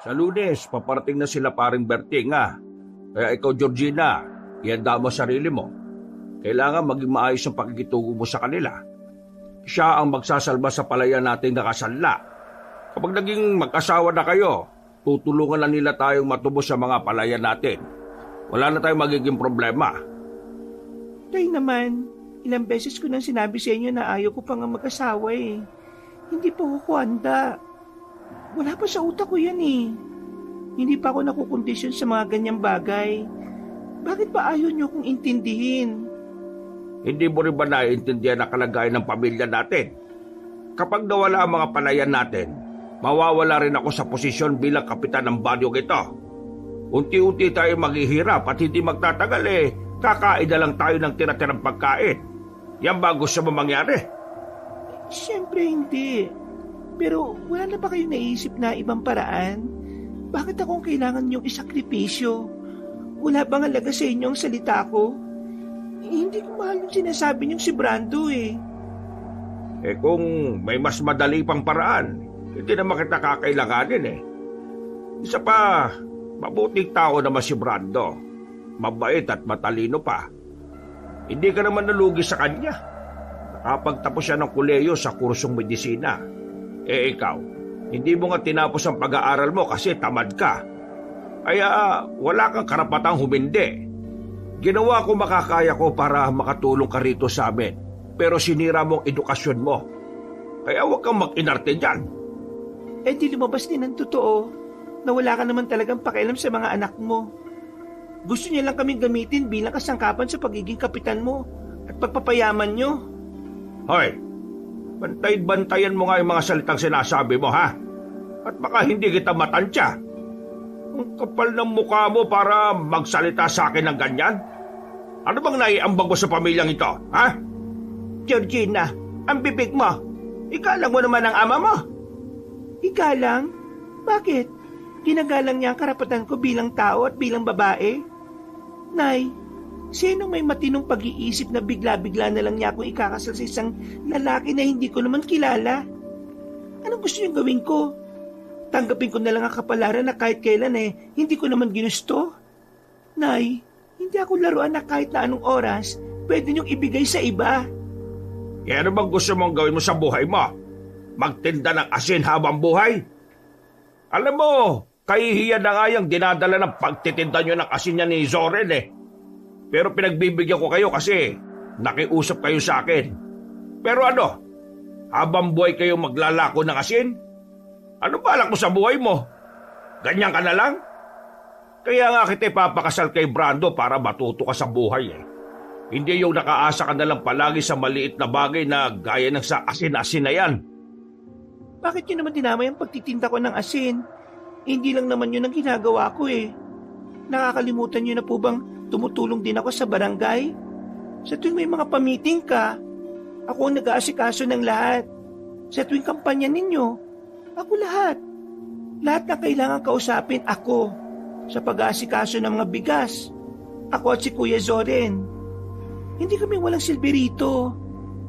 Sa Lunes, paparating na sila paring Berting ha. Kaya ikaw, Georgina, ihanda mo sarili mo. Kailangan maging maayos ang pakikitungo mo sa kanila. Siya ang magsasalba sa palayan nating nakasanla. Kapag naging mag-asawa na kayo, tutulungan na nila tayong matubos sa mga palayan natin. Wala na tayong magiging problema. Tay naman, ilang beses ko nang sinabi sa inyo na ayaw ko pa nga mag-asawa eh. Hindi pa ako handa. Wala pa sa utak ko yan eh. Hindi pa ako nakukondisyon sa mga ganyang bagay. Bakit ba ayaw niyo kong intindihin? Hindi mo rin ba naiintindihan ang kalagayan ng pamilya natin? Kapag nawala ang mga palayan natin, mawawala rin ako sa posisyon bilang kapitan ng badyong ito. Unti-unti tayo maghihirap at hindi magtatagal kakain na lang tayo ng tira-tirang pagkain. Yan ba gusto mo mangyari? Siyempre hindi. Pero wala na ba kayong naisip na ibang paraan? Bakit akong kailangan niyong isakripisyo? Wala bang halaga sa inyo ang salita ko? Hindi ko mahal yung sinasabi niyong si Brando eh. Kung may mas madali pang paraan, hindi naman kita kakailanganin eh. Isa pa, mabuting tao naman si Brando. Mabait at matalino pa. Hindi ka naman nalugi sa kanya. Nakapagtapos siya ng kolehiyo sa kursong medisina. Ikaw, hindi mo nga tinapos ang pag-aaral mo kasi tamad ka. Kaya wala kang karapatang humindi. Ginawa ko makakaya ko para makatulong ka rito sa amin. Pero sinira mo ang edukasyon mo. Kaya huwag kang mag-inarte dyan. Di lumabas din ang totoo na wala ka naman talagang pakialam sa mga anak mo. Gusto niya lang kaming gamitin bilang kasangkapan sa pagiging kapitan mo at pagpapayaman nyo. Hoy, bantay-bantayan mo nga yung mga salitang sinasabi mo, ha? At baka hindi kita matansya. Ang kapal ng mukha mo para magsalita sa akin ng ganyan. Ano bang naiambag mo sa pamilyang ito, ha? Georgina, ang bibig mo. Igalang mo naman ang ama mo. Igalang? Bakit? Ginagalang niya ang karapatan ko bilang tao at bilang babae? Nay, sino may matinong pag-iisip na bigla-bigla na lang niya akong ikakasal sa isang lalaki na hindi ko naman kilala? Anong gusto niyong gawin ko? Tanggapin ko na lang ang kapalaran na kahit kailan hindi ko naman ginusto? Nay, hindi ako laruan na kahit na anong oras pwede niyong ibigay sa iba. Ano bang gusto mong gawin mo sa buhay mo? Magtinda ng asin habang buhay? Alam mo, kahihiyan na nga yung dinadala ng pagtitinda nyo ng asin niya ni Zoren Pero pinagbibigyan ko kayo kasi nakiusap kayo sa akin. Pero ano, habang buhay kayo maglalako ng asin? Ano balak mo sa buhay mo? Ganyan ka na lang? Kaya nga kita ipapakasal kay Brando para matuto ka sa buhay Hindi yung nakaasa ka na lang palagi sa maliit na bagay na gaya ng sa asin-asin na yan. Bakit yun naman dinamay ang pagtitinda ko ng asin? Hindi lang naman yun ang ginagawa ko Nakakalimutan nyo na po bang tumutulong din ako sa barangay? Sa tuwing may mga pamiting ka, ako ang nag-aasikaso ng lahat. Sa tuwing kampanya ninyo, ako lahat. Lahat na kailangan kausapin ako. Sa pag-aasikaso ng mga bigas, ako at si Kuya Zoren. Hindi kami walang silbi rito.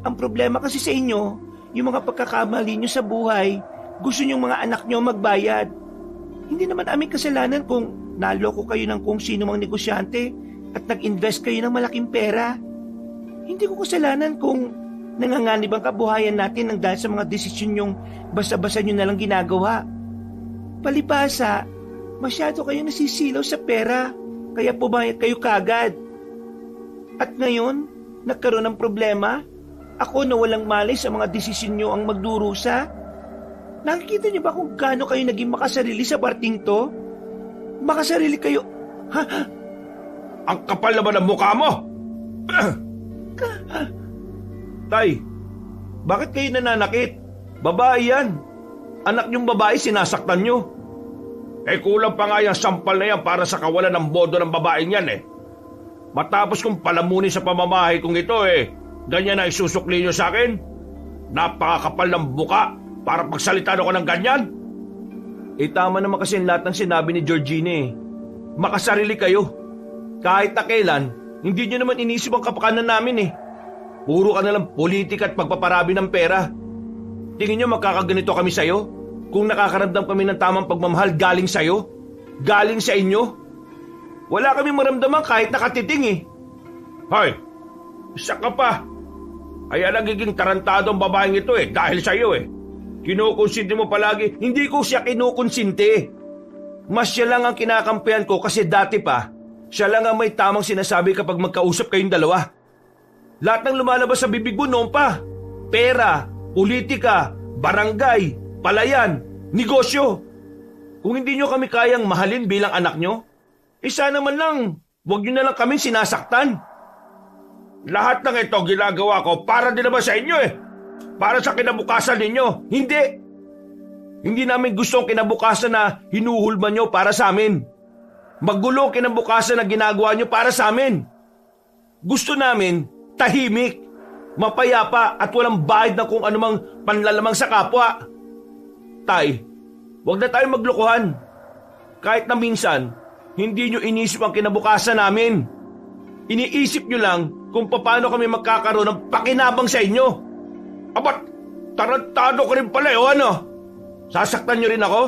Ang problema kasi sa inyo, yung mga pagkakamali nyo sa buhay, gusto nyong mga anak nyo magbayad. Hindi naman aming kasalanan kung naloko kayo ng kung sino mang negosyante at nag-invest kayo ng malaking pera. Hindi ko kasalanan kung nanganganib ang kabuhayan natin ng dahil sa mga desisyon nyong basta-basta nyo nalang ginagawa. Palibasa, masyado kayong nasisilaw sa pera, kaya pumayat kayo kagad. At ngayon, nagkaroon ng problema, ako na walang malay sa mga desisyon nyo ang magdurusa. Nakikita niyo ba kung gaano kayo naging makasarili sa parting to? Makasarili kayo... Ha? Ang kapal naman ng mukha mo! Tay, bakit kayo nananakit? Babae yan. Anak niyong babae sinasaktan niyo. Kulang pa nga yung sampal na yan para sa kawalan ng bodo ng babaeng yan Matapos kong palamunin sa pamamahay kong ito ganyan na isusukli niyo sa akin? Napakakapal ng buka para pagsalita ako ng ganyan? Tama naman kasi lahat ng sinabi ni Georgina Makasarili kayo. Kahit na kailan, hindi nyo naman inisip ang kapakanan namin Puro ka nalang politika at pagpaparabi ng pera. Tingin nyo magkakaganito kami sa'yo? kung nakakaramdam kami ng tamang pagmamahal galing sa'yo? Galing sa inyo? Wala kami maramdaman kahit nakatiting eh. Hoy, isa ka pa. Kaya nagiging tarantado ang babaeng ito eh, dahil sa'yo eh. Kinukonsinti mo palagi, hindi ko siya kinukonsinti. Mas siya lang ang kinakampihan ko kasi dati pa, siya lang ang may tamang sinasabi kapag magkausap kayong dalawa. Lahat ng lumalabas sa bibig mo noon pa. Pera, politika, barangay, palayan, negosyo. Kung hindi nyo kami kayang mahalin bilang anak nyo, sana man lang, huwag nyo na lang kami sinasaktan. Lahat ng ito ginagawa ko para din naman sa inyo eh. Para sa kinabukasan ninyo. Hindi. Hindi namin gusto ang kinabukasan na hinuhulman nyo para sa amin. Magulo ang kinabukasan na ginagawa nyo para sa amin. Gusto namin tahimik, mapayapa at walang bayad na kung anumang panlalamang sa kapwa. Tay, huwag na tayong maglokohan. Kahit na minsan, hindi nyo inisip ang kinabukasan namin. Iniisip nyo lang kung paano kami magkakaroon ng pakinabang sa inyo. Abat, tarantado ko rin pala o ano? Sasaktan nyo rin ako?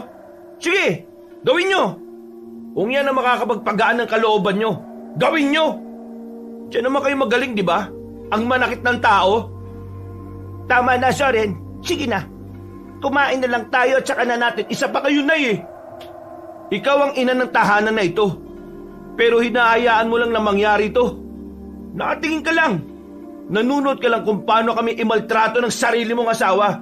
Sige, gawin nyo. Kung yan ang makakapagpagaan ng kalooban nyo, gawin nyo. Diyan naman kayo magaling, di ba? Ang manakit ng tao. Tama na, Soren. Sige na. Kumain na lang tayo at saka na natin. Isa pa kayo na eh. Ikaw ang ina ng tahanan na ito. Pero hinahayaan mo lang na mangyari ito. Nakatingin ka lang. Nanunod ka lang kung paano kami imaltrato ng sarili mong asawa.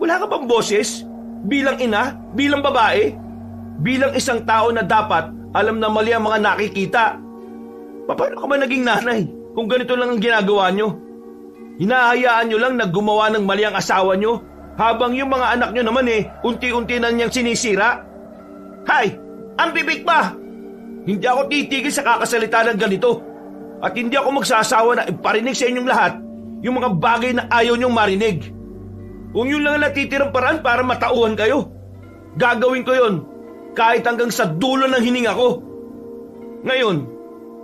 Wala ka bang boses? Bilang ina? Bilang babae? Bilang isang tao na dapat alam na mali ang mga nakikita. Paano ka ba naging nanay kung ganito lang ang ginagawa nyo? Hinahayaan nyo lang na gumawa ng mali ang asawa nyo habang yung mga anak nyo naman unti-unti na niyang sinisira. Hay! Ang bibig pa! Hindi ako titigil sa kakasalita ng ganito. At hindi ako magsasawa na iparinig sa inyong lahat yung mga bagay na ayaw niyong marinig. Kung yun lang ang natitirang paraan para matauhan kayo, gagawin ko yun kahit hanggang sa dulo ng hininga ko. Ngayon,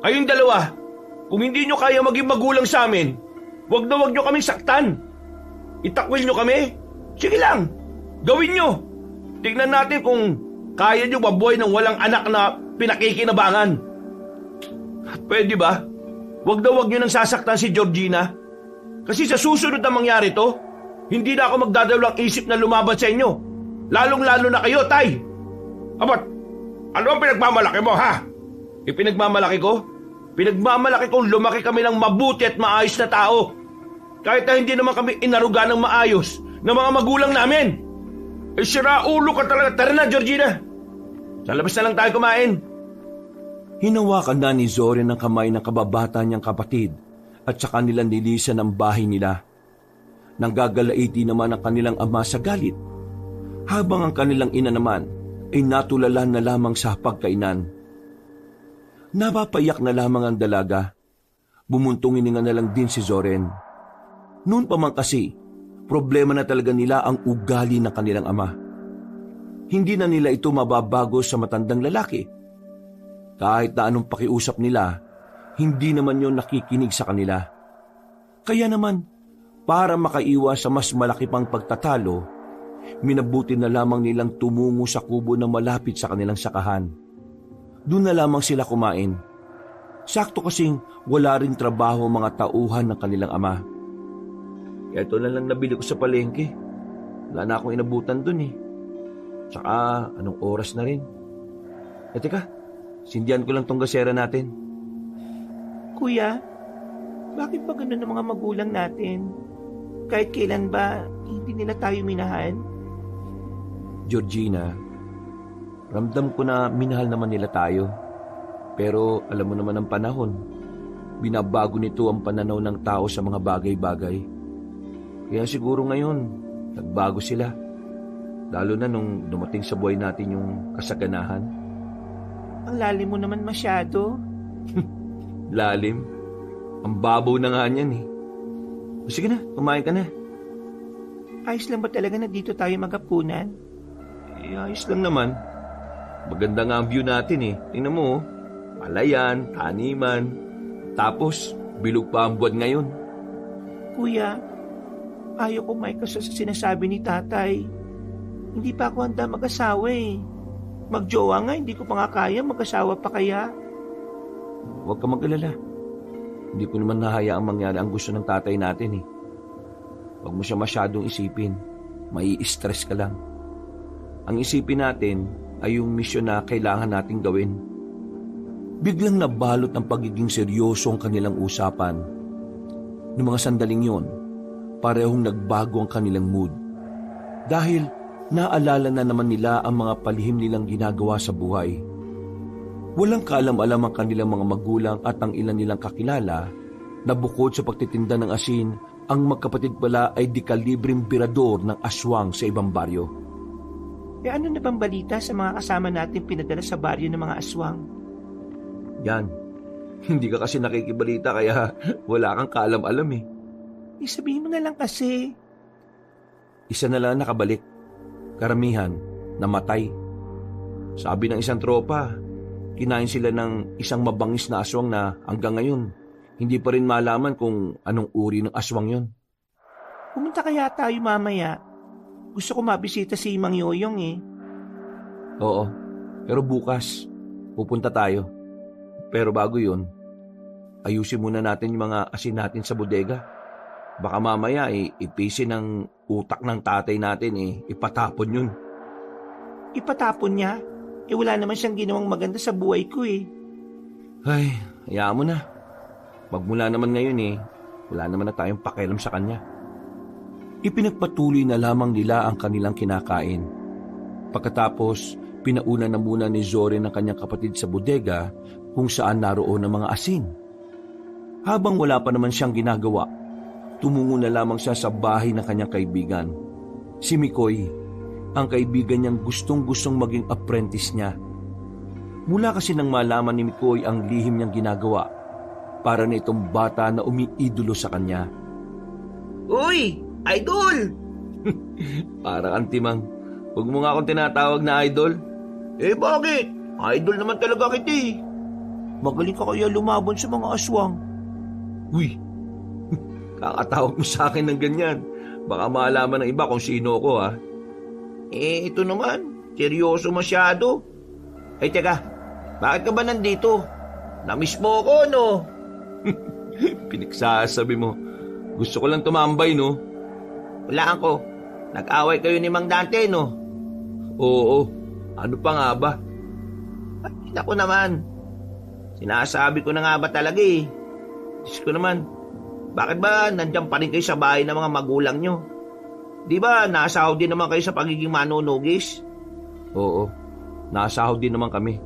kayong dalawa, kung hindi nyo kaya maging magulang sa amin, wag na wag nyo kaming saktan. Itakwil nyo kami? Sige lang, gawin nyo. Tignan natin kung kaya nyo mabuhay ng walang anak na pinakikinabangan. Pwede ba? Wag na wag nyo nang sasaktan si Georgina. Kasi sa susunod na mangyari to, hindi na ako magdadalawang isip na lumaban sa inyo. Lalong-lalo na kayo, Tay. Abat, ano ang pinagmamalaki mo, ha? Ipinagmamalaki ko? Pinagmamalaki kong lumaki kami ng mabuti at maayos na tao. Kahit na hindi naman kami inaruga ng maayos ng mga magulang namin. Sira ulo ka talaga. Tara na, Georgina. Sa labas na lang tayo kumain. Hinawakan na ni Zoren ang kamay ng kababata niyang kapatid at saka nilang nilisan ang bahay nila. Nanggagalaiti naman ang kanilang ama sa galit, habang ang kanilang ina naman ay natulalan na lamang sa pagkainan. Napapayak na lamang ang dalaga. Bumuntong hininga na lang din si Zoren. Noon pa man kasi, problema na talaga nila ang ugali ng kanilang ama. Hindi na nila ito mababago sa matandang lalaki. Kahit na anong pakiusap nila, hindi naman yon nakikinig sa kanila. Kaya naman, para makaiwas sa mas malaki pang pagtatalo, minabuti na lamang nilang tumungo sa kubo na malapit sa kanilang sakahan. Doon na lamang sila kumain. Sakto kasing wala rin trabaho ang mga tauhan ng kanilang ama. Ito na lang nabili ko sa palengke. Wala na akong inabutan dun eh. Tsaka anong oras na rin. Teka, sindihan ko lang tong gasera natin. Kuya, bakit ba ganun ang mga magulang natin? Kahit kailan ba, hindi nila tayo minahan? Georgina, ramdam ko na minahal naman nila tayo. Pero alam mo naman ang panahon. Binabago nito ang pananaw ng tao sa mga bagay-bagay. Kaya siguro ngayon, nagbago sila. Lalo na nung dumating sa buhay natin yung kasaganahan. Ang lalim mo naman masyado. Lalim? Ang babaw na nga niyan eh. Sige na, kumain ka na. Ayos lang ba talaga na dito tayo maghapunan? Ayos lang naman. Maganda nga ang view natin eh. Tingnan mo, palayan, taniman. Tapos, bilog pa ang buwan ngayon. Kuya, ayaw ko may sa sinasabi ni tatay. Hindi pa ako handa mag-asawa eh. Magjowa nga, hindi ko pa nga kaya, mag-asawa pa kaya. Huwag ka mag-alala. Hindi ko naman nahayaang mangyari ang gusto ng tatay natin eh. Huwag mo siya masyadong isipin. Mai-stress ka lang. Ang isipin natin ay yung misyon na kailangan nating gawin. Biglang nabalot ng pagiging seryoso ang kanilang usapan. Noong mga sandaling yon, parehong nagbago ang kanilang mood. Dahil naalala na naman nila ang mga palihim nilang ginagawa sa buhay. Walang kaalam-alam ang kanilang mga magulang at ang ilan nilang kakilala na bukod sa pagtitinda ng asin, ang magkapatid pala ay dekalibreng birador ng aswang sa ibang baryo. E ano na bang balita sa mga kasama natin pinadala sa baryo ng mga aswang? Yan, hindi ka kasi nakikibalita kaya wala kang kaalam-alam eh. Sabihin mo na lang kasi. Isa na lang nakabalik. Karamihan, namatay. Sabi ng isang tropa, kinain sila ng isang mabangis na aswang na hanggang ngayon, hindi pa rin malaman kung anong uri ng aswang yon. Pumunta kaya tayo mamaya. Gusto ko mabisita si Mang Yoyong eh. Oo, pero bukas, pupunta tayo. Pero bago yun, ayusin muna natin yung mga asin natin sa bodega. Baka mamaya ipisin ng utak ng tatay natin ipatapon yun. Ipatapon niya? Wala naman siyang ginawang maganda sa buhay ko eh. Ay, hayaan mo na. Magmula naman ngayon wala naman na tayong pakialam sa kanya. Ipinagpatuloy na lamang nila ang kanilang kinakain. Pagkatapos, pinauna na muna ni Zore ng kanyang kapatid sa bodega kung saan naroon ang mga asin. Habang wala pa naman siyang ginagawa, tumungo na lamang siya sa bahay ng kanyang kaibigan. Si Mikoy, ang kaibigan niyang gustong-gustong maging apprentice niya. Mula kasi nang malaman ni Mikoy ang lihim niyang ginagawa, para na itong bata na umiidolo sa kanya. Uy! Idol! Para kang timang, huwag mo nga akong tinatawag na idol. Bakit? Idol naman talaga kita eh. Magaling ka kaya lumaban sa mga aswang. Uy, kakatawag mo sa akin ng ganyan. Baka maalaman ng iba kung sino ako ha. Ito naman, seryoso masyado. Teka, bakit ka ba nandito? Namiss mo ako, no? Pinagsasabi mo. Gusto ko lang tumambay, no? Wala ako. Nag-away kayo ni Mang Dante, no? Oo, ano pa nga ba? Ay, naku naman. Sinasabi ko na nga ba talaga eh. Diyos ko naman, bakit ba nandiyan pa rin kayo sa bahay ng mga magulang nyo? Di ba nasahod din naman kayo sa pagiging manunugis? Oo, nasahod din naman kami.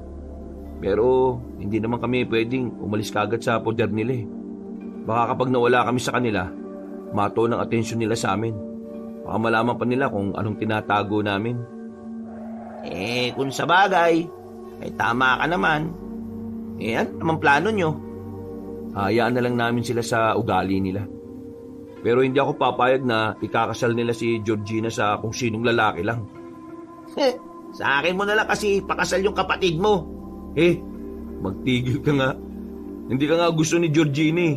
Pero hindi naman kami pwedeng umalis kagad sa poder nila eh. Baka kapag nawala kami sa kanila, mato ng atensyon nila sa amin. Baka malaman pa nila kung anong tinatago namin. Kung sa bagay, tama ka naman. Ano naman plano nyo? Hayaan na lang namin sila sa ugali nila. Pero hindi ako papayag na ikakasal nila si Georgina sa kung sinong lalaki lang. Sa akin mo na lang kasi pakasal yung kapatid mo. Magtigil ka nga. Hindi ka nga gusto ni Georgina eh.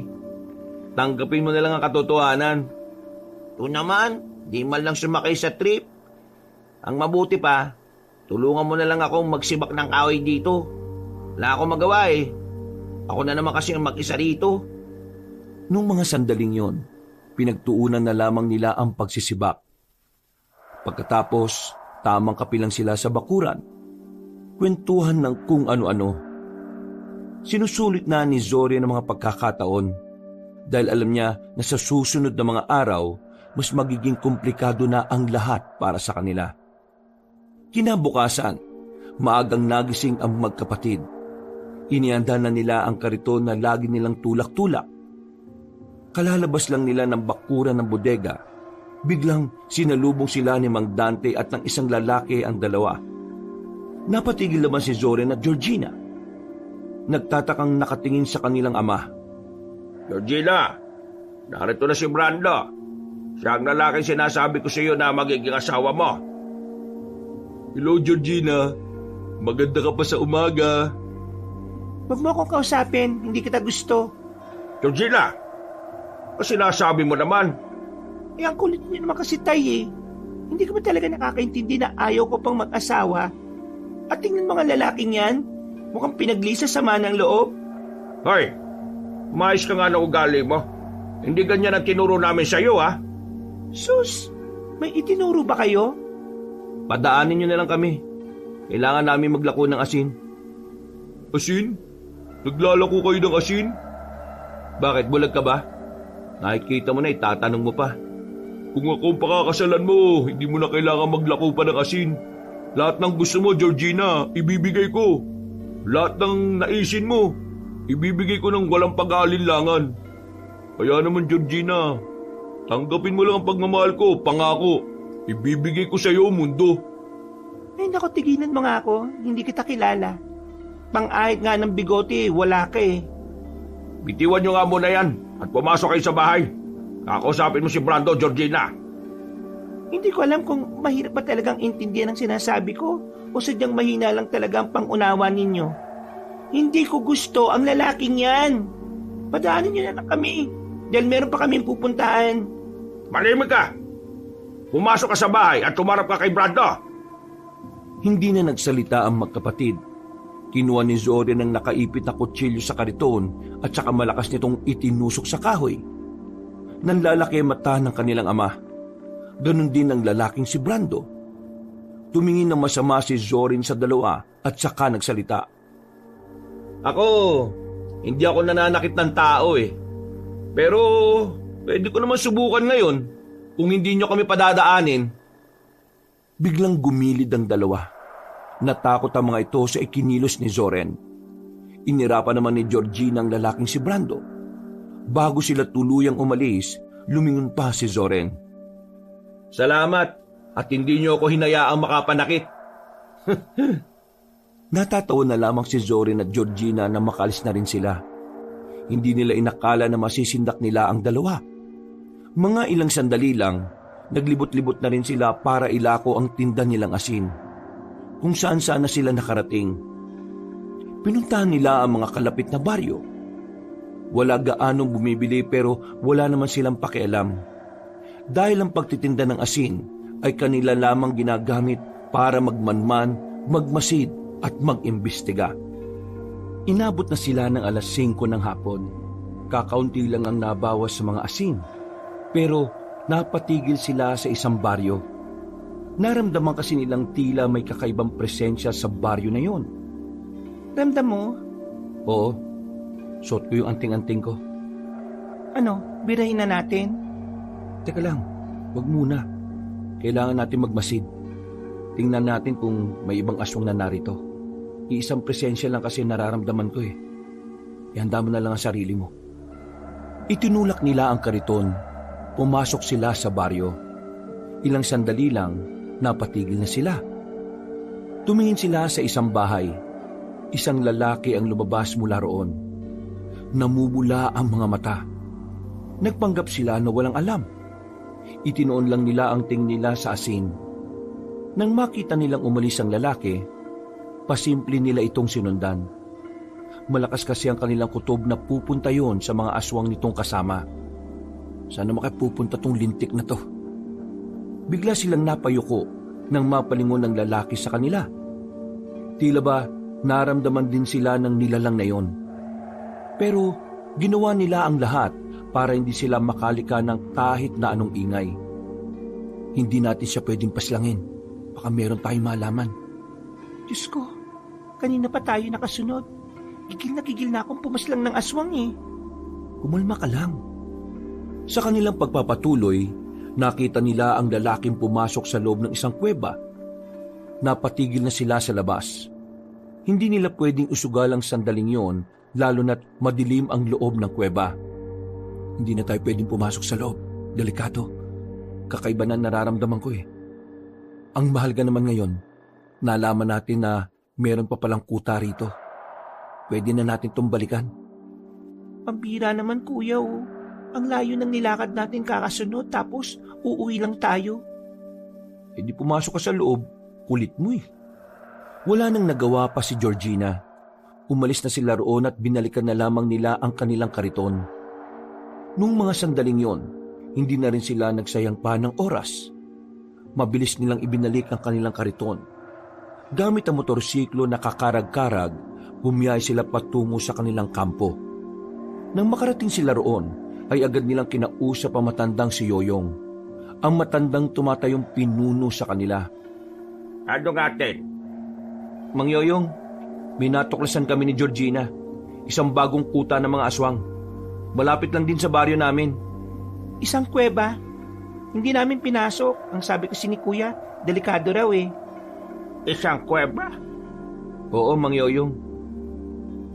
Tanggapin mo na lang ang katotohanan. Ito naman, di man lang sumakay sa trip. Ang mabuti pa, tulungan mo na lang akong magsibak ng kahoy dito. Wala akong magawa eh. Ako na naman kasi ang mag-isa rito. Nung mga sandaling yon, pinagtuunan na lamang nila ang pagsisibak. Pagkatapos, tamang kapilang sila sa bakuran. Kwentuhan ng kung ano-ano. Sinusulit na ni Zore ng mga pagkakataon dahil alam niya na sa susunod na mga araw, mas magiging komplikado na ang lahat para sa kanila. Kinabukasan, maagang nagising ang magkapatid. Inianda na nila ang kariton na lagi nilang tulak-tulak. Kalalabas lang nila ng bakuran ng bodega. Biglang sinalubong sila ni Mang Dante at ng isang lalaki ang dalawa. Napatigil naman si Zoren at Georgina. Nagtatakang nakatingin sa kanilang ama. Georgina, narito na si Brando. Siya ang lalaking sinasabi ko sa iyo na magiging asawa mo. Hello, Georgina. Maganda ka pa sa umaga. Huwag mo akong kausapin, hindi kita gusto. Georgina, sinasabi mo naman. Ang kulit niyo naman kasi tay eh. Hindi ka ba talaga nakakaintindi na ayaw ko pang mag-asawa? At tingnan mga lalaking yan, mukhang pinagli sa sama ng loob. Hoy, umayos ka nga ng ugali mo. Hindi ganyan ang tinuro namin sa'yo, ha? Sus, may itinuro ba kayo? Padaanin niyo na lang kami. Kailangan namin maglako ng asin. Asin? Naglalako kayo ng asin? Bakit, bulag ka ba? Nakikita mo na, itatanong mo pa. Kung ako ang pakakasalan mo, hindi mo na kailangan maglako pa ng asin. Lahat ng gusto mo, Georgina, ibibigay ko. Lahat ng naisin mo, ibibigay ko ng walang pag-aalinlangan. Kaya naman, Georgina, tanggapin mo lang ang pagmamahal ko, pangako. Ibibigay ko sa iyo mundo. Ay naku, tigilan mo nga ako, hindi kita kilala. Pang-ahit nga ng bigote, wala ka eh. Bitiwan nyo nga muna yan at pumasok kayo sa bahay. Kakausapin mo si Brando, Georgina. Hindi ko alam kung mahirap ba talagang intindihan ang sinasabi ko o sadyang mahina lang talaga ang pangunawa ninyo. Hindi ko gusto ang lalaking yan. Padaanin nyo na lang kami dahil meron pa kaming pupuntahan. Malimig ka! Pumasok ka sa bahay at tumarap ka kay Brando. Hindi na nagsalita ang magkapatid. Kinuha ni Zorin ang nakaipit na kutsilyo sa kariton at saka malakas nitong itinusok sa kahoy. Nanlalaki ang mata ng kanilang ama. Ganon din ang lalaking si Brando. Tumingin ng masama si Zorin sa dalawa at saka nagsalita. Ako, hindi ako nananakit ng tao eh. Pero pwede ko naman subukan ngayon kung hindi nyo kami padadaanin. Biglang gumilid ang dalawa. Natakot ang mga ito sa ikinilos ni Zoren. Inirapan naman ni Georgina ang lalaking si Brando. Bago sila tuluyang umalis, lumingon pa si Zoren. Salamat at hindi niyo ako hinayaang makapanakit. Natatawa na lamang si Zoren at Georgina na makalis na rin sila. Hindi nila inakala na masisindak nila ang dalawa. Mga ilang sandali lang, naglibot-libot na rin sila para ilako ang tinda nilang asin. Kung saan-saan na sila nakarating. Pinuntahan nila ang mga kalapit na baryo. Wala gaanong bumibili pero wala naman silang pakialam. Dahil ang pagtitinda ng asin ay kanila lamang ginagamit para magmanman, magmasid at mag-imbestiga. Inabot na sila ng 5:00 ng hapon. Kakaunti lang ang nabawas sa mga asin. Pero napatigil sila sa isang baryo. Naramdaman kasi nilang tila may kakaibang presensya sa baryo na yon. Ramdam mo? Oo, suot ko yung anting-anting ko. Ano, birahin na natin? Teka lang, wag muna. Kailangan natin magmasid. Tingnan natin kung may ibang aswang na narito. Iisang presensya lang kasi nararamdaman ko eh. Ihanda mo na lang ang sarili mo. Itinulak nila ang kariton. Pumasok sila sa baryo. Ilang sandali lang, napatigil na sila. Tumingin sila sa isang bahay. Isang lalaki ang lumabas mula roon. Namumula ang mga mata. Nagpanggap sila na walang alam. Itinoon lang nila ang tingin nila sa asin. Nang makita nilang umalis ang lalaki, pasimple nila itong sinundan. Malakas kasi ang kanilang kutob na pupunta yon sa mga aswang nitong kasama. Sana makapupunta tong lintik na to. Bigla silang napayuko nang mapalingon ng lalaki sa kanila. Tila ba naramdaman din sila ng nilalang na yon. Pero ginawa nila ang lahat para hindi sila makalika ng kahit na anong ingay. Hindi natin siya pwedeng paslangin. Baka meron tayong malaman. Diyos ko, kanina pa tayo nakasunod. Gigil na akong pumaslang ng aswang eh. Kumalma ka lang. Sa kanilang pagpapatuloy, nakita nila ang lalaking pumasok sa loob ng isang kuweba. Napatigil na sila sa labas. Hindi nila pwedeng usugal ang sandaling yon, lalo na't madilim ang loob ng kuweba. Hindi na tayo pwedeng pumasok sa loob. Delikado. Kakaiba na nararamdaman ko eh. Ang mahalaga naman ngayon, nalaman natin na meron pa palang kuta rito. Pwede na natin itong balikan. Pambira naman kuya oh. Ang layo ng nilakad natin kakasunod tapos uuwi lang tayo. E di pumasok ka sa loob, kulit mo eh. Wala nang nagawa pa si Georgina. Umalis na sila roon at binalikan na lamang nila ang kanilang kariton. Nung mga sandaling yon, hindi na rin sila nagsayang pa ng oras. mabilis nilang ibinalik ang kanilang kariton. Gamit ang motorsiklo na kakarag-karag, bumiyay sila patungo sa kanilang kampo. Nang makarating sila roon, ay agad nilang kinausap ang matandang si Yoyong. Ang matandang tumatayong pinuno sa kanila. Ano natin? Mang Yoyong, may natuklasan kami ni Georgina. Isang bagong kuta ng mga aswang. Malapit lang din sa baryo namin. Isang kuweba. Hindi namin pinasok. Ang sabi kasi ni Kuya, delikado raw eh. Isang kuweba? Oo, Mang Yoyong.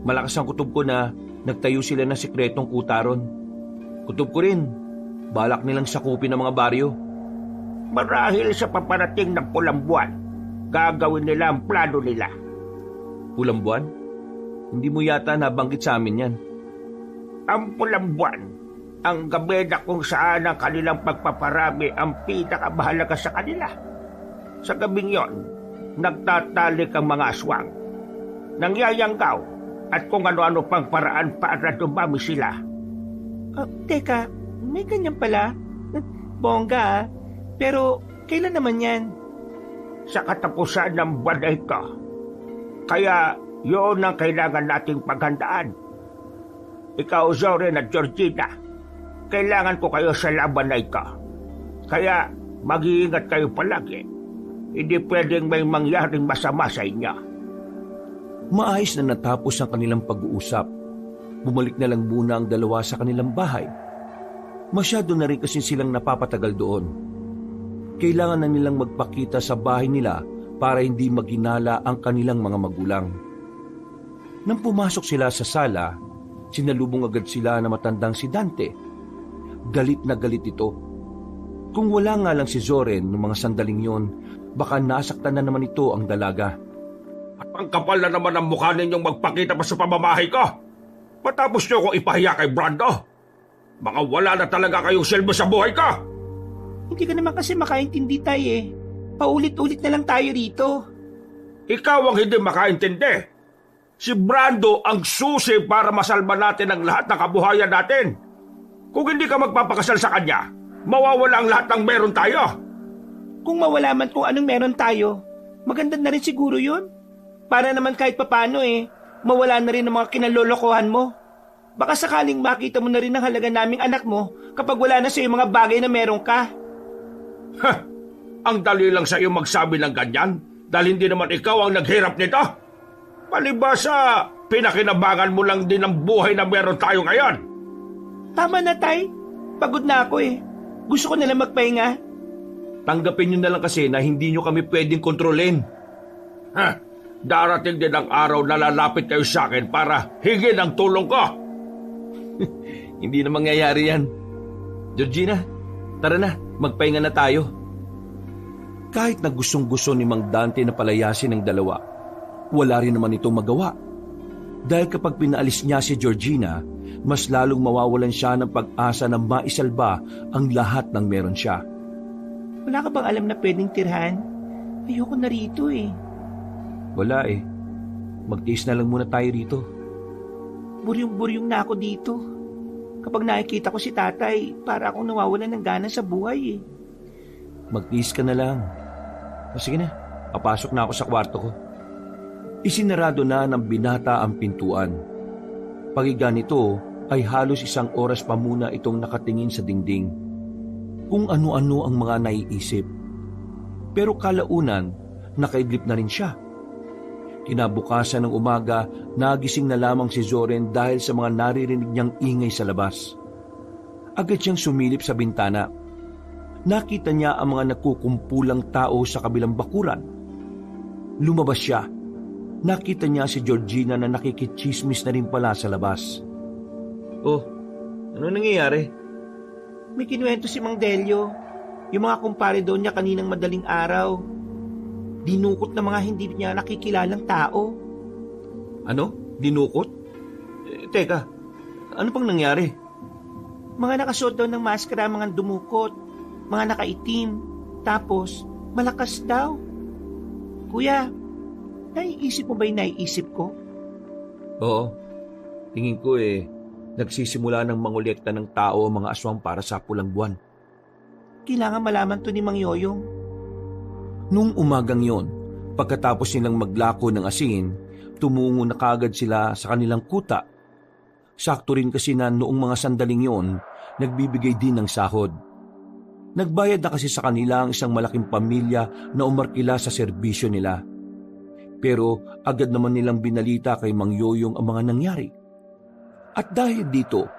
Malakas ang kutob ko na nagtayo sila ng sikretong kutaron. Kutob ko rin, balak nilang sakupin ang mga baryo. Marahil sa paparating ng pulang buwan, gagawin nila ang plano nila. Pulang buwan? Hindi mo yata nabanggit sa amin yan. Ang pulang buwan, ang gabi na kung saan ang kanilang pagpaparami ang pinakamahalaga sa kanila. Sa gabing yon, nagtatalik ang mga aswang, nangyayanggaw, at kung ano-ano pang paraan para dumami sila. Teka, may ganyan pala? Bongga ah. Pero kailan naman yan? Sa katapusan ng buwan na ito. Kaya yun ang kailangan nating paghandaan. Ikaw, Zorin at Georgina, kailangan ko kayo sa laban na ito. Kaya mag-iingat kayo palagi. Hindi pwedeng may mangyaring masama sa inyo. Maayos na natapos ang kanilang pag-uusap. Bumalik na lang muna ang dalawa sa kanilang bahay. Masyado na rin kasi silang napapatagal doon. Kailangan na nilang magpakita sa bahay nila para hindi maginala ang kanilang mga magulang. Nang pumasok sila sa sala, sinalubong agad sila na matandang si Dante. Galit na galit ito. Kung wala nga lang si Zoren noong mga sandaling yon, baka nasaktan na naman ito ang dalaga. At ang kapal na naman ang mukha ninyong magpakita pa sa pamamahay ko. Matapos nyo akong ipahiya kay Brando. Mga wala na talaga kayong silbi sa buhay ko. Hindi ka naman kasi makaintindi tayo eh. Paulit-ulit na lang tayo rito. Ikaw ang hindi makaintindi. Si Brando ang susi para masalba natin ang lahat ng kabuhayan natin. Kung hindi ka magpapakasal sa kanya, mawawala ang lahat ng meron tayo. Kung mawala man kung anong meron tayo, maganda na rin siguro yun. Para naman kahit papano eh, mawala na rin ang mga kinalolokohan mo. Baka sakaling makita mo na rin ang halaga naming anak mo kapag wala na sa'yo mga bagay na meron ka. Ha! Ang dali lang sa'yo magsabi ng ganyan dahil hindi naman ikaw ang naghirap nito. Palibasa, pinakinabangan mo lang din ang buhay na meron tayo ngayon. Tama na, Tay. Pagod na ako eh. Gusto ko nalang magpahinga. Tanggapin nyo na lang kasi na hindi nyo kami pwedeng kontrolin. Ha! Darating din ang araw na lalapit kayo sa akin para hingin ang tulong ko. Hindi na mangyayari yan. Georgina, tara na, magpahinga na tayo. Kahit na gustong-gusto ni Mang Dante na palayasin ng dalawa, wala rin naman itong magawa. Dahil kapag pinaalis niya si Georgina, mas lalong mawawalan siya ng pag-asa na maisalba ang lahat ng meron siya. Wala ka bang alam na pwedeng tirhan? Ayoko na rito eh. Wala eh. Magtiis na lang muna tayo rito. Buryong-buryong na ako dito. Kapag nakikita ko si tatay, para akong nawawalan ng gana sa buhay eh. Magtiis ka na lang. O sige na, papasok na ako sa kwarto ko. Isinarado na ng binata ang pintuan. Pagiga nito ay halos 1 oras pa muna itong nakatingin sa dingding. Kung ano-ano ang mga naiisip. Pero kalaunan, nakaidlip na rin siya. Kinabukasan ng umaga, nagising na lamang si Zoren dahil sa mga naririnig niyang ingay sa labas. Agad siyang sumilip sa bintana. Nakita niya ang mga nagkukumpulang tao sa kabilang bakuran. Lumabas siya. Nakita niya si Georgina na nakikichismis na rin pala sa labas. Oh, ano nangyayari? May kinuwento si Mang Delio. Yung mga kumpare doon niya kaninang madaling araw. Dinukot na mga hindi niya nakikilalang tao. Ano? Dinukot? Teka, ano pang nangyari? Mga nakasuot daw ng maskara, mga dumukot, mga nakaitim, tapos malakas daw. Kuya, naiisip mo ba yung naiisip ko? Oo, tingin ko nagsisimula ng mangolekta ng tao ang mga aswang para sa pulang buwan. Kailangan malaman to ni Mang Yoyong. Noong umagang yon, pagkatapos nilang maglako ng asin, tumungo na kagad sila sa kanilang kuta. Sakto rin kasi na noong mga sandaling yon, nagbibigay din ng sahod. Nagbayad na kasi sa kanila ang isang malaking pamilya na umarkila sa serbisyo nila. Pero agad naman nilang binalita kay Mang Yoyong ang mga nangyari. At dahil dito,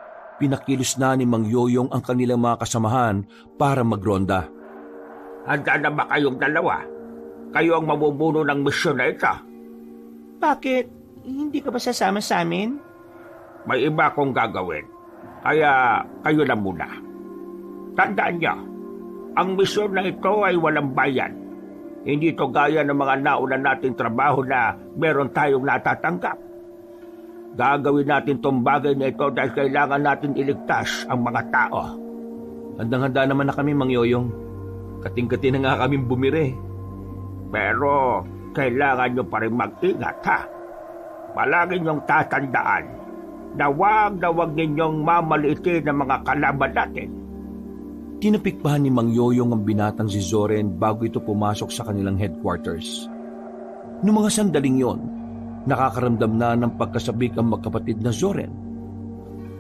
pinakilos na ni Mang Yoyong ang kanilang mga kasamahan para magronda. Handa na ba kayong dalawa? Kayo ang mamumuno ng misyon na ito. Bakit? Hindi ka ba sasama sa amin? May iba akong gagawin. Kaya kayo na muna. Tandaan niyo, ang misyon na ito ay walang bayan. Hindi ito gaya ng mga nauna nating trabaho na meron tayong natatanggap. Gagawin natin tong bagay na ito dahil kailangan natin iligtas ang mga tao. Handang-handa naman na kami, Mang Yoyong. Kating-kati na nga kaming bumire. Pero kailangan nyo pa rin mag-ingat, ha? Palagi nyong tatandaan na wag ninyong mamaliitin ang mga kalaban natin. Tinapikbahan ni Mang Yoyong ang binatang si Zoren bago ito pumasok sa kanilang headquarters. Noong mga sandaling yon, nakakaramdam na ng pagkasabik ang magkapatid na Zoren.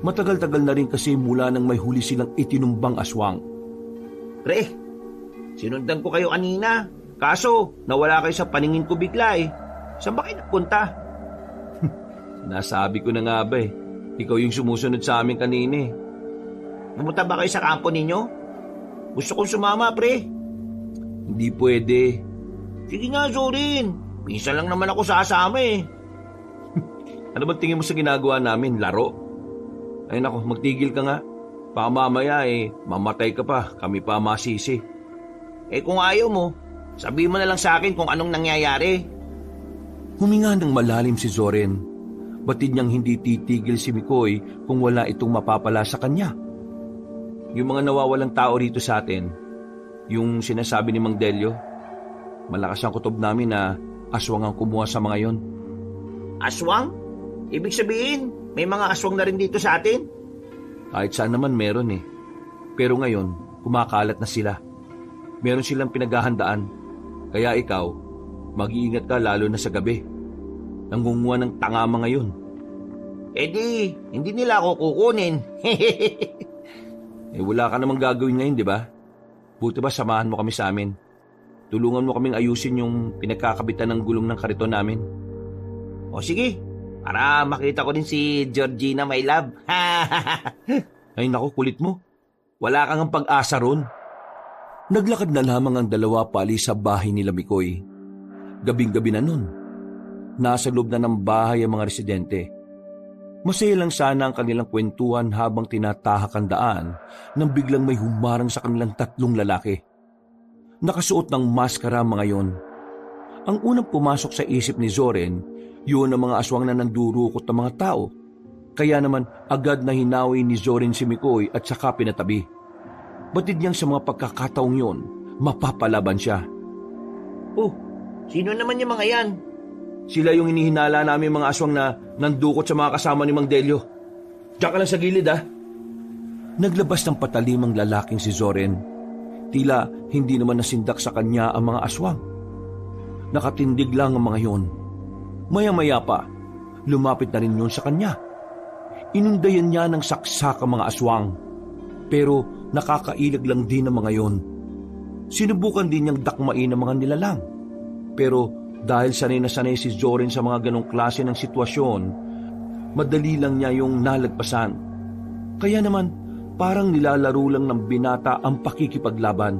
Matagal-tagal na rin kasi mula nang may huli silang itinumbang aswang. Pre, sinundan ko kayo kanina. Kaso, nawala kayo sa paningin ko bigla eh. Saan ba kayo nagpunta? Nasabi ko na nga ba eh. Ikaw yung sumusunod sa amin kanina eh. Pumunta ba kayo sa kampo ninyo? Gusto kong sumama, pre. Hindi pwede. Sige nga, Zorin. Minsan lang naman ako sasama eh. Ano ba tingin mo sa ginagawa namin? Laro? Ay nako, magtigil ka nga. Baka mamaya eh, mamatay ka pa. Kami pa masisi. Eh kung ayaw mo, sabihin mo na lang sa akin kung anong nangyayari. Huminga ng malalim si Zoren. Batid niyang hindi titigil si Mikoy kung wala itong mapapala sa kanya. Yung mga nawawalang tao rito sa atin, yung sinasabi ni Mang Delio, malakas ang kutob namin na aswang ang kumuha sa mga yon. Aswang? Ibig sabihin, may mga aswang na rin dito sa atin? Kahit saan naman meron eh. Pero ngayon, kumakalat na sila. Meron silang pinaghahandaan. Kaya ikaw, mag-iingat ka lalo na sa gabi. Nangunguha ng tangama ngayon. Eh di, hindi nila ako kukunin. Wala ka namang gagawin ngayon, di ba? Buti ba samahan mo kami sa amin? Tulungan mo kaming ayusin yung pinagkakabitan ng gulong ng kariton namin. O sige, para makita ko din si Georgina, my love. Ay naku, kulit mo. Wala kang pag-asa ron. Naglakad na lamang ang dalawa pali sa bahay nila Mikoy. Gabing-gabi na nun. Nasa loob na ng bahay ang mga residente. Masaya lang sana ang kanilang kwentuhan habang tinatahak ang daan nang biglang may humarang sa kanilang tatlong lalaki. Nakasuot ng maskara mga yon. Ang unang pumasok sa isip ni Zoren, yun ang mga aswang na nandurukot ng mga tao. Kaya naman agad na hinawi ni Zoren si Mikoy at saka pinatabi. Batid niyang sa mga pagkakataong yon, mapapalaban siya. Oh, sino naman yung mga yan? Sila yung inihinala namin mga aswang na nandukot sa mga kasama ni Mang Delio. Diyan ka lang sa gilid ah. Naglabas ng patalimang lalaking si Zoren. Tila hindi naman nasindak sa kanya ang mga aswang. Nakatindig lang ang mga yon. Maya-maya pa, lumapit na rin yun sa kanya. Inundayan niya ng saksak ang mga aswang. Pero nakakailag lang din ang mga yon. Sinubukan din niyang dakmain ang mga nilalang. Pero dahil sanay na sanay si Zoren sa mga ganong klase ng sitwasyon, madali lang niya yung nalagpasan. Kaya naman, parang nilalaro lang ng binata ang pakikipaglaban.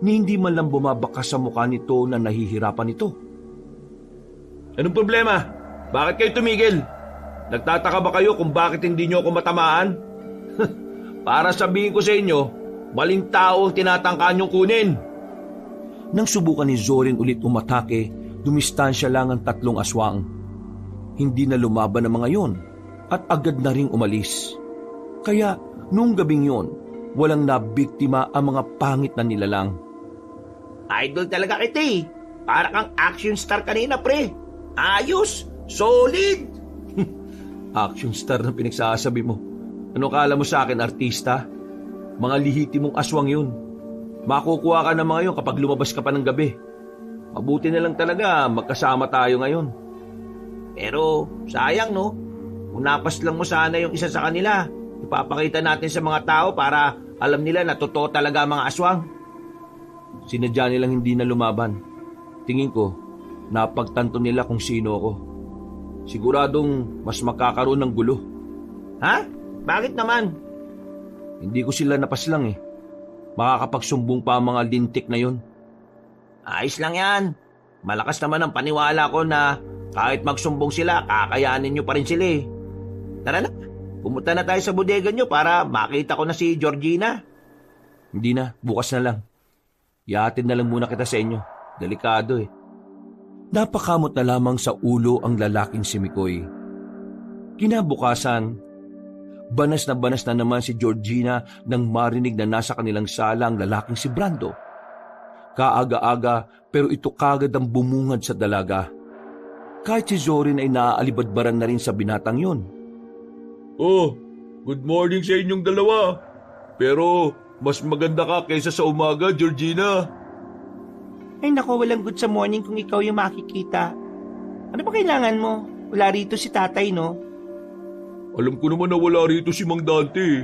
Ni hindi man lang bumabakas sa mukha nito na nahihirapan ito. Anong problema? Bakit kayo tumigil? Nagtataka ba kayo kung bakit hindi niyo ako matamaan? Para sabihin ko sa inyo, maling tao ang tinatangkaan niyong kunin. Nang subukan ni Zoren ulit umatake, dumistansya lang ang tatlong aswang. Hindi na lumaban ang mga yon at agad na ring umalis. Kaya noong gabing yon, walang nabiktima ang mga pangit na nilalang. Idol talaga kita eh. Para kang action star kanina, pre. Ayos! Solid! Action star na pinagsasabi mo. Ano kala mo sa akin, artista? Mga lihiti mong aswang yun. Makukuha ka ng mga yun kapag lumabas ka pa ng gabi. Mabuti na lang talaga magkasama tayo ngayon. Pero sayang no, kung napas lang mo sana yung isa sa kanila, ipapakita natin sa mga tao para alam nila na totoo talaga ang mga aswang. Sinadya nilang hindi na lumaban. Tingin ko, napagtanto nila kung sino ako. Siguradong mas makakaroon ng gulo. Ha? Bakit naman? Hindi ko sila napaslang eh. Makakapagsumbong pa ang mga lintik na yon. Ayos lang yan. Malakas naman ang paniwala ko na kahit magsumbong sila, kakayanin nyo pa rin sila eh. Tara na, pumunta na tayo sa bodega nyo para makita ko na si Georgina. Hindi na, bukas na lang. Ihatid na lang muna kita sa inyo. Delikado eh. Napakamot na lamang sa ulo ang lalaking si Mikoy. Kinabukasan, banas na naman si Georgina nang marinig na nasa kanilang sala ang lalaking si Brando. Kaaga-aga pero ito kagad ang bumungad sa dalaga. Kahit si Zorin ay naaalibadbaran na rin sa binatang yon. Oh, good morning sa inyong dalawa. Pero mas maganda ka kaysa sa umaga, Georgina. Ay nako, walang good sa morning kung ikaw yung makikita. Ano ba kailangan mo? Wala rito si tatay, no? Alam ko naman na wala rito si Mang Dante.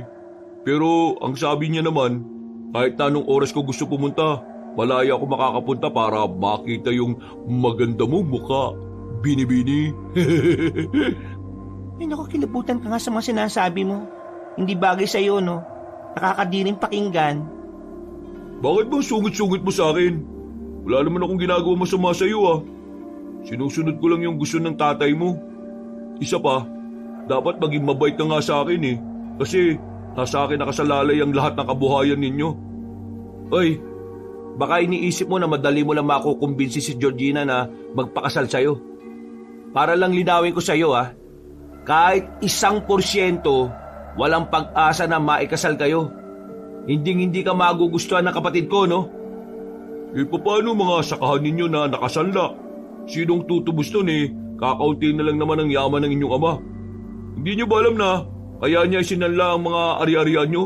Pero ang sabi niya naman, kahit anong oras ko gusto pumunta, malaya ako makakapunta para makita yung maganda mong mukha. Bini-bini. Ay nako, kilabutan ka nga sa mga sinasabi mo. Hindi bagay sa'yo, no? Nakakadiring pakinggan. Bakit ba sungit-sungit mo sa akin? Wala naman akong ginagawa masama sa'yo ah. Sinusunod ko lang yung gusto ng tatay mo. Isa pa, dapat maging mabait ka nga sa akin eh. Kasi nasa akin nakasalalay ang lahat ng kabuhayan ninyo. Oy, baka iniisip mo na madali mo lang makukumbinsi si Georgina na magpakasal sa'yo. Para lang linawin ko sa'yo ah, kahit 1%, walang pag-asa na maikasal kayo. Hindi ka magugustuhan ng kapatid ko, no? Eh paano mga sakahan ninyo na nakasanla? Sinong tutubos nun eh? Kakaunti na lang naman ang yaman ng inyong ama. Hindi nyo ba alam na kaya niya isinanla ang mga ari-arian nyo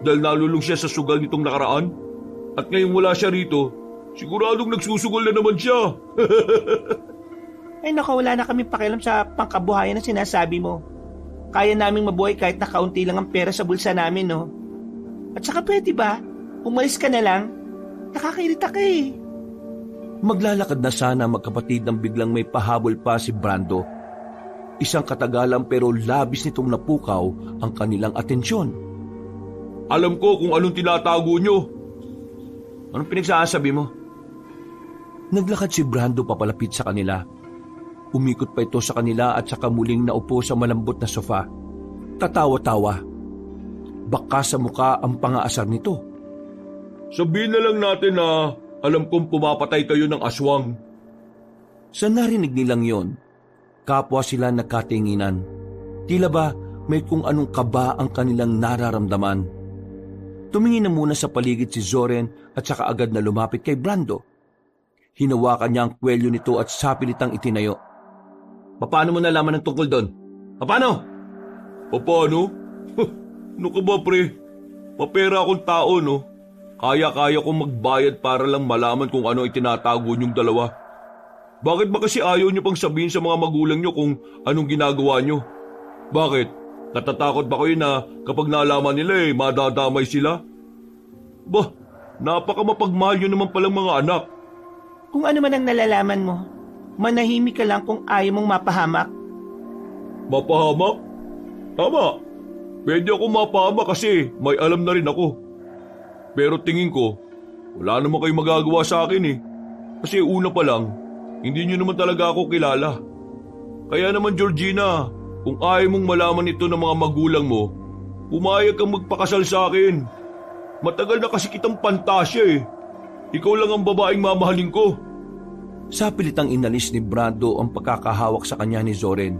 dahil nalulong siya sa sugal nitong nakaraan? At ngayong wala siya rito, siguradong nagsusugal na naman siya. Ay nako, wala na kami pakialam sa pangkabuhayan na sinasabi mo. Kaya naming mabuhay kahit nakaunti lang ang pera sa bulsa namin, no? At saka pwede ba? Umalis ka na lang? Nakakairita ka eh. Maglalakad na sana magkapatid nang biglang may pahabol pa si Brando. Isang katagalan pero labis nitong napukaw ang kanilang atensyon. Alam ko kung anong tinatago nyo. Anong pinagsasabi mo? Naglakad si Brando papalapit sa kanila. Umikot pa ito sa kanila at saka muling naupo sa malambot na sofa. Tatawa-tawa. Baka sa muka ang pangaasar nito. Sabihin na lang natin na alam kong pumapatay kayo ng aswang. Sa narinig nilang yon, kapwa sila nagkatinginan. Tila ba may kung anong kaba ang kanilang nararamdaman. Tumingin na muna sa paligid si Zoren at saka agad na lumapit kay Brando. Hinawakan niya ang kwelyo nito at sapilitang itinayo. Paano mo nalaman ng tungkol doon? Paano? Paano? Ano ka ba pre? Mapera akong tao no? Kaya-kaya kong magbayad para lang malaman kung ano ay tinatago niyong dalawa. Bakit ba kasi ayaw niyo pang sabihin sa mga magulang niyo kung anong ginagawa niyo? Bakit? Natatakot ba kayo na kapag nalaman nila madadamay sila? Bah, napaka mapagmahal niyo naman palang mga anak. Kung ano man ang nalalaman mo, manahimik ka lang kung ayaw mong mapahamak. Mapahamak? Tama. Pwede ako mapahamak kasi may alam na rin ako. Pero tingin ko, wala naman kayo magagawa sa akin eh. Kasi una pa lang, hindi nyo naman talaga ako kilala. Kaya naman Georgina, kung ayaw mong malaman ito ng mga magulang mo, pumayag kang magpakasal sa akin. Matagal na kasi kitang pantasya eh. Ikaw lang ang babaeng mamahalin ko. Sa pilitang inalis ni Brando ang pagkakahawak sa kanya ni Zoren.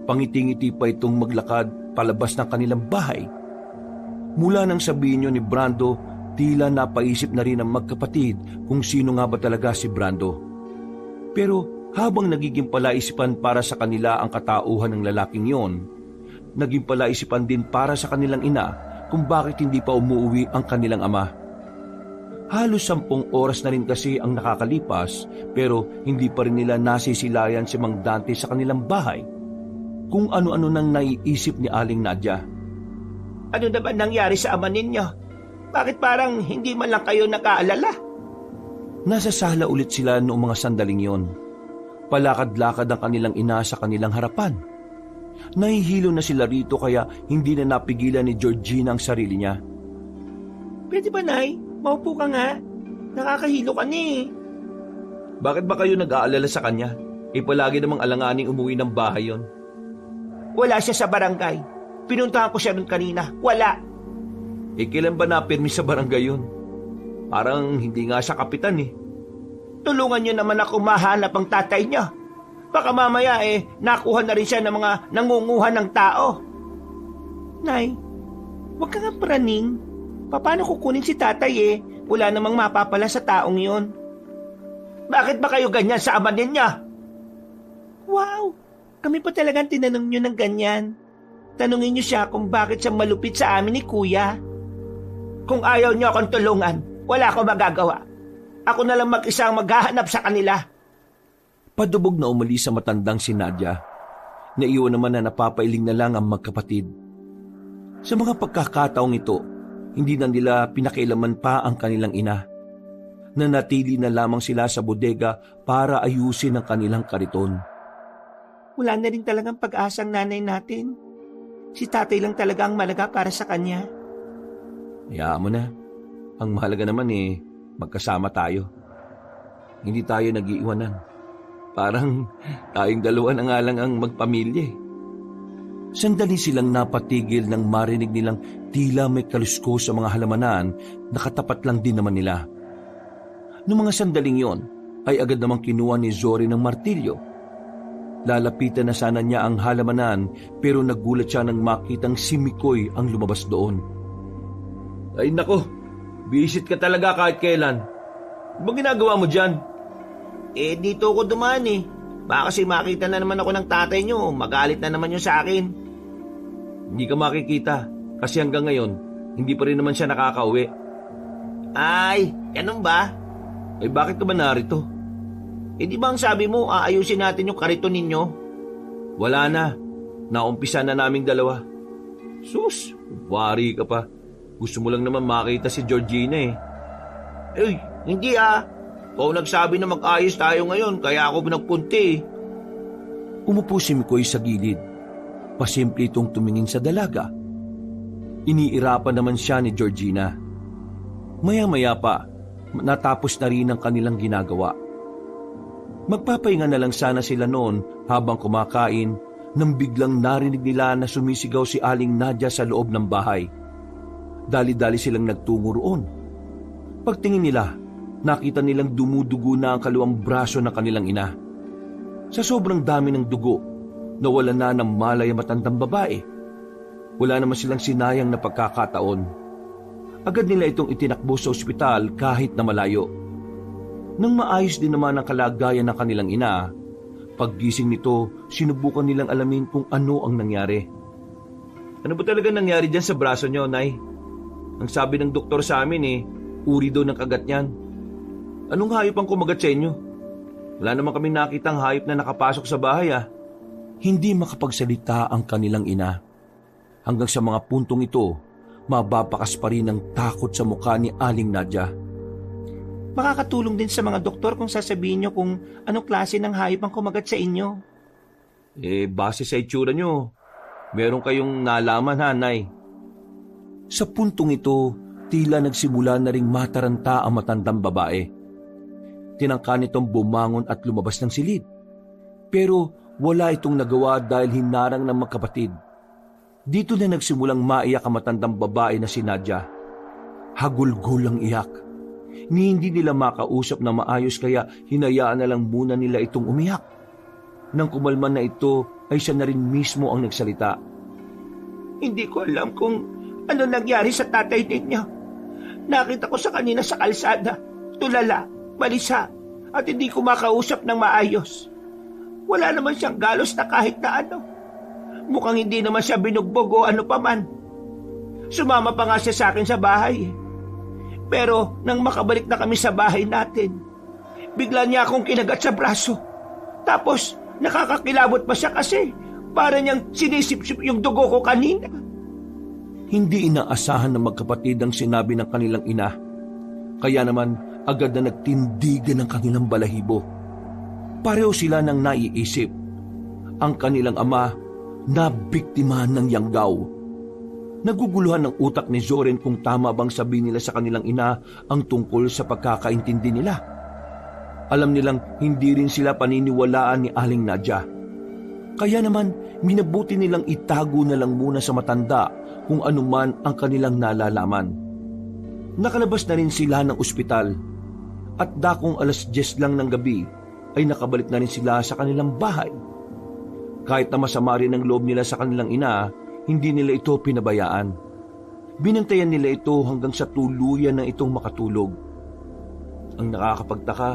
Pangiti-ngiti pa itong maglakad palabas ng kanilang bahay. Mula nang sabihin niyo ni Brando, tila napaisip na rin ang magkapatid kung sino nga ba talaga si Brando. Pero habang nagiging palaisipan para sa kanila ang katauhan ng lalaking yon, naging palaisipan din para sa kanilang ina kung bakit hindi pa umuwi ang kanilang ama. Halos 10 oras na rin kasi ang nakakalipas pero hindi pa rin nila nasisilayan si Mang Dante sa kanilang bahay. Kung ano-ano nang naiisip ni Aling Nadia. Ano na ba nangyari sa ama ninyo? Bakit parang hindi man lang kayo nag-aalala? Nasa sala ulit sila noong mga sandaling yon. Palakad-lakad ang kanilang ina sa kanilang harapan. Nahihilo na sila rito kaya hindi na napigilan ni Georgina ang sarili niya. Pwede ba, Nay? Maupo ka nga. Nakakahilo ka ni. Bakit ba kayo nag-aalala sa kanya? Palagi namang alanganing umuwi ng bahay yon. Wala siya sa barangay. Pinuntahan ko siya nun kanina. Wala. Kailan ba napirmi sa barangay yun? Parang hindi nga siya kapitan eh. Tulungan niyo naman ako mahanap ang tatay niya. Baka mamaya nakuha na rin siya ng mga nangunguha ng tao. Nay, huwag ka nga praning. Paano kukunin si tatay Wala namang mapapala sa taong yon. Bakit ba kayo ganyan sa ama ninyo? Wow! Kami pa talagang tinanong niyo ng ganyan. Tanungin niyo siya kung bakit siya malupit sa amin ni Kuya. Kung ayaw niyo akong tulungan, wala akong magagawa. Ako na lang mag-isang maghahanap sa kanila. Padubog na umalis sa matandang si Nadia. Naiwan naman na napapailing na lang ang magkapatid. Sa mga pagkakataong ito, hindi na nila pinakialaman pa ang kanilang ina. Nanatili na lamang sila sa bodega para ayusin ang kanilang kariton. Wala na rin talagang pag-asang nanay natin. Si tatay lang talaga ang malaga para sa kanya. Hayaan mo na. Ang mahalaga naman magkasama tayo. Hindi tayo nag-iiwanan. Parang tayong dalawa na nga lang ang magpamilya. Sandali silang napatigil nang marinig nilang tila may kalusko sa mga halamanan na katapat lang din naman nila. Noong mga sandaling yon, ay agad namang kinuha ni Zori ng martilyo. Lalapitan na sana niya ang halamanan pero nagulat siya nang makitang si Mikoy ang lumabas doon. Ay nako, bisit ka talaga kahit kailan. Ano bang ginagawa mo dyan? Dito ako dumaan Baka kasi makita na naman ako ng tatay niyo, magalit na naman yun sa akin. Hindi ka makikita kasi hanggang ngayon, hindi pa rin naman siya nakakauwi. Ay, ganun ba? Ay bakit ka ba narito? Di ba ang sabi mo, aayusin natin yung kariton ninyo? Wala na. Naumpisa na naming dalawa. Sus, wari ka pa. Gusto mo lang naman makita si Georgina Hindi Ikaw nagsabi na mag-ayos tayo ngayon, kaya ako nagpunti. Umupo si Mikoy sa gilid. Pasimple itong tumingin sa dalaga. Iniirapan naman siya ni Georgina. Maya-maya pa, natapos na rin ang kanilang ginagawa. Magpapahinga na lang sana sila noon habang kumakain nang biglang narinig nila na sumisigaw si Aling Nadia sa loob ng bahay. Dali-dali silang nagtungo roon. Pagtingin nila, nakita nilang dumudugo na ang kaluwang braso ng kanilang ina. Sa sobrang dami ng dugo, nawala na ng malay ang matandang babae. Wala naman silang sinayang na pagkakataon. Agad nila itong itinakbo sa ospital kahit na malayo. Nang maayos din naman ang kalagayan ng kanilang ina, paggising nito, sinubukan nilang alamin kung ano ang nangyari. Ano ba talaga nangyari dyan sa braso niyo, Nay? Ang sabi ng doktor sa amin uri daw ng kagat niyan. Anong hayop ang kumagat sa inyo? Wala naman kaming nakitang hayop na nakapasok sa bahay Hindi makapagsalita ang kanilang ina. Hanggang sa mga puntong ito, mababakas pa rin ang takot sa mukha ni Aling Nadia. Makakatulong din sa mga doktor kung sasabihin nyo kung anong klase ng hayop ang kumagat sa inyo. Base sa itsura nyo, meron kayong nalaman Nay. Sa puntong ito, tila nagsimula na ring mataranta ang matandang babae. Tinangka nitong bumangon at lumabas ng silid. Pero wala itong nagawa dahil hinarang ng magkapatid. Dito na nagsimulang maiyak ang matandang babae na si Nadia. Hagulgul ang iyak. Hindi nila makausap na maayos kaya hinayaan na lang muna nila itong umiyak. Nang kumalman na ito ay siya na rin mismo ang nagsalita. Hindi ko alam kung ano nangyari sa tatay ninyo. Nakita ko sa kanina sa kalsada, tulala, balisa, at hindi ko makausap ng maayos. Wala naman siyang galos na kahit na ano. Mukhang hindi naman siya binugbog o ano paman. Sumama pa nga siya sa akin sa bahay. Pero nang makabalik na kami sa bahay natin, bigla niya akong kinagat sa braso. Tapos nakakakilabot pa siya kasi para niyang sinisipsip yung dugo ko kanina. Hindi inaasahan ng magkapatid ang sinabi ng kanilang ina. Kaya naman agad na nagtindigan ang kanilang balahibo. Pareho sila ng naiisip. Ang kanilang ama na biktima ng yanggaw. Naguguluhan ng utak ni Zoren kung tama bang sabihin nila sa kanilang ina ang tungkol sa pagkakaintindi nila. Alam nilang hindi rin sila paniniwalaan ni Aling Nadia. Kaya naman minabuti nilang itago na lang muna sa matanda kung anuman ang kanilang nalalaman. Nakalabas na rin sila ng ospital at dakong 10:10 lang ng gabi ay nakabalik na rin sila sa kanilang bahay. Kahit na masama rin ang loob nila sa kanilang ina, hindi nila ito pinabayaan. Binantayan nila ito hanggang sa tuluyan na itong makatulog. Ang nakakapagtaka,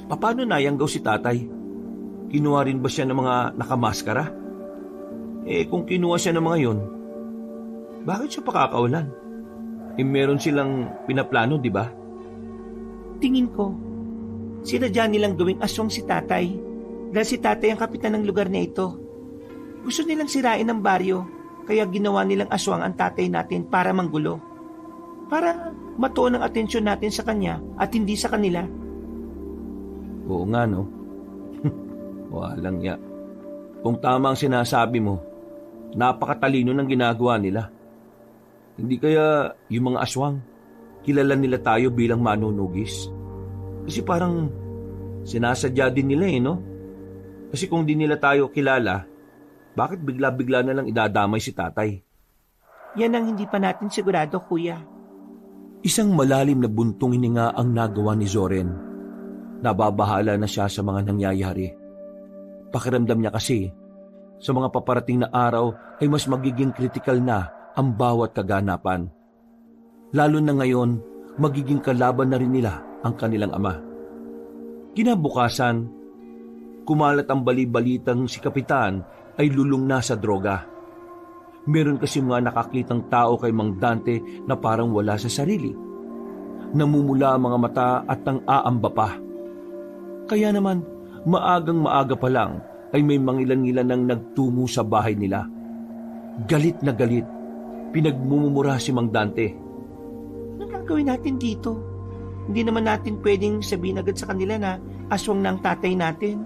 paano nayanggaw si tatay? Kinuha rin ba siya ng mga nakamaskara? Kung kinuha siya ng mga yon, bakit siya pakakawalan? Meron silang pinaplano, di ba? Tingin ko, sinadya nilang gawing aswang si tatay dahil si tatay ang kapitan ng lugar na ito. Gusto nilang sirain ang baryo, kaya ginawa nilang aswang ang tatay natin para manggulo. Para matuon ang atensyon natin sa kanya at hindi sa kanila. Oo nga, no? Walang ya. Kung tama ang sinasabi mo, napakatalino ng ginagawa nila. Hindi kaya yung mga aswang, kilala nila tayo bilang manunugis? Kasi parang sinasadya din nila no? Kasi kung di nila tayo kilala, bakit bigla-bigla na lang idadamay si tatay? Yan ang hindi pa natin sigurado, kuya. Isang malalim na buntong hininga ang nagawa ni Zoren. Nababahala na siya sa mga nangyayari. Pakiramdam niya kasi, sa mga paparating na araw ay mas magiging kritikal na ang bawat kaganapan. Lalo na ngayon, magiging kalaban na rin nila ang kanilang ama. Kinabukasan, kumalat ang bali-balitang si Kapitan ay lulong na sa droga. Meron kasi mga nakakitang tao kay Mang Dante na parang wala sa sarili. Namumula ang mga mata at ang aamba pa. Kaya naman, maagang maaga pa lang ay may mangilan-ngilan nang nagtungo sa bahay nila. Galit na galit, pinagmumura si Mang Dante. Anong gagawin natin dito? Hindi naman natin pwedeng sabihin agad sa kanila na aswang ng tatay natin.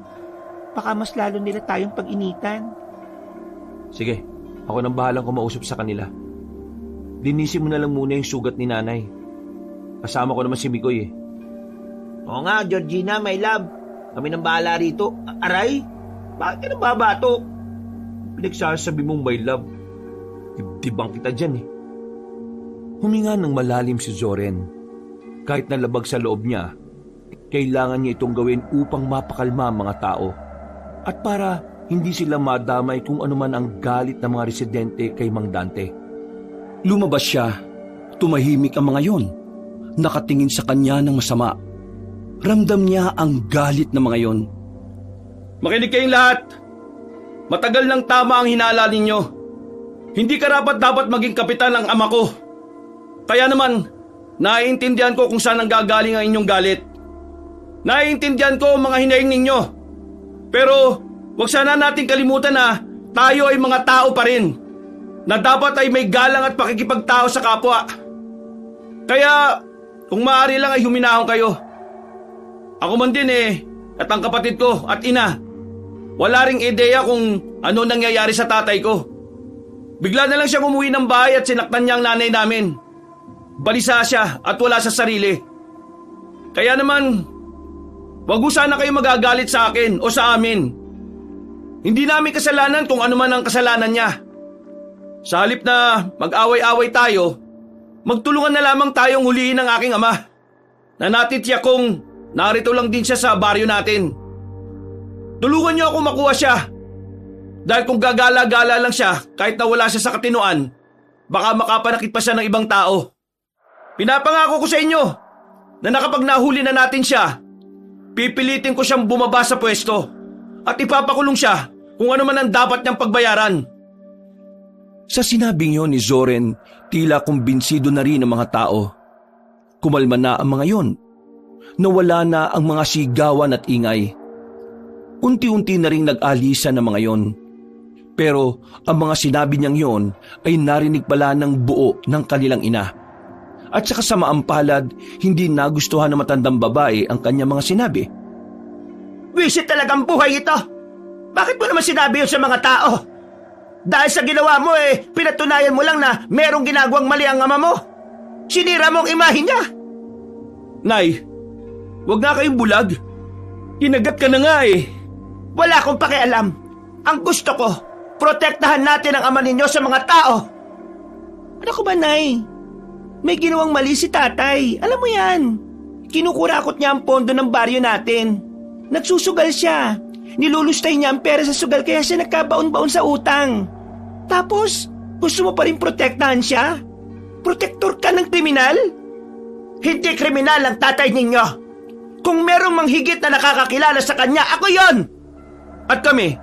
Baka mas lalo nila tayong pag-initan. Sige, ako nang bahalang kumausap sa kanila. Linisin mo na lang muna yung sugat ni nanay. Kasama ko naman si Mikoy Oo nga, Georgina, my love. Kami nang bahala rito. Aray, bakit ka nang babatok? Pinagsasabi mong my love. Dibdibang kita dyan Huminga ng malalim si Zoren. Kahit nalabag sa loob niya, kailangan niya itong gawin upang mapakalma ang mga tao. At para hindi sila madamay kung anuman ang galit ng mga residente kay Mang Dante. Lumabas siya, tumahimik ang mga yon. Nakatingin sa kanya ng masama. Ramdam niya ang galit ng mga yon. Makinig kayong lahat. Matagal nang tama ang hinala ninyo. Hindi karapat-dapat maging kapitan ang ama ko. Kaya naman, naiintindihan ko kung saan ang gagaling ang inyong galit. Naiintindihan ko ang mga hinaing ninyo. Pero wag sana nating kalimutan na tayo ay mga tao pa rin, na dapat ay may galang at pakikipagtao sa kapwa. Kaya kung maaari lang ay huminahon kayo. Ako man din at ang kapatid ko at ina, wala ring ideya kung ano nangyayari sa tatay ko. Bigla na lang siya umuwi ng bahay at sinaktan niya ang nanay namin. Balisa siya at wala sa sarili. Kaya naman, wag mo sana kayo magagalit sa akin o sa amin. Hindi namin kasalanan kung ano man ang kasalanan niya. Sa halip na mag-away-away tayo, magtulungan na lamang tayong huliin ang aking ama. Na natitiyak kong narito lang din siya sa baryo natin. Tulungan niyo ako makuha siya. Dahil kung gagala-gala lang siya kahit na wala siya sa katinoan, baka makapanakit pa siya ng ibang tao. Pinapangako ko sa inyo na nakapag nahuli na natin siya, pipilitin ko siyang bumaba sa pwesto at ipapakulong siya kung ano man ang dapat niyang pagbayaran. Sa sinabing yon ni Zoren, tila kumbinsido na rin ang mga tao. Kumalma na ang mga yon. Nawala na ang mga sigawan at ingay. Unti-unti na ring nag-alisan ang mga yon. Pero ang mga sinabi niyang yon ay narinig pala ng buo ng kanilang ina. At sa kasamaang palad, hindi nagustuhan ng matandang babae ang kanyang mga sinabi. Wisit talagang buhay ito! Bakit mo naman sinabi yun sa mga tao? Dahil sa ginawa mo pinatunayan mo lang na merong ginagawang mali ang ama mo. Sinira mo ang imahe niya. Nay, wag na kayong bulag. Kinagat ka na nga eh. Wala akong pakialam. Ang gusto ko, protektahan natin ang ama ninyo sa mga tao. Ano ko ba, Nay? May ginawang mali si tatay. Alam mo yan. Kinukurakot niya ang pondo ng baryo natin. Nagsusugal siya. Nilulustay niya ang pera sa sugal kaya siya nagkabaon-baon sa utang. Tapos, gusto mo pa rin protektahan siya? Protektor ka ng kriminal? Hindi kriminal ang tatay ninyo. Kung merong manghigit na nakakakilala sa kanya, ako yon. At kami,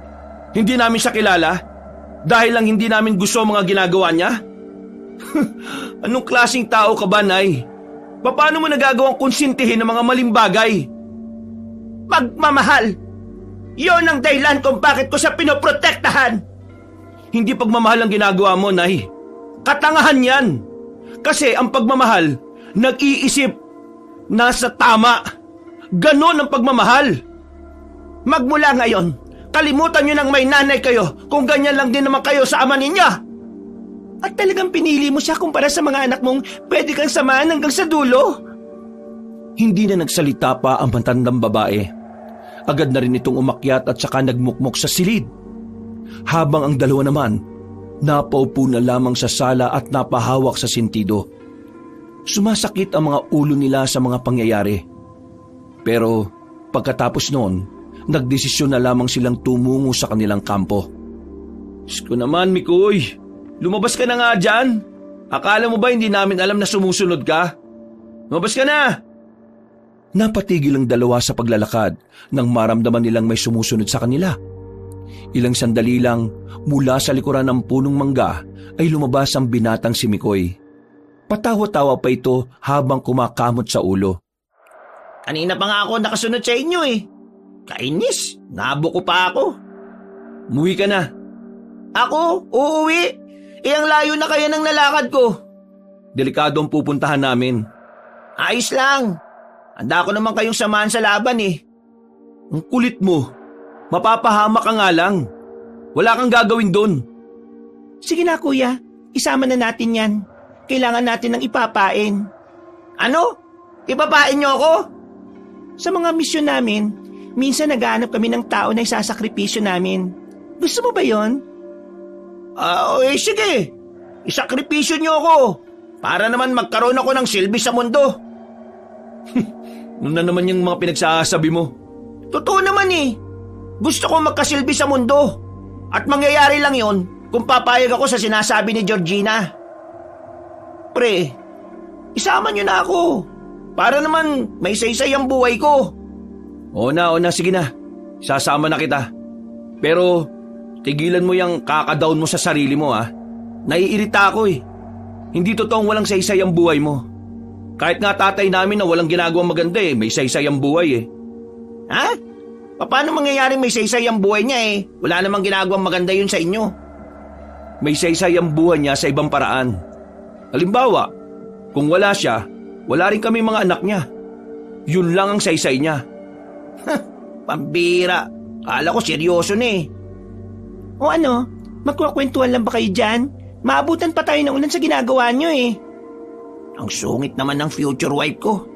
hindi namin siya kilala dahil lang hindi namin gusto ang mga ginagawa niya? Anong klaseng tao ka ba, Nay? Paano mo nagagawang konsintihin ng mga maling bagay? Pagmamahal. Yon ang dahilan kung bakit ko siya pinoprotektahan. Hindi pagmamahal ang ginagawa mo, Nay. Katangahan yan. Kasi ang pagmamahal, nag-iisip, nasa tama. Ganon ang pagmamahal. Magmula ngayon, kalimutan nyo nang may nanay kayo kung ganyan lang din naman kayo sa ama ninyo. At talagang pinili mo siya kumpara sa mga anak mong pwede kang samahan hanggang sa dulo. Hindi na nagsalita pa ang matandang babae. Agad na rin itong umakyat at saka nagmukmok sa silid. Habang ang dalawa naman, napaupo na lamang sa sala at napahawak sa sentido. Sumasakit ang mga ulo nila sa mga pangyayari. Pero pagkatapos noon, nagdesisyon na lamang silang tumungo sa kanilang kampo. Sko naman, Mikoy. Lumabas ka na nga dyan. Akala mo ba hindi namin alam na sumusunod ka? Lumabas ka na! Napatigil ang dalawa sa paglalakad nang maramdaman nilang may sumusunod sa kanila. Ilang sandali lang mula sa likuran ng punong mangga ay lumabas ang binatang si Mikoy. Patawa-tawa pa ito habang kumakamot sa ulo. Kanina pa nga ako nakasunod sa inyo eh. Kainis, nabuko pa ako. Muwi ka na. Ako? Uuwi? Ang layo na kaya ng nalakad ko. Delikado ang pupuntahan namin. Ayos lang. Handa ko naman kayong samahan sa laban eh. Ang kulit mo. Mapapahamak ka nga lang. Wala kang gagawin doon. Sige na kuya, isama na natin yan. Kailangan natin ng ipapain. Ano? Ipapain niyo ako? Sa mga misyon namin, minsan naghahanap kami ng tao na isasakripisyo namin. Gusto mo ba yon? Sige. Isakripisyo niyo ako. Para naman magkaroon ako ng silbi sa mundo. Ano na naman yung mga pinagsasabi mo? Totoo naman eh. Gusto ko magkasilbi sa mundo. At mangyayari lang yon kung papayag ako sa sinasabi ni Georgina. Pre, isama niyo na ako. Para naman may saysay ang buhay ko. Oo na, sige na. Sasama na kita. Pero tigilan mo yung kakadown mo sa sarili mo ha. Naiirita ako eh. Hindi totoong walang saysay ang buhay mo. Kahit nga tatay namin na walang ginagawang maganda may saysay ang buhay eh. Ha? Paano mangyayari may saysay ang buhay niya eh? Wala namang ginagawang maganda yun sa inyo. May saysay ang buhay niya sa ibang paraan. Halimbawa, kung wala siya, wala rin kami mga anak niya. Yun lang ang saysay niya. Pambira. Kala ko seryoso na eh. O ano? Magkukwentuhan lang ba kayo dyan? Maabutan pa tayo ng ulan sa ginagawa niyo eh. Ang sungit naman ng future wife ko.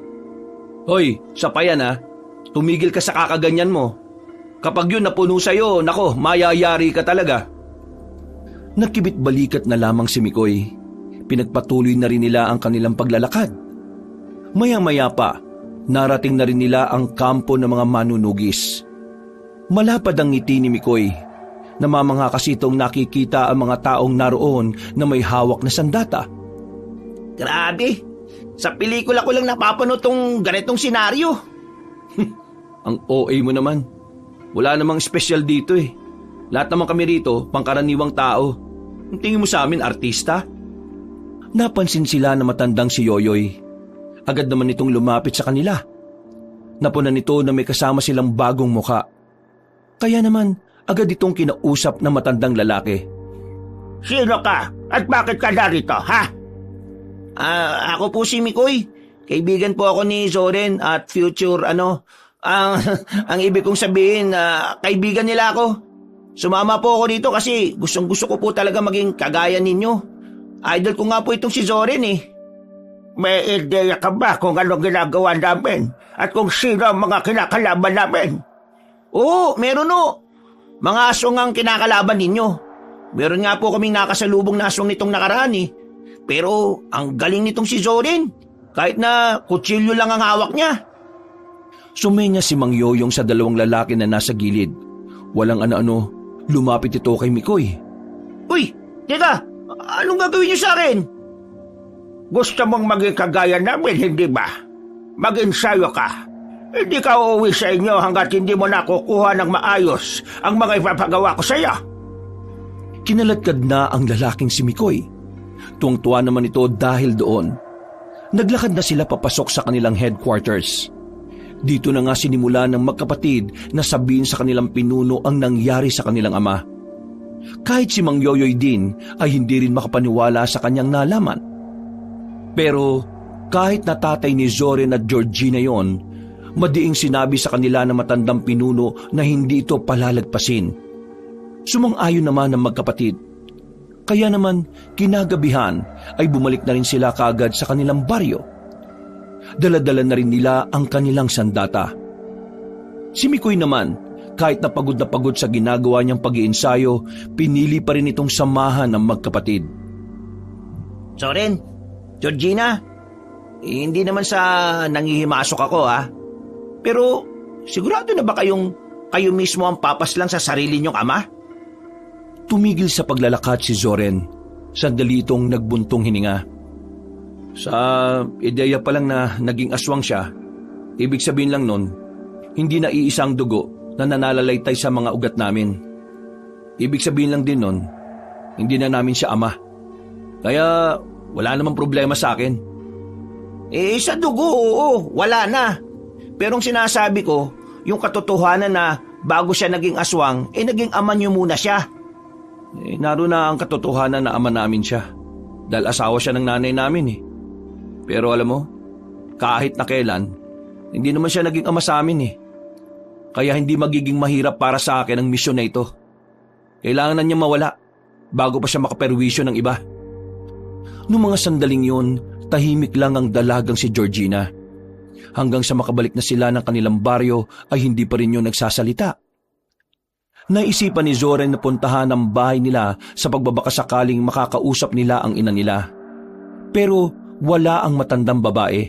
Hoy, sa payan ha. Tumigil ka sa kakaganyan mo. Kapag yun napuno sa'yo, nako, mayayari ka talaga. Nakibit balikat na lamang si Mikoy. Pinagpatuloy na rin nila ang kanilang paglalakad. Maya-maya pa, narating na rin nila ang kampo ng mga manunugis. Malapad ang ngiti ni Mikoy. Namamangha kasi itong nakikita ang mga taong naroon na may hawak na sandata. Grabe! Sa pelikula ko lang napapanood tong ganitong senaryo. Ang OA mo naman. Wala namang espesyal dito eh. Lahat naman kami rito, pangkaraniwang tao. Ang tingin mo sa amin, artista? Napansin sila na matandang si Yoyoy. Agad naman itong lumapit sa kanila. Napunan nito na may kasama silang bagong muka. Kaya naman agad itong kinausap ng matandang lalaki. Sino ka? At bakit ka narito, ha? Ako po si Mikoy. Kaibigan po ako ni Zoren at future ang ibig kong sabihin, kaibigan nila ako. Sumama po ako dito kasi gustong-gusto ko po talaga maging kagaya ninyo. Idol ko nga po itong si Zoren eh. May ideya ka ba kung anong ginagawa namin at kung sino ang mga kinakalaban namin? Oo, meron o. Mga aswang ang kinakalaban ninyo. Meron nga po kaming nakasalubong na aswang nitong nakaraan eh. Pero ang galing nitong si Zoren. Kahit na kutsilyo lang ang hawak niya. Sumenya si Mang Yoyong sa dalawang lalaki na nasa gilid. Walang ano-ano, lumapit ito kay Mikoy. Uy, teka, anong gagawin niyo sa akin? Gusto mong maging kagaya namin, hindi ba? Mag-ensayo ka. Hindi ka uuwi sa inyo hanggat hindi mo nakukuha ng maayos ang mga ipapagawa ko sa iyo. Kinaladkad na ang lalaking si Mikoy. Tuwang-tuwa naman ito dahil doon. Naglakad na sila papasok sa kanilang headquarters. Dito na nga sinimula ng magkapatid na sabihin sa kanilang pinuno ang nangyari sa kanilang ama. Kahit si Mang Yoyoy din ay hindi rin makapaniwala sa kanyang nalaman. Pero kahit na tatay ni Zoren at Georgina yon, madiing sinabi sa kanila ng matandang pinuno na hindi ito palalagpasin. Sumang-ayon naman ng magkapatid. Kaya naman kinagabihan ay bumalik na rin sila kaagad sa kanilang baryo. Dala-dala na rin nila ang kanilang sandata. Si Mikoy naman, kahit na pagod sa ginagawa niyang pag-iensayo, pinili pa rin itong samahan ng magkapatid. Zoren, Georgina, hindi naman sa nangihimasok ako ha. Pero sigurado na ba kayo mismo ang papaslang sa sarili niyong ama? Tumigil sa paglalakad si Zoren. Sandali itong nagbuntong hininga. Sa ideya pa lang na naging aswang siya, ibig sabihin lang nun, hindi na iisang dugo na nanalalaytay sa mga ugat namin. Ibig sabihin lang din nun, hindi na namin siya ama. Kaya wala namang problema sa akin. Sa dugo, oo, wala na. Pero ang sinasabi ko, yung katotohanan na bago siya naging aswang, naging ama niyo muna siya. Naroon na ang katotohanan na ama namin siya. Dahil asawa siya ng nanay namin eh. Pero alam mo, kahit na kailan, hindi naman siya naging ama sa amin eh. Kaya hindi magiging mahirap para sa akin ang misyon na ito. Kailangan na niya mawala bago pa siya makaperwisyo ng iba. Noong mga sandaling yun, tahimik lang ang dalagang si Georgina. Hanggang sa makabalik na sila ng kanilang baryo ay hindi pa rin yun nagsasalita. Naisipan ni Zoren na puntahan ang bahay nila sa pagbabakasakaling makakausap nila ang ina nila. Pero wala ang matandang babae.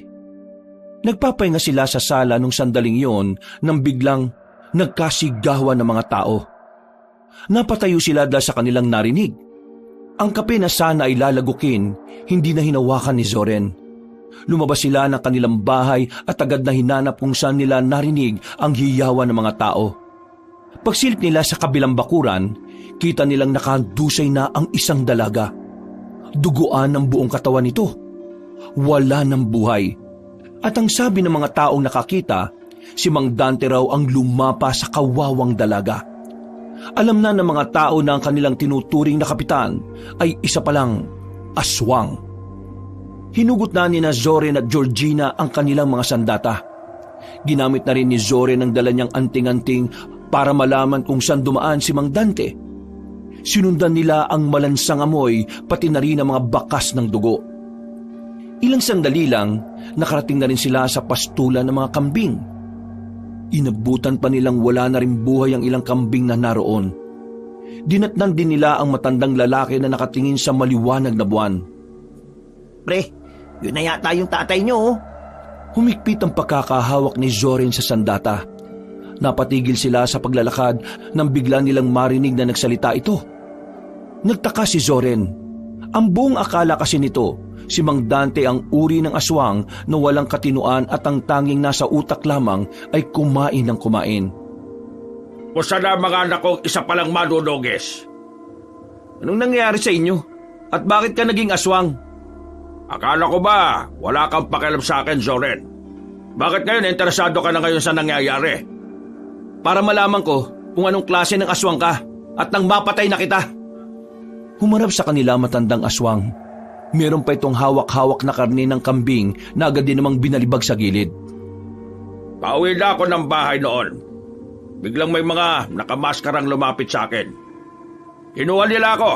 Nagpapahinga sila sa sala nung sandaling yon nang biglang nagkasigawan ng mga tao. Napatayo sila dahil sa kanilang narinig. Ang kape na sana ay lalagukin, hindi na hinawakan ni Zoren. Lumabas sila ng kanilang bahay at agad na hinanap kung saan nila narinig ang hiyawan ng mga tao. Pagsilip nila sa kabilang bakuran, kita nilang nakadusay na ang isang dalaga. Duguan ang buong katawan nito. Wala ng buhay. At ang sabi ng mga taong nakakita, si Mang Dante raw ang lumapa sa kawawang dalaga. Alam na ng mga tao na ang kanilang tinuturing na kapitan ay isa palang aswang. Hinugot na ni Zoren at Georgina ang kanilang mga sandata. Ginamit na rin ni Zoren ang dala niyang anting-anting para malaman kung saan dumaan si Mang Dante. Sinundan nila ang malansang amoy pati na rin ang mga bakas ng dugo. Ilang sandali lang, nakarating na rin sila sa pastulan ng mga kambing. Inabutan pa nilang wala na rin buhay ang ilang kambing na naroon. Dinatnan din nila ang matandang lalaki na nakatingin sa maliwanag na buwan. Pre, yun na yata yung tatay niyo oh. Humigpit ang pagkakahawak ni Zoren sa sandata. Napatigil sila sa paglalakad nang bigla nilang marinig na nagsalita ito. Nagtaka si Zoren. Ang buong akala kasi nito, si Mang Dante ang uri ng aswang na walang katinuan at ang tanging nasa utak lamang ay kumain ng kumain. O sana mga anak kong isa palang manunuges. Anong nangyari sa inyo? At bakit ka naging aswang? Akala ko ba wala kang pakialam sa akin, Zoren? Bakit ngayon interesado ka na ngayon sa nangyayari? Para malaman ko kung anong klase ng aswang ka at nang mapatay na kita. Humarap sa kanila matandang aswang. Meron pa itong hawak-hawak na karne ng kambing na agad din namang binalibag sa gilid. Pauwi na ako ng bahay noon. Biglang may mga nakamaskarang lumapit sa akin. Kinuha nila ako.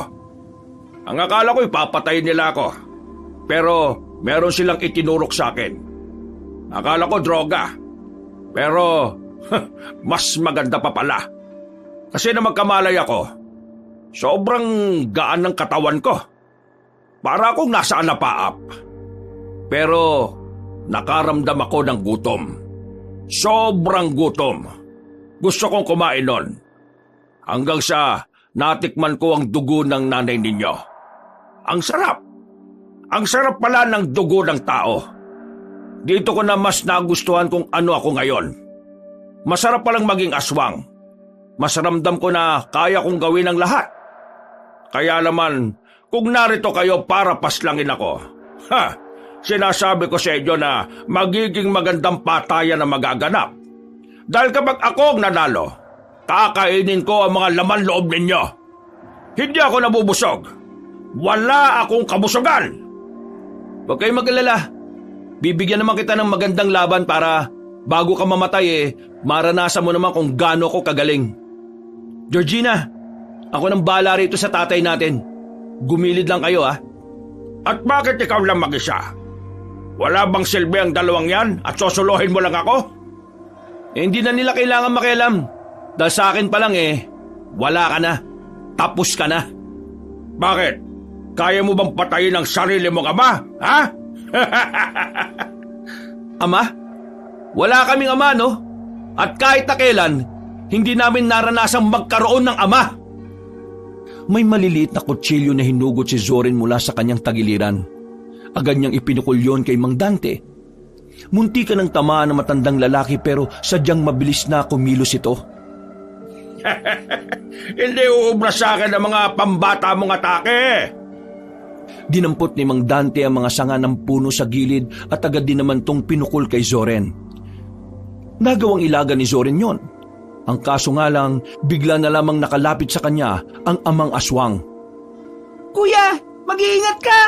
Ang akala ko ipapatayin nila ako. Pero meron silang itinurok sa akin. Akala ko droga. Pero mas maganda pa pala. Kasi na magkamalay ako, sobrang gaan ng katawan ko. Para akong nasa alapaap. Pero nakaramdam ako ng gutom. Sobrang gutom. Gusto kong kumain nun. Hanggang sa natikman ko ang dugo ng nanay ninyo. Ang sarap. Ang sarap pala ng dugo ng tao. Dito ko na mas nagustuhan kung ano ako ngayon. Masarap palang maging aswang. Mas ramdam ko na kaya kong gawin ang lahat. Kaya naman, kung narito kayo para paslangin ako, sinasabi ko sa inyo na magiging magandang patayan na magaganap. Dahil kapag ako ang nanalo, kakainin ko ang mga laman loob ninyo. Hindi ako nabubusog. Wala akong kabusugan. Huwag kayong mag-alala. Bibigyan naman kita ng magandang laban para bago ka mamatay maranasan mo naman kung gaano ko kagaling. Georgina, ako nang bahala rito sa tatay natin. Gumilid lang kayo At bakit ikaw lang mag-isa? Wala bang silbi ang dalawang yan at susuluhin mo lang ako? Hindi na nila kailangan makialam. Dahil sa akin pa lang wala ka na. Tapos ka na. Bakit? Kaya mo bang patayin ang sarili mong ama? Ha? Ama? Wala kaming ama, no? At kahit na kailan, hindi namin naranasang magkaroon ng ama. May maliliit na kutsilyo na hinugot si Zoren mula sa kanyang tagiliran. Agad niyang ipinukol yon kay Mang Dante. Munti ka ng tamaan ng matandang lalaki pero sadyang mabilis na kumilos ito. Hindi uubra sa akin ang mga pambata mong atake. Dinampot ni Mang Dante ang mga sanga ng puno sa gilid at agad din naman tong pinukol kay Zoren. Nagawang ilaga ni Zoren yon. Ang kaso nga lang, bigla na lamang nakalapit sa kanya ang amang aswang. Kuya, mag-iingat ka!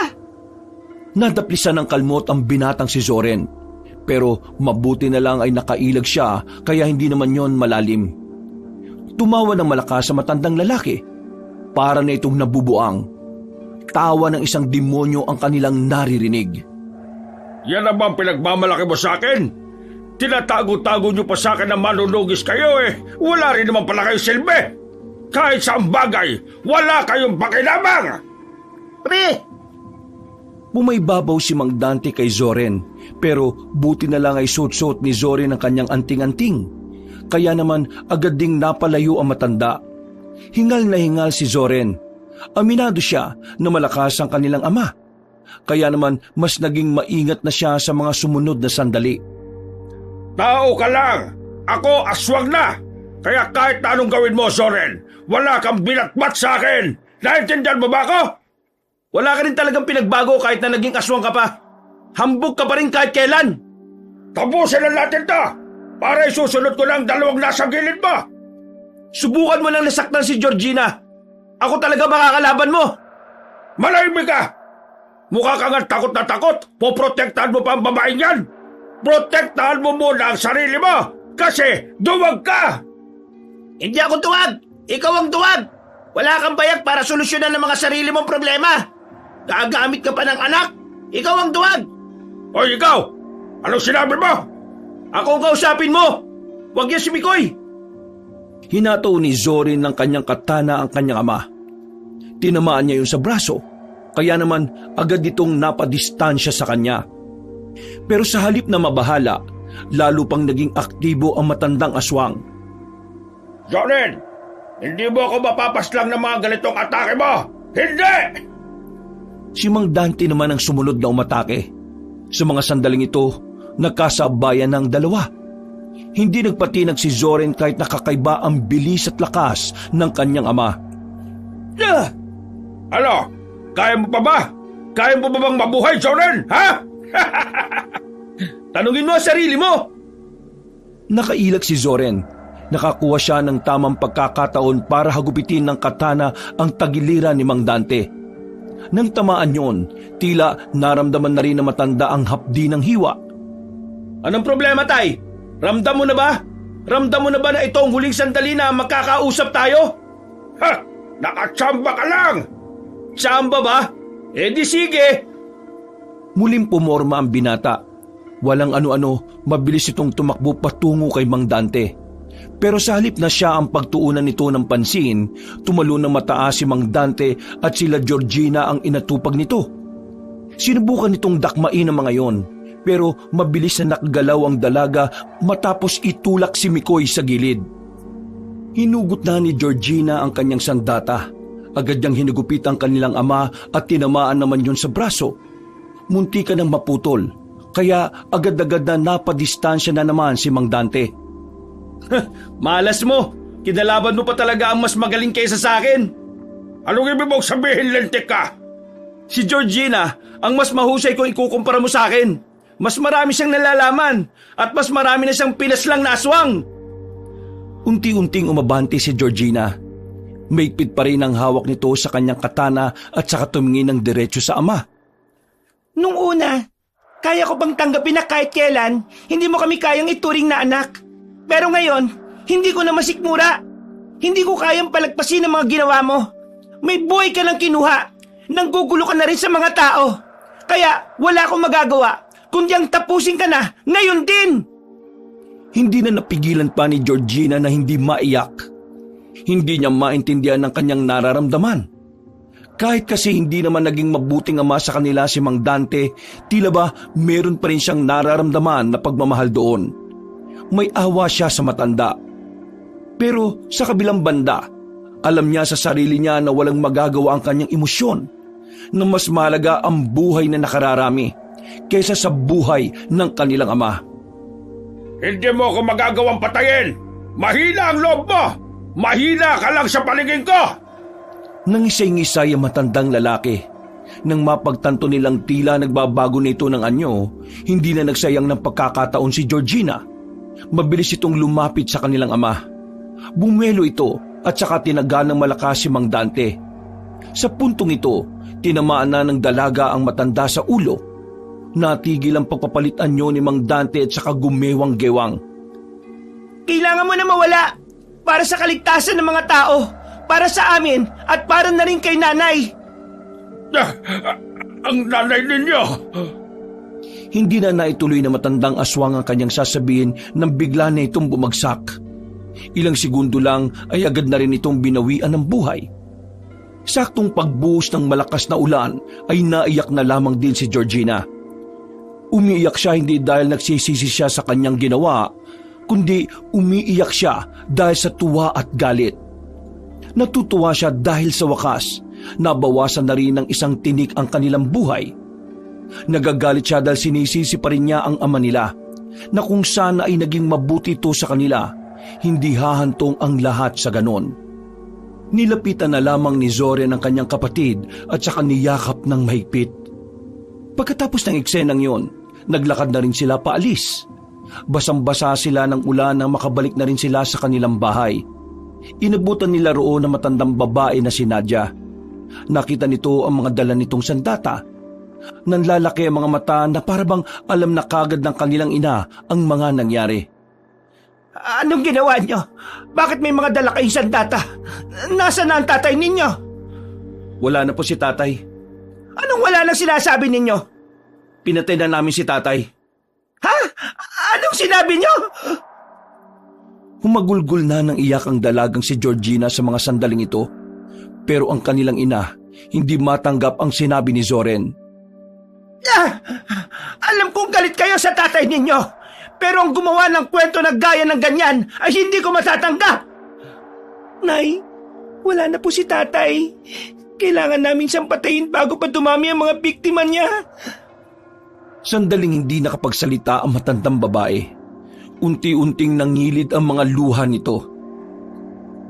Nadaplisan ng kalmot ang binatang si Zoren. Pero mabuti na lang ay nakailag siya kaya hindi naman yon malalim. Tumawa ng malakas sa matandang lalaki. Para na itong nabubuang. Tawa ng isang demonyo ang kanilang naririnig. Yan ang bang pinagmamalaki mo sa akin? Tinatago-tago niyo pa sa akin na manunugis kayo Wala rin naman pala kayo silbi. Kahit sa bagay, wala kayong pakinabang. Pre! Bumaybabaw si Mang Dante kay Zoren, pero buti na lang ay suot-suot ni Zoren ang kanyang anting-anting. Kaya naman agad ding napalayo ang matanda. Hingal na hingal si Zoren. Aminado siya na malakas ang kanilang ama. Kaya naman mas naging maingat na siya sa mga sumunod na sandali. Tao ka lang! Ako aswang na! Kaya kahit na anong gawin mo, Zoren, wala kang binatbat sa akin! Naintindihan mo ba ako? Wala ka rin talagang pinagbago kahit na naging aswang ka pa. Hambog ka pa rin kahit kailan. Tapusin na natin to! Para isusunod ko lang dalawang nasa gilid mo! Subukan mo lang nasaktan si Georgina. Ako talaga makakalaban mo. Malaymi ka! Mukha kang takot na takot! Poprotektahan mo pa ang babaeng yan! Protektahan mo muna ang sarili mo! Kasi duwag ka! Hindi ako tuwag! Ikaw ang tuwag! Wala kang bayak para solusyonan ang mga sarili mong problema! Gagamit ka pa ng anak! Ikaw ang tuwag! Hoy ikaw! Anong sinabi mo? Ako ang kausapin mo! Huwag yan si Mikoy! Hinataw ni Zoren ng kanyang katana ang kanyang ama. Tinamaan niya yun sa braso, kaya naman agad itong napadistansya sa kanya. Pero sa halip na mabahala, lalo pang naging aktibo ang matandang aswang. Zoren! Hindi mo ako mapapaslang ng mga ganitong atake mo! Hindi! Si Mang Dante naman ang sumunod na umatake. Sa mga sandaling ito, nagkasabayan ng dalawa. Hindi nagpatinag si Zoren kahit nakakaiba ang bilis at lakas ng kanyang ama. Ano? Kaya mo pa ba? Kaya mo ba bang mabuhay, Zoren? Ha? Tanungin mo ang sarili mo! Nakailag si Zoren. Nakakuha siya ng tamang pagkakataon para hagupitin ng katana ang tagiliran ni Mang Dante. Nang tamaan yon, tila naramdaman na rin na matanda ang hapdi ng hiwa. Anong problema, Tay? Ramdam mo na ba? Ramdam mo na ba na ito ang huling sandali na magkakausap tayo? Ha? Nakatsamba ka lang! Tsamba ba? Eh di sige! Muling pumorma ang binata. Walang ano-ano, mabilis itong tumakbo patungo kay Mang Dante. Pero sa halip na siya ang pagtuunan nito ng pansin, tumalo ng mataas si Mang Dante at sila Georgina ang inatupag nito. Sinubukan nitong dakmain ang mga yon, pero mabilis na nakagalaw ang dalaga matapos itulak si Mikoy sa gilid. Hinugot na ni Georgina ang kanyang sandata. Agad niyang hinugupit ang kanilang ama at tinamaan naman yon sa braso. Munti ka nang maputol, kaya agad-agad na napadistansya na naman si Mang Dante. Malas mo! Kinalaban mo pa talaga ang mas magaling kaysa sa akin! Anong ibig mong sabihin, lentik ka? Si Georgina ang mas mahusay kung ikukumpara mo sa akin. Mas marami siyang nalalaman at mas marami na siyang pinaslang na aswang. Unti-unting umabante si Georgina. Maigpit pa rin ang hawak nito sa kanyang katana at saka tumingin ng diretso sa ama. Nung una, kaya ko bang tanggapin na kahit kailan, hindi mo kami kayang ituring na anak? Pero ngayon, hindi ko na masikmura. Hindi ko kayang palagpasin ang mga ginawa mo. May buhay ka lang kinuha. Nanggugulo ka na rin sa mga tao. Kaya wala akong magagawa, kundi ang tapusin ka na, ngayon din! Hindi na napigilan pa ni Georgina na hindi maiyak. Hindi niya maintindihan ang kanyang nararamdaman. Kahit kasi hindi naman naging mabuting ama sa kanila si Mang Dante, tila ba meron pa rin siyang nararamdaman na pagmamahal doon. May awa siya sa matanda. Pero sa kabilang banda, alam niya sa sarili niya na walang magagawa ang kanyang emosyon, na mas mahalaga ang buhay na nakararami kaysa sa buhay ng kanilang ama. Hindi mo ako magagawang patayin! Mahina ang loob mo! Mahina ka lang sa paningin ko! Nangisay-ngisay ang matandang lalaki. Nang mapagtanto nilang tila nagbabago nito ng anyo, hindi na nagsayang ng pagkakataon si Georgina. Mabilis itong lumapit sa kanilang ama. Bumelo ito at saka tinaga ng malakas si Mang Dante. Sa puntong ito, tinamaan na ng dalaga ang matanda sa ulo. Natigil ang pagpapalit anyo ni Mang Dante at saka gumewang-gewang. Kailangan mo na mawala para sa kaligtasan ng mga tao, para sa amin at para na rin kay nanay. Ang nanay ninyo! Hindi na naituloy na matandang aswang ang kanyang sasabihin nang bigla na itong bumagsak. Ilang segundo lang ay agad na rin itong binawian ng buhay. Saktong pagbuhos ng malakas na ulan ay naiyak na lamang din si Georgina. Umiiyak siya hindi dahil nagsisisi siya sa kanyang ginawa, kundi umiiyak siya dahil sa tuwa at galit. Natutuwa siya dahil sa wakas, nabawasan na rin ng isang tinik ang kanilang buhay. Nagagalit siya dahil sinisisi pa rin niya ang ama nila, na kung sana ay naging mabuti ito sa kanila, hindi hahantong ang lahat sa ganon. Nilapitan na lamang ni Zoren ang kanyang kapatid at saka niyakap ng mahigpit. Pagkatapos ng eksenang yon, naglakad na rin sila paalis. Basang-basa sila ng ulan nang makabalik na rin sila sa kanilang bahay. Inabutan nila roon na matandang babae na si Nadia. Nakita nito ang mga dala nitong sandata. Nanlalaki ang mga mata na parabang alam na kagad ng kanilang ina ang mga nangyari. Anong ginawa niyo? Bakit may mga dala kayong sandata? Nasaan na ang tatay ninyo? Wala na po si tatay. Anong wala nang sinasabi ninyo? Pinatay na namin si tatay. Ha? Anong sinabi niyo? Humagulgol na ng iyak ang dalagang si Georgina sa mga sandaling ito. Pero ang kanilang ina, hindi matanggap ang sinabi ni Zoren. Alam kong galit kayo sa tatay ninyo, pero ang gumawa ng kwento na gaya ng ganyan ay hindi ko matatanggap. Nay, wala na po si tatay. Kailangan namin siyang patayin bago pa dumami ang mga biktima niya. Sandaling hindi nakapagsalita ang matandang babae. Unti-unting nangilid ang mga luha nito.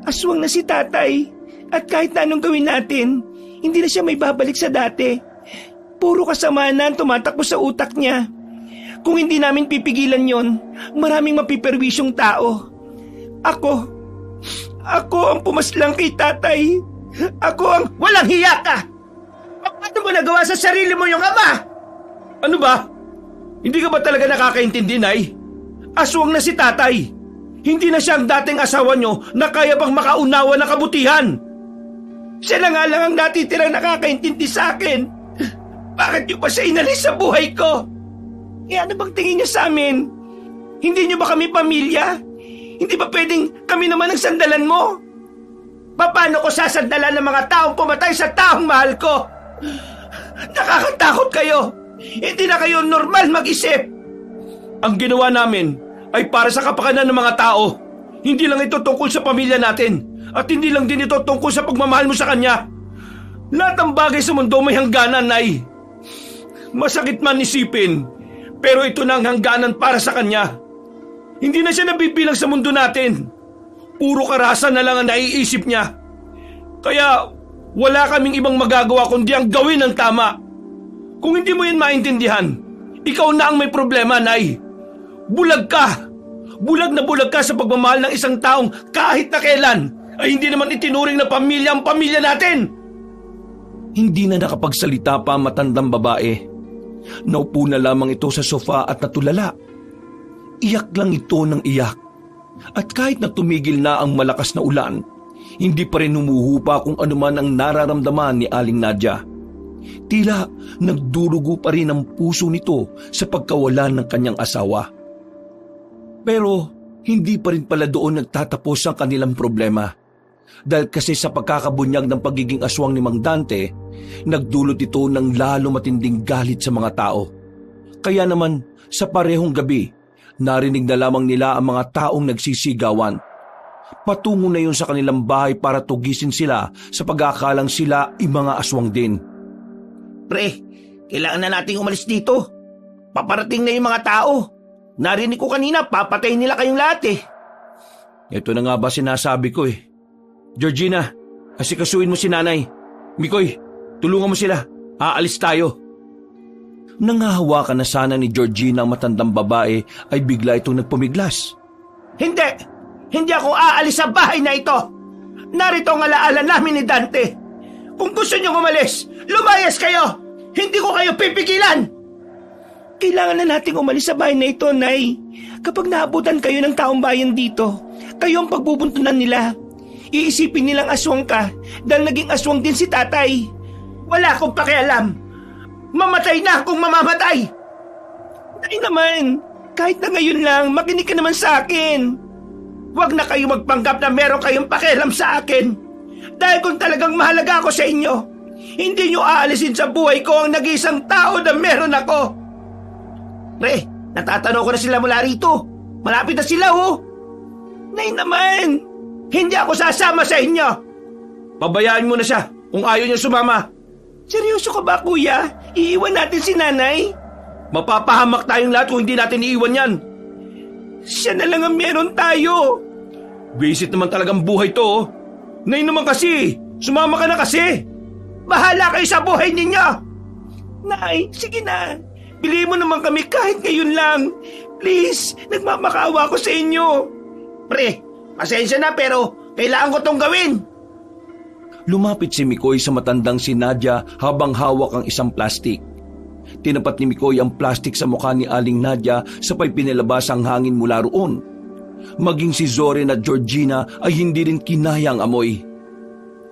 Aswang na si tatay, at kahit na anong gawin natin, hindi na siya may babalik sa dati. Puro kasamaan na ang tumatakbo sa utak niya. Kung hindi namin pipigilan yon, maraming mapiperwisyong tao. Ako ang pumaslang kay tatay. Ako ang... Walang hiya ka! Paano mo nagawa sa sarili mo yung ama? Ano ba? Hindi ka ba talaga nakakaintindi, Nay? Aswang na si tatay. Hindi na siya ang dating asawa nyo na kaya pang makaunawa ng kabutihan. Siya na nga lang ang natitirang nakakaintindi sa akin. Bakit niyo pa siya inalis sa buhay ko? Eh ano bang tingin niyo sa amin? Hindi niyo ba kami pamilya? Hindi ba pwedeng kami naman ang sandalan mo? Paano ko sasandalan ng mga taong pumatay sa taong mahal ko? Nakakatakot kayo. Hindi na kayo normal mag-isip. Ang ginawa namin ay para sa kapakanan ng mga tao. Hindi lang ito tungkol sa pamilya natin. At hindi lang din ito tungkol sa pagmamahal mo sa kanya. Lahat ng bagay sa mundo may hangganan, Nay. Masakit man isipin, pero ito na ang hangganan para sa kanya. Hindi na siya nabibilang sa mundo natin. Puro karahasan na lang ang naiisip niya. Kaya wala kaming ibang magagawa kundi ang gawin ng tama. Kung hindi mo yan maintindihan, ikaw na ang may problema, Nay. Bulag ka! Bulag ka sa pagmamahal ng isang taong kahit na kailan ay hindi naman itinuring na pamilya ang pamilya natin. Hindi na nakapagsalita pa ang matandang babae. Naupo na lamang ito sa sofa at natulala. Iyak lang ito ng iyak. At kahit na tumigil na ang malakas na ulan, hindi pa rin humuhupa kung anuman ang nararamdaman ni Aling Nadia. Tila nagdurugo pa rin ang puso nito sa pagkawalan ng kanyang asawa. Pero hindi pa rin pala doon nagtatapos ang kanilang problema. Dahil kasi sa pagkakabunyag ng pagiging aswang ni Mang Dante, nagdulot ito ng lalo matinding galit sa mga tao. Kaya naman sa parehong gabi, narinig na lamang nila ang mga taong nagsisigawan. Patungo na yun sa kanilang bahay para tugisin sila sa pag-aakalang sila ay mga aswang din. Pre, kailangan na nating umalis dito. Paparating na yung mga tao. Narinig ko kanina, papatayin nila kayong lahat eh. Ito na nga ba sinasabi ko eh. Georgina, asikasuin mo si nanay. Mikoy, tulungan mo sila. Aalis tayo. Nangahawakan na sana ni Georgina ang matandang babae ay bigla itong nagpumiglas. Hindi! Hindi ako aalis sa bahay na ito! Narito ang alaala namin ni Dante. Kung gusto niyong umalis, lumayas kayo! Hindi ko kayo pipigilan! Kailangan na nating umalis sa bahay na ito, Nay. Kapag naabutan kayo ng taong bayan dito, kayo ang pagbubuntunan nila. Iisipin nilang aswang ka dahil naging aswang din si tatay. Wala akong pakialam. Mamatay na kung mamamatay. Nay naman, kahit na ngayon lang, makinig ka naman sa akin. Huwag na kayo magpanggap na meron kayong pakialam sa akin. Dahil kung talagang mahalaga ako sa inyo, hindi nyo aalisin sa buhay ko ang nag-iisang tao na meron ako. Pre, natatanaw ko na sila mula rito. Malapit na sila, oh. Nay naman, hindi ako sasama sa inyo. Pabayaan mo na siya kung ayaw niya sumama. Seryoso ka ba, kuya? Iiwan natin si nanay? Mapapahamak tayong lahat kung hindi natin iiwan yan. Siya na lang ang meron tayo. Visit naman talagang buhay to, oh. Nay naman kasi, sumama ka na kasi. Bahala kayo sa buhay ninyo. Nay, sige na. Piliin mo naman kami kahit ngayon lang. Please, nagmamakaawa ko sa inyo. Pre, pasensya na pero kailangan ko tong gawin. Lumapit si Mikoy sa matandang si Nadia habang hawak ang isang plastik. Tinapat ni Mikoy ang plastik sa mukha ni Aling Nadia sabay pinilabas ang hangin mula roon. Maging si Zorin at Georgina ay hindi rin kinaya ang amoy.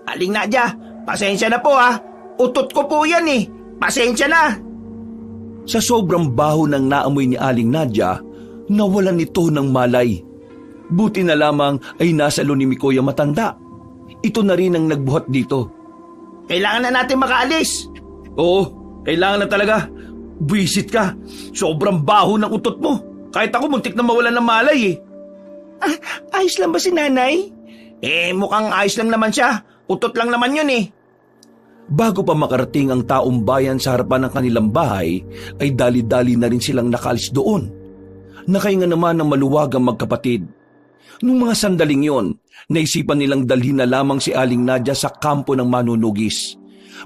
Aling Nadia, pasensya na po ha. Utot ko po yan eh. Pasensya na. Sa sobrang baho ng naamoy ni Aling Nadia, nawalan ito ng malay. Buti na lamang ay nasa ni Mikoy ang matanda. Ito na rin ang nagbuhat dito. Kailangan na natin makaalis. Oo, kailangan na talaga. Visit ka. Sobrang baho ng utot mo. Kahit ako muntik na mawalan ng malay eh. Ayos lang ba si nanay? Mukhang ayos lang naman siya. Utot lang naman yun eh. Bago pa makarating ang taong bayan sa harapan ng kanilang bahay, ay dali-dali na rin silang nakalis doon. Nakahinga naman ng maluwag ang magkapatid. Nung mga sandaling yon, naisipan nilang dalhin na lamang si Aling Nadia sa kampo ng manunugis.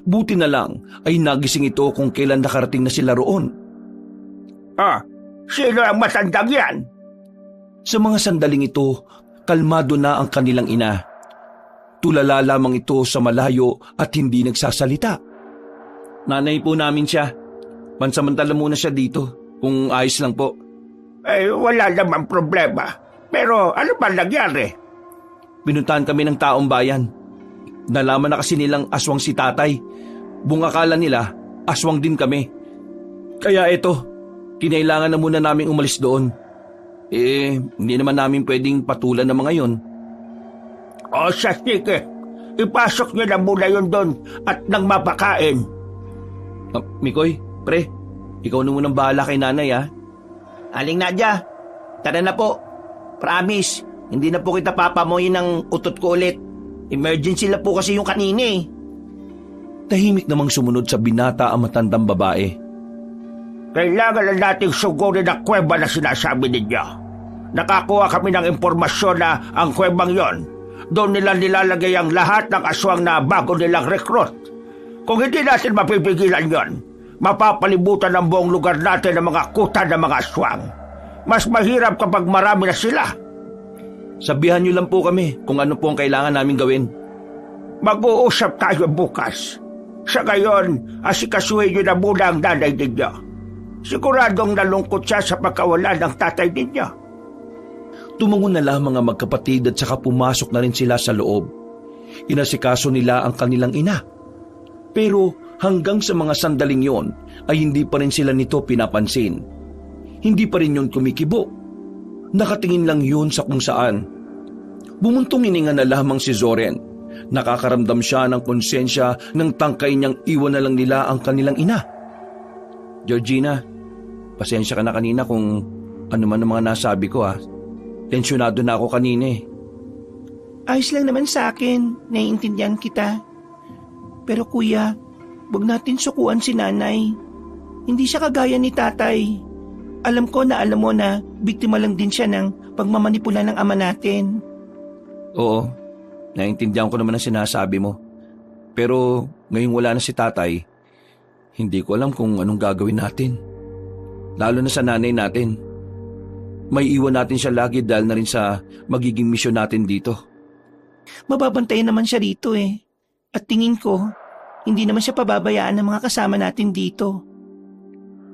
Buti na lang ay nagising ito kung kailan nakarating na sila roon. Ah, sino ang matandang yan? Sa mga sandaling ito, kalmado na ang kanilang ina. Tulala lamang ito sa malayo at hindi nagsasalita. Nanay po namin siya. Pansamantala muna siya dito, kung ayos lang po. Wala namang problema. Pero ano ba nangyari? Pinuntahan kami ng taong bayan. Nalaman na kasi nilang aswang si tatay. Buong akala nila, aswang din kami. Kaya eto, kinailangan na muna namin umalis doon. Hindi naman namin pwedeng patulan ng mga yon. O sige, ipasok niyo na muna yun doon at nang mapakain. Mikoy, pre, ikaw na munang bahala kay nanay ha. Aling Nadia, tara na po. Promise, hindi na po kita papamoyin ng utot ko ulit. Emergency na po kasi yung kanina eh. Tahimik namang sumunod sa binata ang matandang babae. Kailangan na nating sugurin ang kuweba na sinasabi ninyo. Nakakuha kami ng impormasyon na ang kuwebang yon, doon nila nilalagay ang lahat ng aswang na bago nilang recruit. Kung hindi natin mapipigilan yon, mapapalibutan ng buong lugar natin ng mga kuta ng mga aswang. Mas mahirap kapag marami na sila. Sabihan niyo lang po kami kung ano po ang kailangan namin gawin. Mag-uusap tayo bukas. Sa ngayon, asikasuhin niyo na muna ang nanay ninyo. Siguradong nalungkot siya sa pagkawala ng tatay ninyo. Tumungo na lamang ang magkapatid at saka pumasok na rin sila sa loob. Inasikaso nila ang kanilang ina. Pero hanggang sa mga sandaling yon ay hindi pa rin sila nito pinapansin. Hindi pa rin yun kumikibo. Nakatingin lang yun sa kung saan. Bumuntong hininga na lamang si Zoren. Nakakaramdam siya ng konsensya ng tangkay niyang iwan na lang nila ang kanilang ina. Georgina, pasensya ka na kanina kung ano man ang mga nasabi ko ha. Tensyonado na ako kanina eh. Ayos lang naman sa akin, naiintindihan kita. Pero kuya, huwag natin sukuan si nanay. Hindi siya kagaya ni tatay. Alam ko na alam mo na biktima lang din siya ng pagmamanipula ng ama natin. Oo, naiintindihan ko naman ang sinasabi mo. Pero ngayong wala na si tatay, hindi ko alam kung anong gagawin natin. Lalo na sa nanay natin. May iwan natin siya lagi dahil na rin sa magiging misyon natin dito. Mababantayan naman siya rito eh. At tingin ko, hindi naman siya pababayaan ng mga kasama natin dito.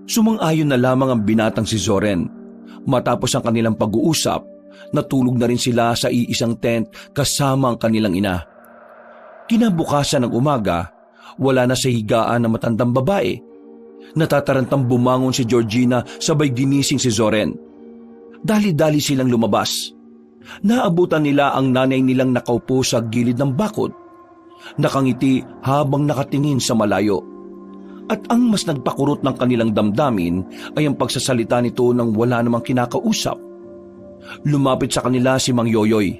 Sumang-ayon na lamang ang binatang si Zoren. Matapos ang kanilang pag-uusap, natulog na rin sila sa iisang tent kasama ang kanilang ina. Kinabukasan ng umaga, wala na sa higaan ng matandang babae. Natatarantang bumangon si Georgina sabay ginising si Zoren. Dali-dali silang lumabas. Naabutan nila ang nanay nilang nakaupo sa gilid ng bakod. Nakangiti habang nakatingin sa malayo. At ang mas nagpakurot ng kanilang damdamin ay ang pagsasalita nito nang wala namang kinakausap. Lumapit sa kanila si Mang Yoyoy.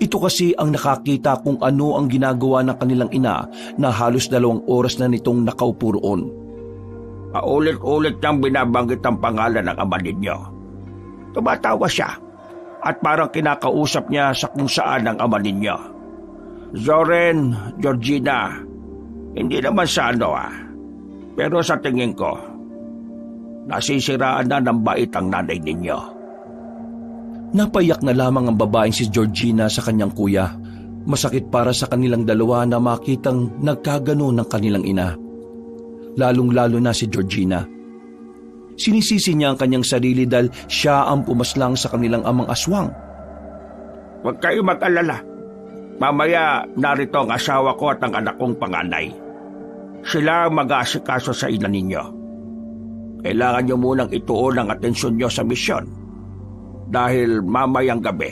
Ito kasi ang nakakita kung ano ang ginagawa ng kanilang ina na halos 2 oras na nitong nakaupo roon. Paulit-ulit niyang binabanggit ang pangalan ng ama ninyo. Tumatawa siya at parang kinakausap niya sa kung saan ang ama ninyo. Zoren, Georgina, hindi naman sa pero sa tingin ko, nasisiraan na ng bait ang nanay ninyo. Napayak na lamang ang babaeng si Georgina sa kanyang kuya. Masakit para sa kanilang dalawa na makitang nagkagano ng kanilang ina. Lalong-lalo na si Georgina. Sinisisi niya ang kanyang sarili dahil siya ang pumaslang sa kanilang amang aswang. Huwag kayo mag-alala. Mamaya narito ang asawa ko at ang anak kong panganay. Sila ang mag-aasikaso sa ina ninyo. Kailangan niyo munang ituon ang atensyon niyo sa misyon. Dahil mamayang gabi,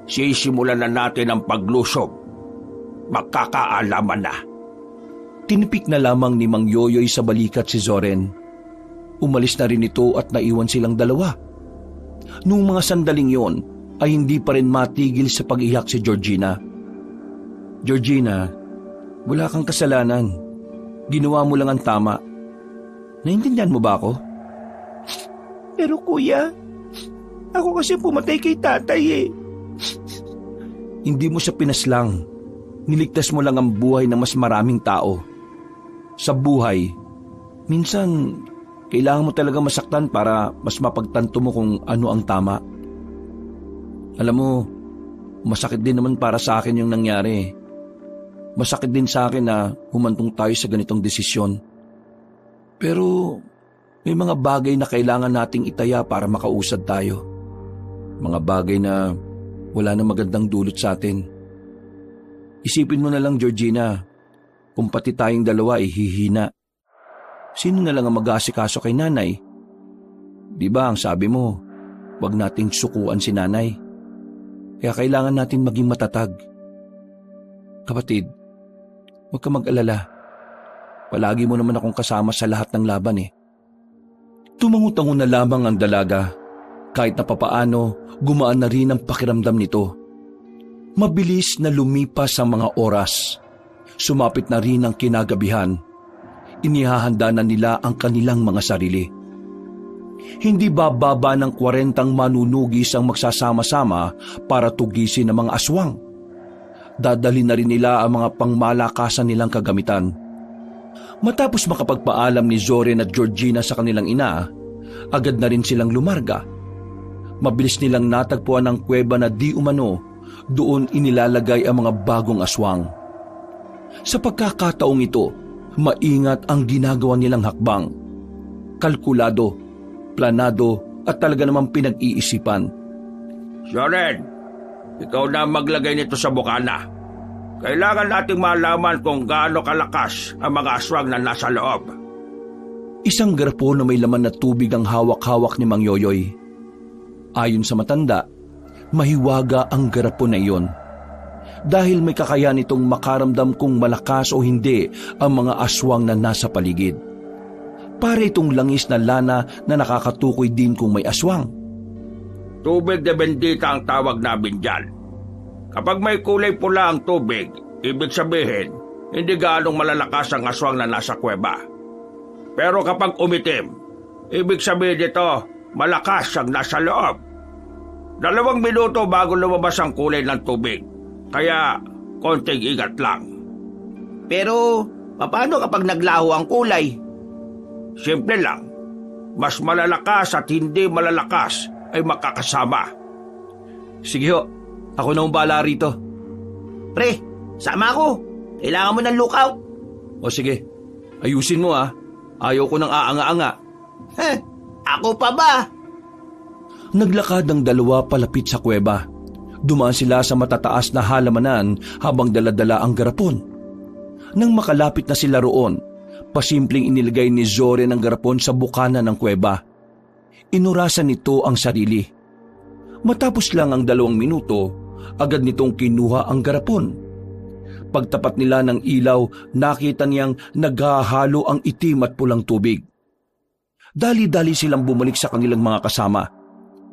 sisimulan na natin ang paglusob. Magkakaalaman na. Tinipik na lamang ni Mang Yoyoy sa balikat si Zoren. Umalis na rin ito at naiwan silang dalawa. Noong mga sandaling yon, ay hindi pa rin matigil sa pag-iyak si Georgina. Georgina, wala kang kasalanan. Ginawa mo lang ang tama. Naintindihan mo ba ako? Pero kuya, ako kasi pumatay kay tatay eh. Hindi mo siya pinaslang. Niligtas mo lang ang buhay ng mas maraming tao. Sa buhay, minsan kailangan mo talaga masaktan para mas mapagtanto mo kung ano ang tama. Alam mo, masakit din naman para sa akin yung nangyari. Masakit din sa akin na humantong tayo sa ganitong desisyon. Pero may mga bagay na kailangan nating itaya para makausad tayo. Mga bagay na wala na magandang dulot sa atin. Isipin mo na lang, Georgina, kung pati tayong dalawa ay hihina. Sino na lang ang mag-aasikaso kay nanay? Di ba ang sabi mo, wag nating sukuan si nanay. Kaya kailangan natin maging matatag. Kapatid, huwag ka mag-alala. Palagi mo naman akong kasama sa lahat ng laban eh. Tumango-tango na lamang ang dalaga. Kahit na papaano, gumaan na rin ang pakiramdam nito. Mabilis na lumipas ang mga oras. Sumapit na rin ang kinagabihan. Inihahanda na nila ang kanilang mga sarili. Hindi bababa ng 40 manunugis ang magsasama-sama para tugisin ang mga aswang. Dadali na rin nila ang mga pangmalakasan nilang kagamitan. Matapos makapagpaalam ni Zoren at Georgina sa kanilang ina, agad na rin silang lumarga. Mabilis nilang natagpuan ang kuweba na di umano doon inilalagay ang mga bagong aswang. Sa pagkakataong ito, maingat ang ginagawa nilang hakbang. Kalkulado, planado at talaga namang pinag-iisipan. Zoren, ikaw na maglagay nito sa bukana. Kailangan nating malaman kung gaano kalakas ang mga aswang na nasa loob. Isang garapon na may laman na tubig ang hawak-hawak ni Mang Yoyoy. Ayon sa matanda, mahiwaga ang garapon na iyon. Dahil may kakayahan itong makaramdam kung malakas o hindi ang mga aswang na nasa paligid. Para itong langis na lana na nakakatukoy din kung may aswang. Tubig de bendita ang tawag namin dyan. Kapag may kulay pula ang tubig, ibig sabihin, hindi gaanong malalakas ang aswang na nasa kuweba. Pero kapag umitim, ibig sabihin nito, malakas ang nasa loob. 2 minuto bago lumabas ang kulay ng tubig. Kaya, konting ingat lang. Pero, paano kapag naglaho ang kulay? Simple lang. Mas malalakas at hindi malalakas ay makakasama. Sige ho, ako na ang bahala rito. Pre, sama ako. Kailangan mo ng lookout. O sige, ayusin mo ah. Ayaw ko ng aanga-anga. Ako pa ba? Naglakad ang dalawa palapit sa kuweba. Dumaan sila sa matataas na halamanan habang daladala ang garapon. Nang makalapit na sila roon, pasimpleng inilagay ni Zoren ang garapon sa bukana ng kuweba. Inurasan nito ang sarili. Matapos lang ang 2 minuto, agad nitong kinuha ang garapon. Pagtapat nila ng ilaw, nakita niyang naghahalo ang itim at pulang tubig. Dali-dali silang bumalik sa kanilang mga kasama.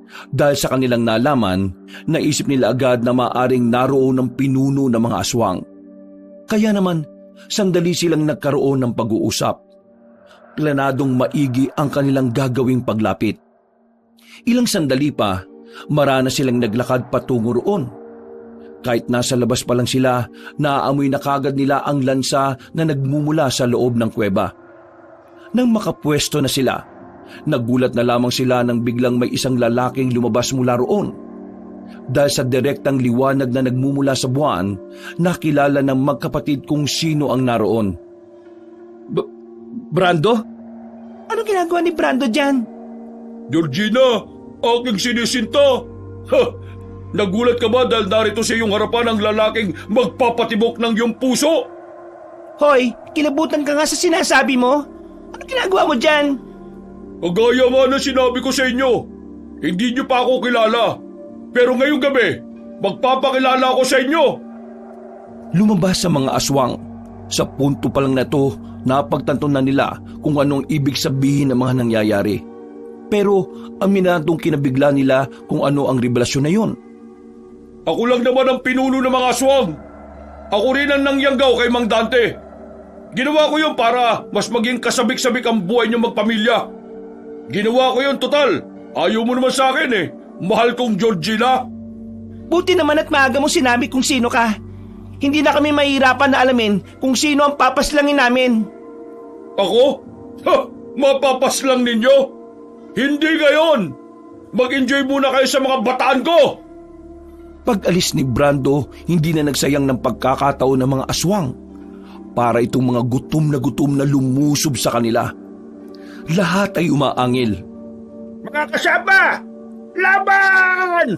Dahil sa kanilang nalaman, naisip nila agad na maaring naroon ng pinuno ng mga aswang. Kaya naman, sandali silang nagkaroon ng pag-uusap. Planadong maigi ang kanilang gagawing paglapit. Ilang sandali pa, marana silang naglakad patungo roon. Kahit nasa labas pa lang sila, naaamoy na kagad nila ang lansa na nagmumula sa loob ng kuweba. Nang makapwesto na sila, nagulat na lamang sila nang biglang may isang lalaking lumabas mula roon. Dahil sa direktang liwanag na nagmumula sa buwan, nakilala ng magkapatid kung sino ang naroon. Brando? Ano ginagawa ni Brando dyan? Georgina, aking sinisinta. Nagulat ka ba dahil narito sa iyong harapan ang lalaking magpapatibok ng iyong puso? Hoy, kilabutan ka nga sa sinasabi mo. Ano ginagawa mo dyan? Kagaya nga na sinabi ko sa inyo, hindi niyo pa ako kilala. Pero ngayong gabi, magpapakilala ako sa inyo. Lumabas sa mga aswang. Sa punto pa lang na ito, napagtanto na nila kung anong ibig sabihin ng mga nangyayari. Pero aminadong kinabigla nila kung ano ang revelasyon na yon. Ako lang naman ang pinuno ng mga aswang. Ako rin ang nangyanggaw kay Mang Dante. Ginawa ko yun para mas maging kasabik-sabik ang buhay niyong magpamilya. Ginawa ko yun total. Ayaw mo naman sa akin eh. Mahal kong Georgina. Buti naman at maaga mo sinabi kung sino ka. Hindi na kami mahirapan na alamin kung sino ang papaslangin namin. Ako? Ha, mapapas lang ninyo? Hindi gayon! Mag-enjoy muna kayo sa mga bataan ko! Pag-alis ni Brando, hindi na nagsayang ng pagkakataon ng mga aswang para itong mga gutom na lumusob sa kanila. Lahat ay umaangil. Mga kasama! Laban!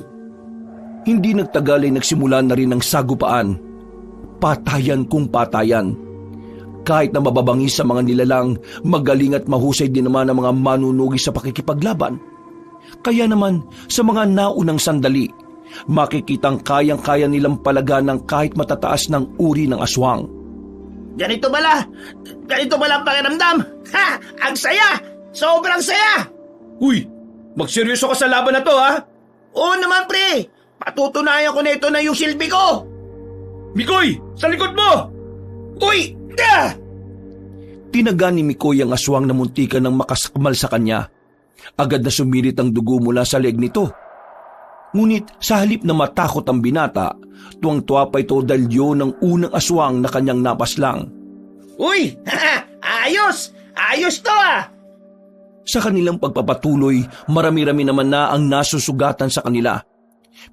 Hindi nagtagal ay nagsimula na rin ang sagupaan. Patayan kung patayan. Kahit na mababangis sa mga nilalang, magaling at mahusay din naman ang mga manunugi sa pakikipaglaban. Kaya naman, sa mga naunang sandali, makikitang kayang-kaya nilang palagan ng kahit matataas ng uri ng aswang. Ganito bala ang pakiramdam. Ha! Ang saya! Sobrang saya! Uy, magseryoso ka sa laban na to, ha? Oo naman, pre! Patutunayan ko na ito na yung silbi ko! Mikoy, sa likod mo! Uy! Da! Tinaga ni Mikoy ang aswang na muntikan ng makasakmal sa kanya. Agad na sumirit ang dugo mula sa leeg nito. Ngunit sa halip na matakot ang binata, tuwang-tuwa pa ito dahil yun ang unang aswang na kanyang napaslang. Uy! Ayos! Ayos to ah! Sa kanilang pagpapatuloy, marami-rami naman na ang nasusugatan sa kanila.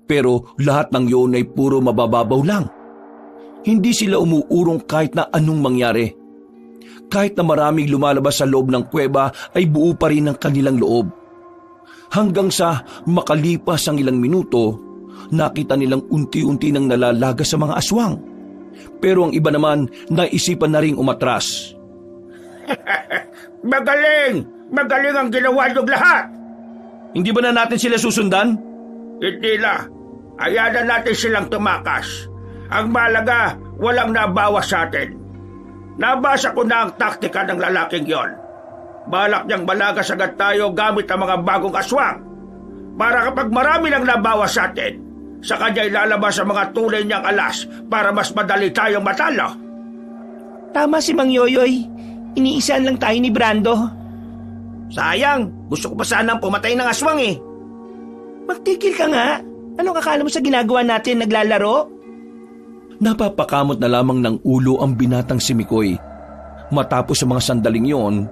Pero lahat ng yun ay puro mabababaw lang. Hindi sila umuurong kahit na anong mangyari. Kahit na maraming lumalabas sa loob ng kuweba ay buo pa rin ang kanilang loob. Hanggang sa makalipas ang ilang minuto, nakita nilang unti-unti nang nalalaga sa mga aswang. Pero ang iba naman, naisipan na ring umatras. Magaling! Magaling ang ginawa niyong lahat! Hindi ba na natin sila susundan? Hindi na. Hayaan na natin silang tumakas. Ang malaga, walang nabawas sa atin. Nabasa ko na ang taktika ng lalaking yon. Balak niyang malagas agad tayo gamit ang mga bagong aswang. Para kapag marami nang nabawas sa atin, sa kanya ilalabas ang mga tunay niyang alas para mas madali tayong matalo. Tama si Mang Yoyoy. Iniisaan lang tayo ni Brando. Sayang, gusto ko pa sanang pumatay ng aswang eh. Magtigil ka nga. Anong akala mo sa ginagawa natin, naglalaro? Napapakamot na lamang ng ulo ang binatang si Mikoy. Matapos sa mga sandaling yon,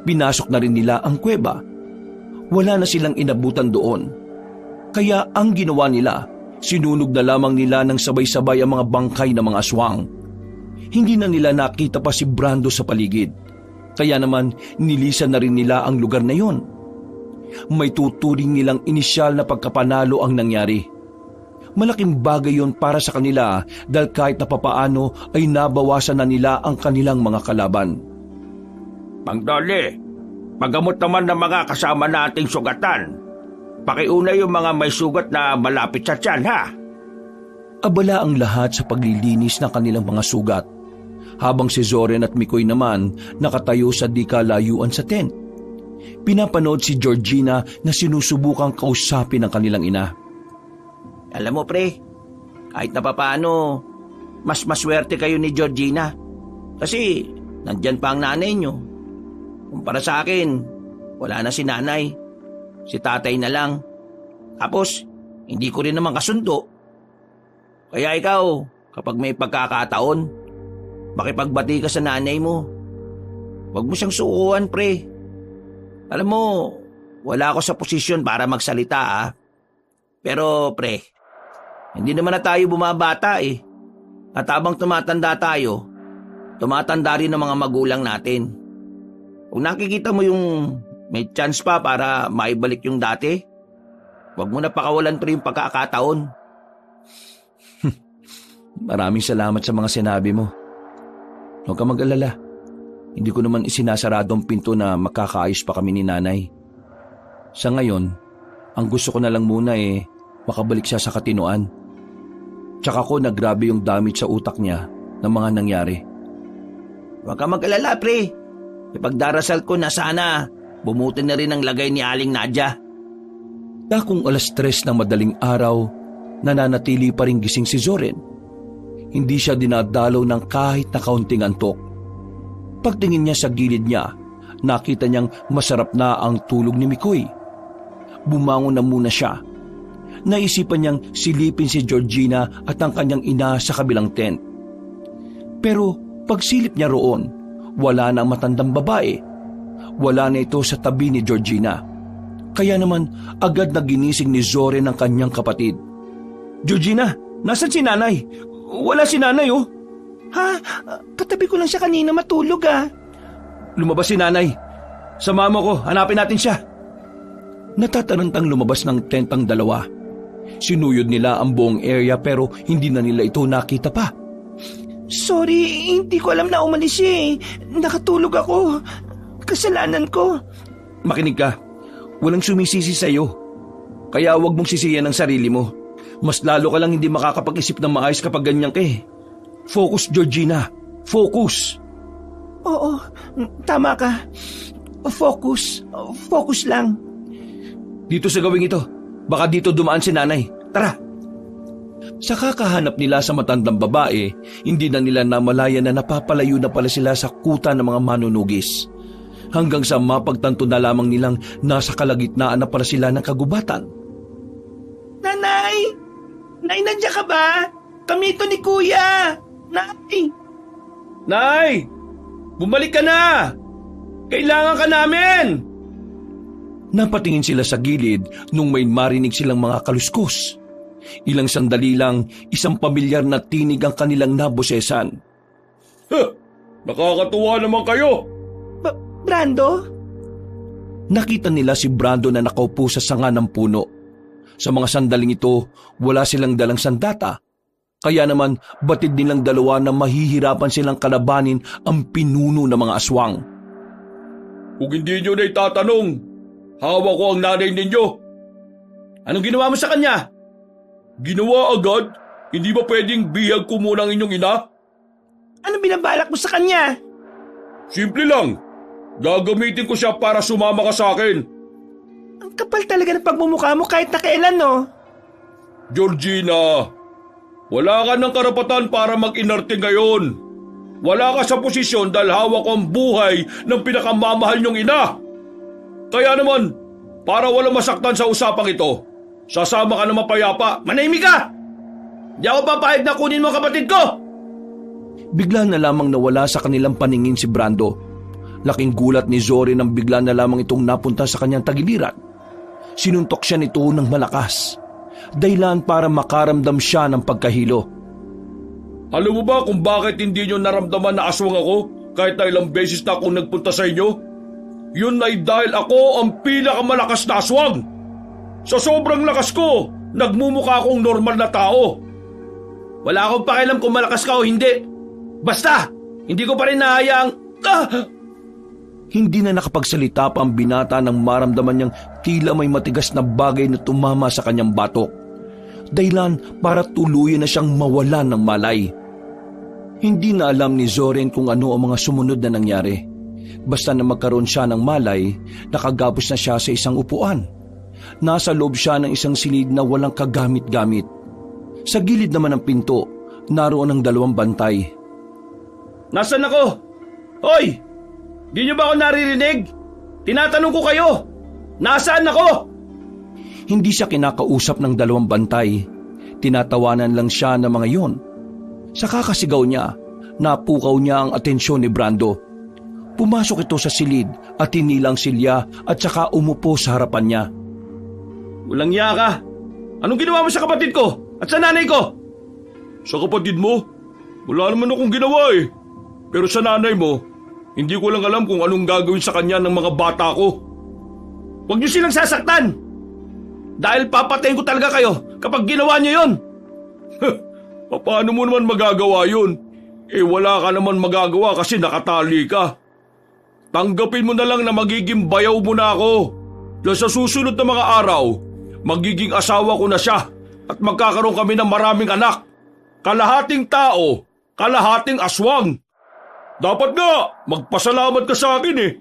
pinasok na rin nila ang kuweba. Wala na silang inabutan doon. Kaya ang ginawa nila, sinunog na lamang nila ng sabay-sabay ang mga bangkay ng mga aswang. Hindi na nila nakita pa si Brando sa paligid. Kaya naman nilisan na rin nila ang lugar na yon. May tuturing nilang inisyal na pagkapanalo ang nangyari. Malaking bagay yon para sa kanila dahil kahit na papaano ay nabawasan na nila ang kanilang mga kalaban. Mang Dolly, pagamot naman ng mga kasama nating sugatan. Pakiuna yung mga may sugat na malapit sa tiyan, ha? Abala ang lahat sa paglilinis ng kanilang mga sugat, habang si Zoren at Mikoy naman nakatayo sa di kalayuan sa tent. Pinapanood si Georgina na sinusubukang kausapin ang kanilang ina. Alam mo pre, kahit na papaano, mas maswerte kayo ni Georgina. Kasi nandyan pa ang nanay nyo. Kumpara sa akin, wala na si nanay. Si tatay na lang. Tapos, hindi ko rin naman kasundo. Kaya ikaw, kapag may pagkakataon, makipagbati ka sa nanay mo. Huwag mo siyang sukuan, pre. Alam mo, wala ako sa posisyon para magsalita, ah. Pero, pre, hindi naman na tayo bumabata eh. At habang tumatanda tayo, tumatanda rin ang mga magulang natin. Kung nakikita mo yung may chance pa para maibalik yung dati, huwag mo na pakawalan pa yung pagkakataon. Maraming salamat sa mga sinabi mo. Huwag ka mag-alala. Hindi ko naman isinasarado ang pinto na makakaayos pa kami ni nanay. Sa ngayon, ang gusto ko na lang muna makabalik siya sa katinoan. Tsaka ko nagrabe yung damage sa utak niya ng mga nangyari. Huwag ka mag-alala, pre. Ipagdarasal ko na sana bumuti na rin ang lagay ni Aling Nadia. Dakong 3:00 ng madaling araw, nananatili pa rin gising si Zoren. Hindi siya dinadalaw ng kahit na kaunting antok. Pagtingin niya sa gilid niya, nakita niyang masarap na ang tulog ni Mikoy. Bumangon na muna siya. Naisipan niyang silipin si Georgina at ang kanyang ina sa kabilang tent. Pero pagsilip niya roon, wala na ang matandang babae. Wala na ito sa tabi ni Georgina. Kaya naman agad na ginising ni Zoren ang kanyang kapatid. Georgina, nasan si nanay? Wala si nanay oh. Ha? Katabi ko lang siya kanina matulog ah. Lumabas si nanay. Sama mo ko, hanapin natin siya. Natatarantang lumabas ng tent ang dalawa. Sinuyod nila ang buong area pero hindi na nila ito nakita pa. Sorry, hindi ko alam na umalis siya eh. Nakatulog ako. Kasalanan ko. Makinig ka, walang sumisisi sa'yo. Kaya huwag mong sisiyan ang sarili mo. Mas lalo ka lang hindi makakapag-isip ng maayos kapag ganyan ka eh. Focus, Georgina. Focus. Oo, tama ka. Focus. Focus lang. Dito sa gawing ito. Baka dito dumaan si nanay. Tara. Sa kakahanap nila sa matandang babae, hindi na nila namalayan na napapalayo na pala sila sa kuta ng mga manunugis. Hanggang sa mapagtanto na lamang nilang nasa kalagitnaan na pala sila ng kagubatan. Nanay! Nay, nandiyan ka ba? Kami ito ni Kuya! Nay! Nay! Bumalik ka na! Kailangan ka namin! Napatingin sila sa gilid nung may marinig silang mga kaluskos. Ilang sandali lang, isang pamilyar na tinig ang kanilang nabosesan. Nakakatuwa naman kayo! Brando? Nakita nila si Brando na nakaupo sa sanga ng puno. Sa mga sandaling ito, wala silang dalang sandata. Kaya naman, batid nilang dalawa na mahihirapan silang kalabanin ang pinuno ng mga aswang. Kung hindi nyo na itatanong, hawak ko ang nanay ninyo. Anong ginawa mo sa kanya? Ginawa agad? Hindi ba pwedeng bihag ko muna ang inyong ina? Ano binabalak mo sa kanya? Simple lang. Gagamitin ko siya para sumama ka sa akin. Ang kapal talaga ng pagmumukha mo kahit na kailan, no? Georgina, wala ka ng karapatan para mag-inarte ngayon. Wala ka sa posisyon dahil hawak ko ang buhay ng pinakamamahal niyong ina. Kaya naman, para walang masaktan sa usapang ito, sasama ka na mapayapa. Manahimik ka! Di ako papayag na kunin mo ang kapatid ko! Bigla na lamang nawala sa kanilang paningin si Brando. Laking gulat ni Zorin nang bigla na lamang itong napunta sa kanyang tagiliran. Sinuntok siya nito ng malakas. Dahilan para makaramdam siya ng pagkahilo. Alam mo ba kung bakit hindi nyo naramdaman na aswang ako kahit na ilang beses na akong nagpunta sa inyo? Yun ay dahil ako ang pinakamalakas na aswang. Sa sobrang lakas ko, nagmumukha akong normal na tao. Wala akong pakialam kung malakas ka o hindi. Basta, hindi ko pa rin nahayaang... Hindi na nakapagsalita pa ang binata nang maramdaman niyang tila may matigas na bagay na tumama sa kanyang batok. Dahilan para tuluyan na siyang mawalan ng malay. Hindi na alam ni Zoren kung ano ang mga sumunod na nangyari. Basta na magkaroon siya ng malay, nakagapos na siya sa isang upuan. Nasa loob siya ng isang silid na walang kagamit-gamit. Sa gilid naman ng pinto, naroon ang dalawang bantay. Nasaan ako? Hoy! Di niyo ba ako naririnig? Tinatanong ko kayo! Nasaan ako? Hindi siya kinakausap ng dalawang bantay. Tinatawanan lang siya ng mga yon. Sa kakasigaw niya, napukaw niya ang atensyon ni Brando. Pumasok ito sa silid at hinilang silya at saka umupo sa harapan niya. Walang iya ka! Anong ginawa mo sa kapatid ko at sa nanay ko? Sa kapatid mo? Wala naman akong ginawa eh. Pero sa nanay mo, hindi ko lang alam kung anong gagawin sa kanya ng mga bata ko. Huwag niyo silang sasaktan! Dahil papatayin ko talaga kayo kapag ginawa niyo yon. Paano mo naman magagawa yun? Eh wala ka naman magagawa kasi nakatali ka. Tanggapin mo na lang na magiging bayaw mo na ako. Dahil sa susunod na mga araw, magiging asawa ko na siya at magkakaroon kami ng maraming anak. Kalahating tao, kalahating aswang. Dapat nga, magpasalamat ka sa akin eh.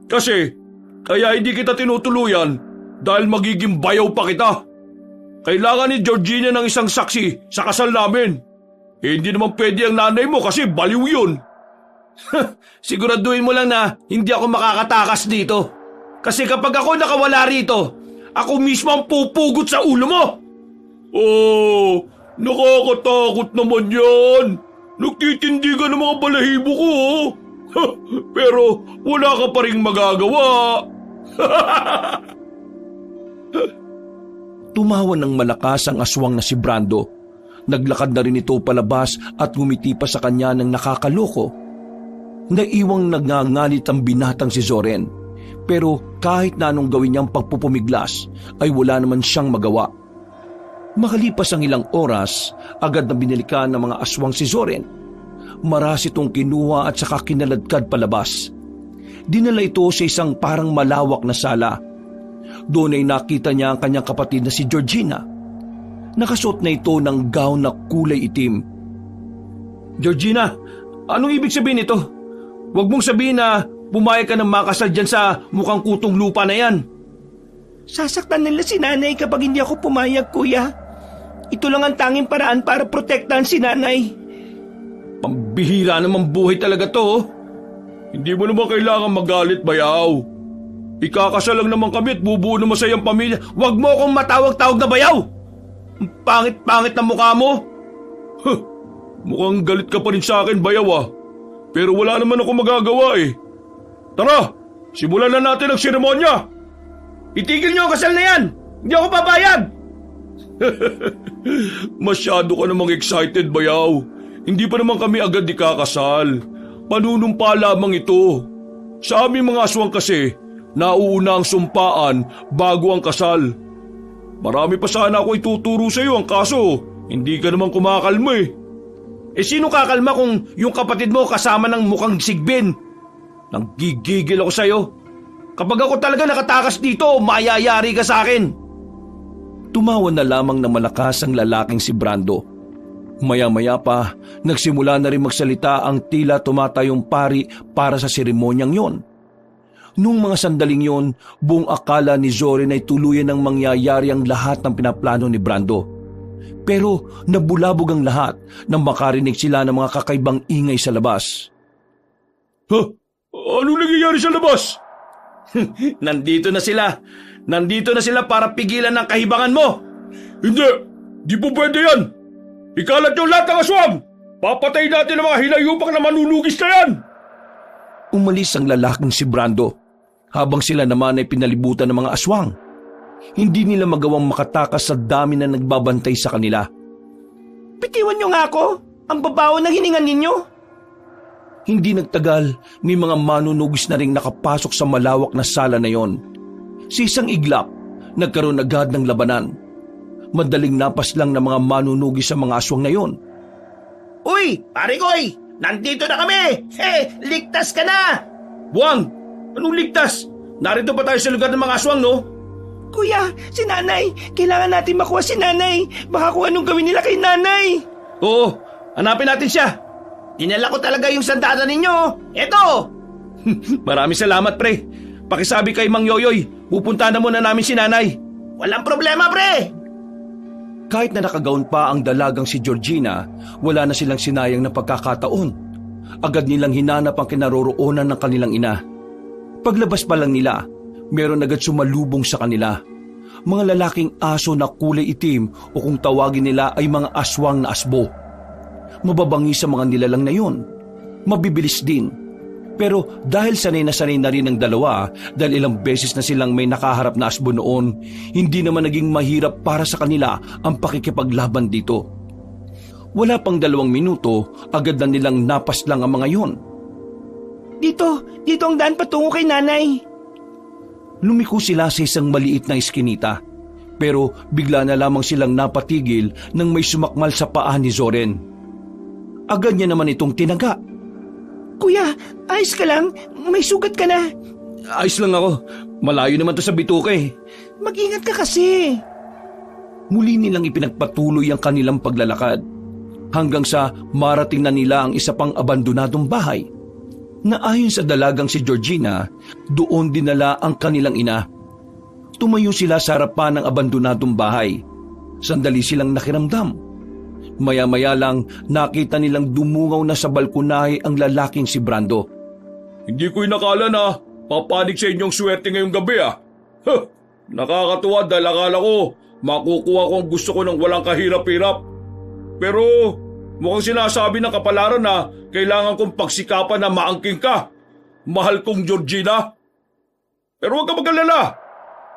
Kasi, kaya hindi kita tinutuluyan dahil magiging bayaw pa kita. Kailangan ni Georgina ng isang saksi sa kasal namin. Eh, hindi naman pwede ang nanay mo kasi baliw yun. Siguraduhin mo lang na hindi ako makakatakas dito. Kasi kapag ako nakawala rito, ako mismo ang pupugot sa ulo mo. Oh, nakakatakot naman yan. Nagtitindigan ng mga balahibo ko, oh. Pero wala ka pa rin magagawa. Tumawa ng malakas ang aswang na si Brando. Naglakad na rin ito palabas at ngumiti pa sa kanya ng nakakaloko. Naiwang nagngangalit ang binatang si Zoren. Pero kahit na anong gawin niyang pagpupumiglas ay wala naman siyang magawa. Makalipas ang ilang oras, agad na binalikan ng mga aswang si Zoren. Maras itong kinuha at saka kinaladkad palabas. Dinala ito sa isang parang malawak na sala. Doon ay nakita niya ang kanyang kapatid na si Georgina. Nakasuot na ito ng gown na kulay itim. Georgina, anong ibig sabihin nito? Huwag mong sabihin na pumayag ka ng makasal dyan sa mukhang kutong lupa na yan. Sasaktan nila si nanay kapag hindi ako pumayag, kuya. Ito lang ang tanging paraan para protektahan si nanay. Pambihira naman buhay talaga to. Oh. Hindi mo naman kailangan magalit, bayaw. Ikakasal lang naman kami at bubuo ng masayang pamilya. Huwag mo akong matawag-tawag na bayaw! Ang pangit-pangit na mukha mo. Mukhang galit ka pa rin sa akin, bayaw ah. Pero wala naman ako magagawa eh. Tara, simulan na natin ang seremonya. Itigil niyo ang kasal na yan. Hindi ako papayag. Masyado ka namang excited, bayaw. Hindi pa naman kami agad ikakasal. Panunumpa lamang ito. Sa aming mga aswang kasi, nauuna ang sumpaan bago ang kasal. Marami pa sana ako ituturo sa iyo, ang kaso hindi ka naman kumakalma eh. Eh sino kakalma kung yung kapatid mo kasama ng mukhang sigbin? Nanggigigil ako sa iyo. Kapag ako talaga nakatakas dito, mayayari ka sa akin. Tumawa na lamang na malakas ang lalaking si Brando. Maya-maya pa, nagsimula na rin magsalita ang tila tumatayong pari para sa seremonyang yon. Nung mga sandaling yon, buong akala ni Zoren ay tuluyan ng mangyayari ang lahat ng pinaplano ni Brando. Pero nabulabog ang lahat nang makarinig sila ng mga kakaibang ingay sa labas. Anong nangyayari sa labas? Nandito na sila. Nandito na sila para pigilan ang kahibangan mo. Hindi, di po pwede yan. Ikalat yung lahat ng aswang! Papatay natin ang mga hilayupang na manunugis na yan! Umalis ang lalaking si Brando, habang sila naman ay pinalibutan ng mga aswang. Hindi nila magawang makatakas sa dami na nagbabantay sa kanila. Bitiwan niyo nga ako! Ang babaw ng hininga ninyo! Hindi nagtagal, may mga manunugis na ring nakapasok sa malawak na sala na yon. Sa isang iglap, nagkaroon agad ng labanan. Madaling napas lang ng mga manunugis sa mga aswang na yon. Uy, pare koy! Nandito na kami! Ligtas ka na! Buwang! Anong ligtas? Narito pa tayo sa lugar ng mga aswang, no? Kuya, si nanay! Kailangan natin makuha si nanay! Baka kung anong gawin nila kay nanay! Oo, hanapin natin siya. Dinala ko talaga yung sandata ninyo! Eto! Maraming salamat, pre. Pakisabi kay Mang Yoyoy, pupunta na muna namin si nanay. Walang problema, pre! Kahit na nakagaon pa ang dalagang si Georgina, wala na silang sinayang na pagkakataon. Agad nilang hinanap ang kinaroroonan ng kanilang ina. Paglabas pa lang nila, meron agad sumalubong sa kanila. Mga lalaking aso na kulay itim o kung tawagin nila ay mga aswang na asbo. Mababangi sa mga nilalang na yon. Mabibilis din. Pero dahil sanay na rin ang dalawa, dahil ilang beses na silang may nakaharap na asbo noon, hindi naman naging mahirap para sa kanila ang pakikipaglaban dito. Wala pang 2 minuto, agad na nilang napas lang ang mga yon. Dito ang daan patungo kay nanay. Lumiko sila sa isang maliit na iskinita, pero bigla na lamang silang napatigil nang may sumakmal sa paa ni Zoren. Agad niya naman itong tinaga. Kuya, ayos ka lang? May sugat ka na. Ayos lang ako. Malayo naman to sa bituka eh. Mag-ingat ka kasi. Muli nilang ipinagpatuloy ang kanilang paglalakad hanggang sa marating na nila ang isa pang abandonadong bahay na ayon sa dalagang si Georgina, doon dinala ang kanilang ina. Tumayo sila sa harapan ng abandonadong bahay. Sandali silang nakiramdam. Maya-maya lang nakita nilang dumungaw na sa balkonahe ang lalaking si Brando. Hindi ko inakala na papanig sa inyong swerte ngayong gabi ah. Nakakatuwa dahil akala ko makukuha ko ang gusto ko ng walang kahirap-hirap. Pero Mukhang sinasabi ng kapalaran na kailangan kong pagsikapan na maangking ka. Mahal kong Georgina. Pero huwag ka mag-alala.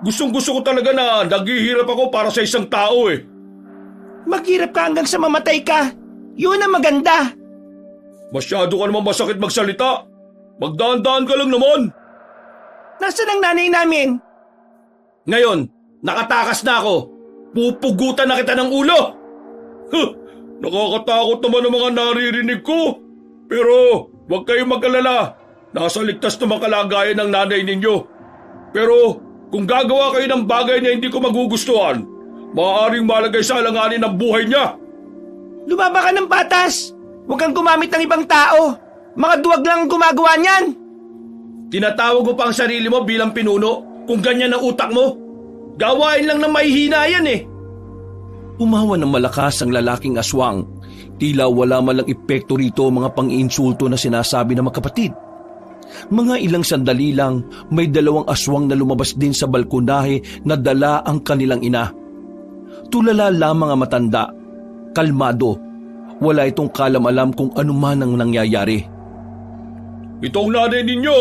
Gustong-gusto ko talaga na naghihirap ako para sa isang tao eh. Maghirap ka hanggang sa mamatay ka. Yun ang maganda. Masyado ka naman masakit magsalita. Magdaan-daan ka lang naman. Nasaan ang nanay namin? Ngayon, nakatakas na ako. Pupugutan na kita ng ulo. Huh, nakakatakot naman ang mga naririnig ko. Pero huwag kayong mag-alala. Nasa ligtas na kalagayan ng nanay ninyo. Pero kung gagawa kayo ng bagay na hindi ko magugustuhan, maaaring malagay sa alanganin ang buhay niya. Lumaba ka ng batas. Huwag kang gumamit ng ibang tao. Mga duwag lang ang gumagawa niyan. Tinatawag mo pa ang sarili mo bilang pinuno kung ganyan ang utak mo. Gawain lang ng mahihina yan eh. Umawa ng malakas ang lalaking aswang. Tila wala man lang epekto rito ang mga pang-iinsulto na sinasabi ng magkapatid. Mga ilang sandali lang, may dalawang aswang na lumabas din sa balkonahe na dala ang kanilang ina. Tulala lamang ang matanda. Kalmado. Wala itong kalam-alam kung ano man ang nangyayari. Itong nanay ninyo,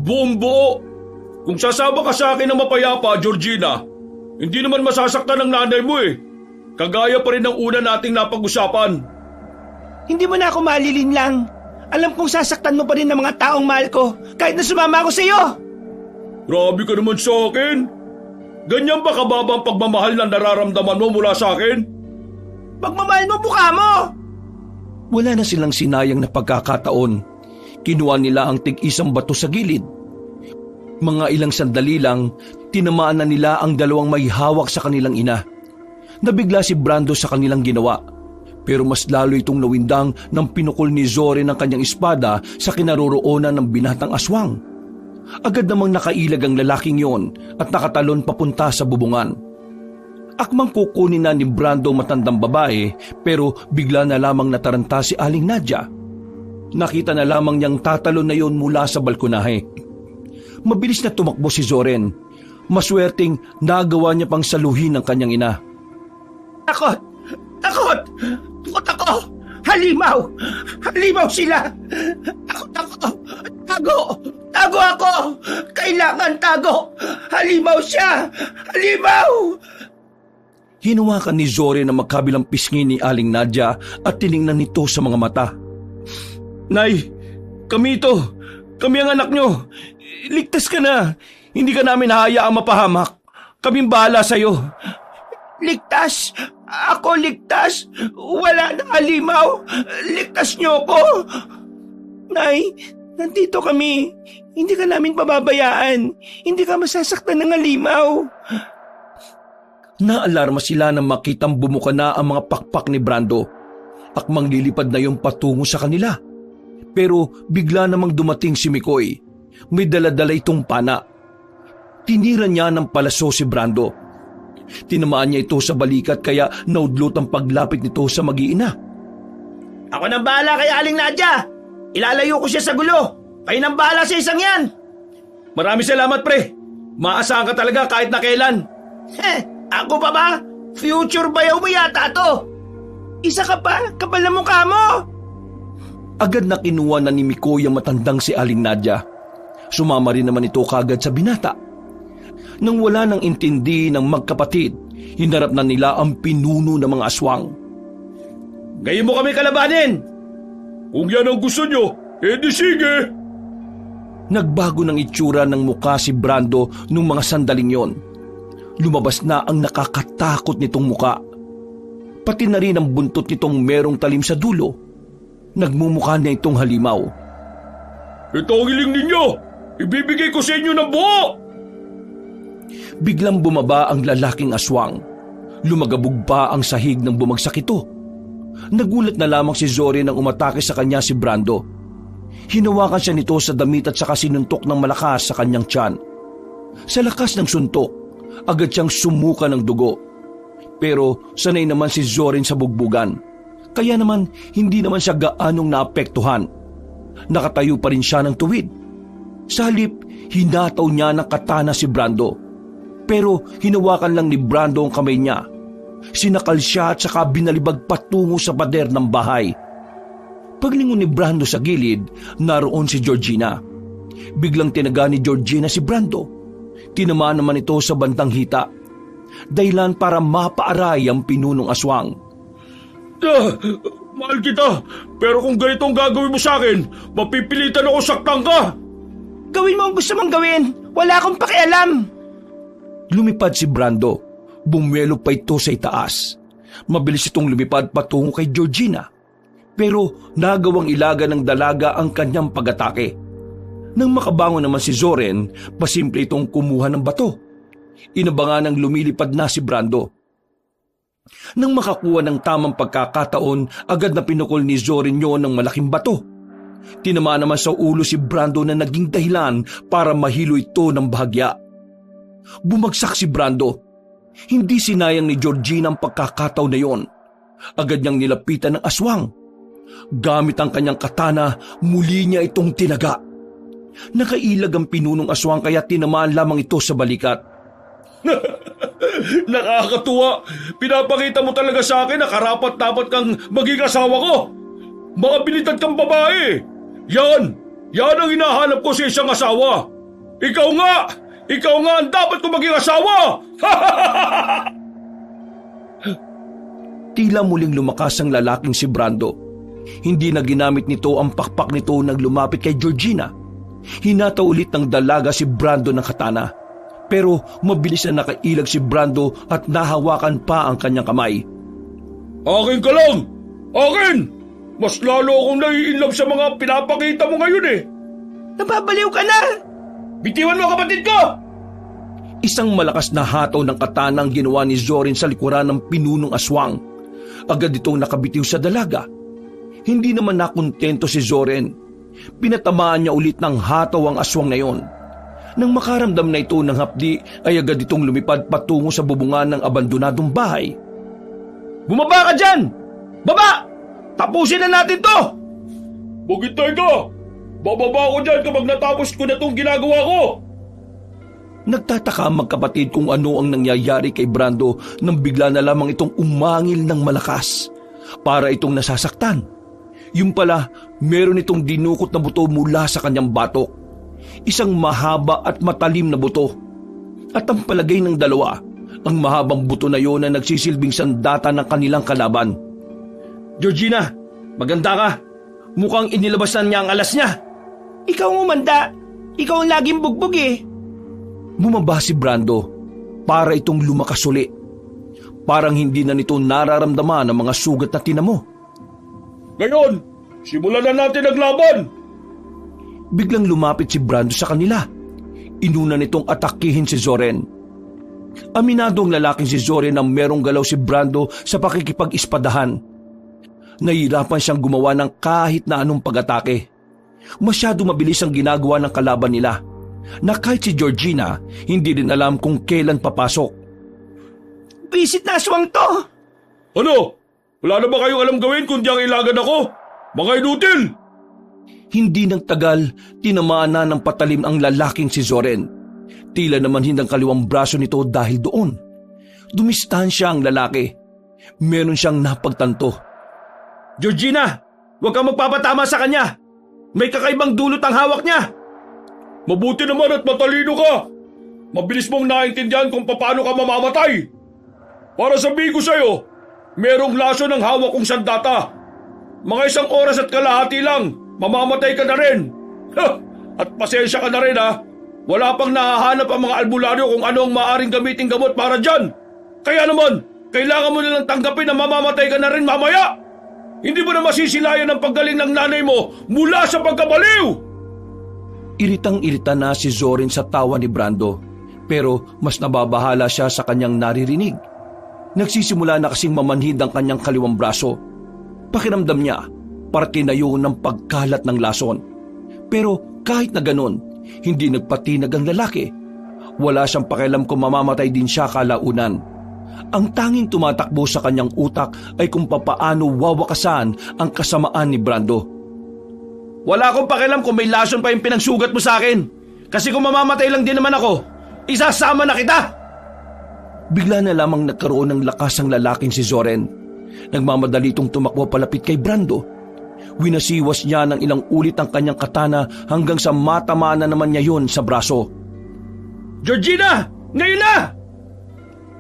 buong buo. Kung sasama ka sa akin ng mapayapa, Georgina, hindi naman masasaktan ng nanay mo eh. Kagaya pa rin ng una nating napag-usapan. Hindi mo na ako malilinlang. Alam kong sasaktan mo pa rin ng mga taong mahal ko kahit na sumama ako sa iyo. Grabe ka naman sa akin. Ganyan ba kababa ang pagmamahal na nararamdaman mo mula sa akin? Pagmamahal mo mukha mo! Wala na silang sinayang na pagkakataon. Kinuha nila ang tig-isang bato sa gilid. Mga ilang sandali lang, tinamaan na nila ang dalawang may hawak sa kanilang ina. Nabigla si Brando sa kanilang ginawa. Pero mas lalo itong nawindang nang pinukol ni Zorin ang kanyang espada sa kinaroroonan ng binatang aswang. Agad namang nakailag ang lalaking yon at nakatalon papunta sa bubungan. Akmang kukunin na ni Brando matandang babae pero bigla na lamang nataranta si Aling Nadia. Nakita na lamang niyang tatalon na yon mula sa balkonahe. Mabilis na tumakbo si Zorin. Maswerteng nagawa niya pang saluhin ang kanyang ina. Takot! Takot! Takot ako! Halimaw! Halimaw sila! Takot ako! Tago! Tago ako! Kailangan tago! Halimaw siya! Halimaw! Hinawakan ni Zorin ang magkabilang pisngi ni Aling Nadia at tiningnan nito sa mga mata. Nay, kami ito. Kami ang anak nyo. Ligtas ka na. Hindi ka namin hahayaang mapahamak. Kaming bahala sa'yo. Ligtas! Ako ligtas! Wala na halimaw! Ligtas niyo ko! Nay, nandito kami. Hindi ka namin pababayaan. Hindi ka masasaktan ng halimaw. Naalarma sila nang makitang bumuka na ang mga pakpak ni Brando. Akmang lilipad na yung patungo sa kanila. Pero bigla namang dumating si Mikoy. May dala-dala itong pana. Tinira niya ng palaso si Brando. Tinamaan niya ito sa balikat kaya naudlot ang paglapit nito sa mag-iina. Ako nang bahala kay Aling Nadia. Ilalayo ko siya sa gulo. Kayo nang bahala sa isang yan. Maraming salamat, pre. Maasahan ka talaga kahit na kailan. Ako pa ba? Future bayaw mo yata to. Isa ka pa? Kapal na mukha mo. Agad na kinuha na ni Mikoy ang matandang si Aling Nadia. Sumama rin naman ito kagad sa binata. Nang wala nang intindi ng magkapatid, hinarap na nila ang pinuno ng mga aswang. Ngayon mo kami kalabanin! Kung yan ang gusto nyo, edi sige! Nagbago ng itsura ng mukha si Brando nung mga sandaling yon. Lumabas na ang nakakatakot nitong muka. Pati na rin ang buntot nitong merong talim sa dulo. Nagmumukha na itong halimaw. Ito ang hiling ninyo! Ibibigay ko sa inyo ng buo! Biglang bumaba ang lalaking aswang. Lumagabog pa ang sahig ng bumagsak ito. Nagulat na lamang si Zorin nang umatake sa kanya si Brando. Hinawakan siya nito sa damit at saka sinuntok ng malakas sa kanyang tiyan. Sa lakas ng suntok, agad siyang sumuka ng dugo. Pero sanay naman si Zorin sa bugbugan. Kaya naman hindi naman siya gaanong naapektuhan. Nakatayo pa rin siya ng tuwid. Sa halip, hinataw niya ng katana si Brando. Pero hinawakan lang ni Brando ang kamay niya. Sinakal siya at saka binalibag patungo sa pader ng bahay. Paglingon ni Brando sa gilid, naroon si Georgina. Biglang tinaga ni Georgina si Brando. Tinamaan naman ito sa bandang hita. Dahilan para mapaaray ang pinunong aswang. Mahal kita, pero kung ganito ang gagawin mo sa akin, mapipilitan ako saktan ka. Gawin mo ang gusto mong gawin. Wala akong pakialam. Lumipad si Brando. Bumwelo pa ito sa itaas. Mabilis itong lumipad patungo kay Georgina. Pero nagawang ilaga ng dalaga ang kanyang pag-atake. Nang makabangon naman si Zoren, pasimple itong kumuha ng bato. Inabangan ng lumilipad na si Brando. Nang makakuha ng tamang pagkakataon, agad na pinukol ni Zoren yun ng malaking bato. Tinamaan naman sa ulo si Brando na naging dahilan para mahilo ito ng bahagya. Bumagsak si Brando. Hindi sinayang ni Georgina ang pagkakataon na yon. Agad niyang nilapitan ng aswang. Gamit ang kanyang katana, muli niya itong tinaga. Nakailag ang pinunong aswang kaya tinamaan lamang ito sa balikat. Nakakatuwa. Pinapakita mo talaga sa akin na karapat-dapat kang maging asawa ko. Mga binitad kang babae. Yan ang hinahanap ko sa isang asawa. Ikaw nga ang dapat ko maging asawa. Tila muling lumakas ang lalaking si Brando. Hindi na ginamit nito ang pakpak nito nang lumapit kay Georgina. Hinataw ulit ng dalaga si Brando ng katana. Pero mabilis na nakailag si Brando at nahawakan pa ang kanyang kamay. Akin ka lang! Akin! Mas lalo akong nai-inlove sa mga pinapakita mo ngayon eh. Nababaliw ka na! Bitiwan mo kapatid ko! Isang malakas na hataw ng katana ang ginawa ni Zorin sa likuran ng pinunong aswang. Agad itong nakabitiw sa dalaga. Hindi naman nakontento si Zorin. Pinatamaan niya ulit ng hataw ang aswang na yon. Nang makaramdam na ito ng hapdi, ay agad itong lumipad patungo sa bubungan ng abandonadong bahay. Bumaba ka dyan! Baba! Tapusin na natin to! Maghintay ka! Bababa ako dyan kapag natapos ko na itong ginagawa ko! Nagtataka ang magkapatid kung ano ang nangyayari kay Brando nang bigla na lamang itong umangil ng malakas. Para itong nasasaktan. Yung pala, meron itong dinukot na buto mula sa kanyang batok. Isang mahaba at matalim na buto. At ang palagay ng dalawa, ang mahabang buto na yon na nagsisilbing sandata ng kanilang kalaban. Georgina, maganda ka. Mukhang inilabasan niya ang alas niya. Ikaw ang umanda. Ikaw ang laging bugbog eh. Bumaba si Brando para itong lumakas uli. Parang hindi na nito nararamdaman ang mga sugat na tinamo. Ngayon, simulan na natin ang laban! Biglang lumapit si Brando sa kanila. Inuna nitong atakihin si Zoren. Aminado ang lalaking si Zoren na merong galaw si Brando sa pakikipag-ispadahan. Nahihirapan siyang gumawa ng kahit na anong pag-atake. Masyado mabilis ang ginagawa ng kalaban nila, na kahit si Georgina, hindi din alam kung kailan papasok. Visit na aswang to! Ano? Wala na ba kayong alam gawin kundi ang ilagan ako? Mga inutil! Hindi nang tagal, tinamaan na ng patalim ang lalaking si Zoren. Tila naman hindang kaliwang braso nito dahil doon. Dumistansya ang lalaki. Meron siyang napagtanto. Georgina, huwag kang magpapatama sa kanya. May kakaibang dulot ang hawak niya. Mabuti naman at matalino ka. Mabilis mong naintindihan kung paano ka mamamatay. Para sabihin ko sa'yo, merong laso ng hawak kong sandata. Mga 1 oras at kalahati lang, mamamatay ka na rin. At pasensya ka na rin ha. Wala pang nahahanap ang mga albularyo kung ano ang maaaring gamiting gamot para dyan. Kaya naman, kailangan mo nilang tanggapin na mamamatay ka na rin mamaya. Hindi mo na masisilayan ang paggaling ng nanay mo mula sa pagkabaliw. Iritang-irita na si Zorin sa tawa ni Brando, pero mas nababahala siya sa kanyang naririnig. Nagsisimula na kasing mamanhid ang kanyang kaliwang braso. Pakiramdam niya, para tinayo ng pagkalat ng lason. Pero kahit na ganon, hindi nagpatinag ang lalaki. Wala siyang pakialam kung mamamatay din siya kalaunan. Ang tanging tumatakbo sa kanyang utak ay kung papaano wawakasan ang kasamaan ni Brando. Wala akong pakialam kung may lason pa yung pinagsugat mo sa akin. Kasi kung mamamatay lang din naman ako, isasama na kita! bigla na lamang nagkaroon ng lakas ang lalaking si Zoren. Nagmamadali itong tumakbo palapit kay Brando. Winasiwas niya ng ilang ulit ang kanyang katana hanggang sa matamaan na naman niya yon sa braso. Georgina! Ngayon na!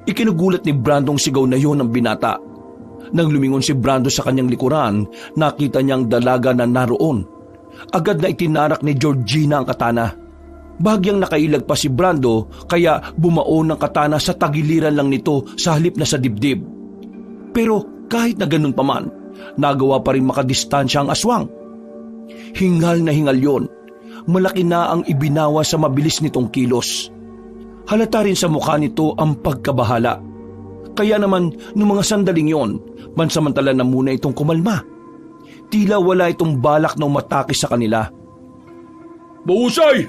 Ikinugulat ni Brando ang sigaw na yon ng binata. Nang lumingon si Brando sa kanyang likuran, nakita niyang dalaga na naroon. Agad na itinarak ni Georgina ang katana. Bahagyang nakailag pa si Brando kaya bumaon ng katana sa tagiliran lang nito sa halip na sa dibdib. Pero kahit na ganun pa man, nagawa pa rin makadistansya ang aswang. Hingal na hingal yon. Malaki na ang ibinawa sa mabilis nitong kilos. Halata rin sa mukha nito ang pagkabahala. Kaya naman, noong mga sandaling yon, pansamantala na muna itong kumalma. Tila wala itong balak na umatake sa kanila. Mahusay!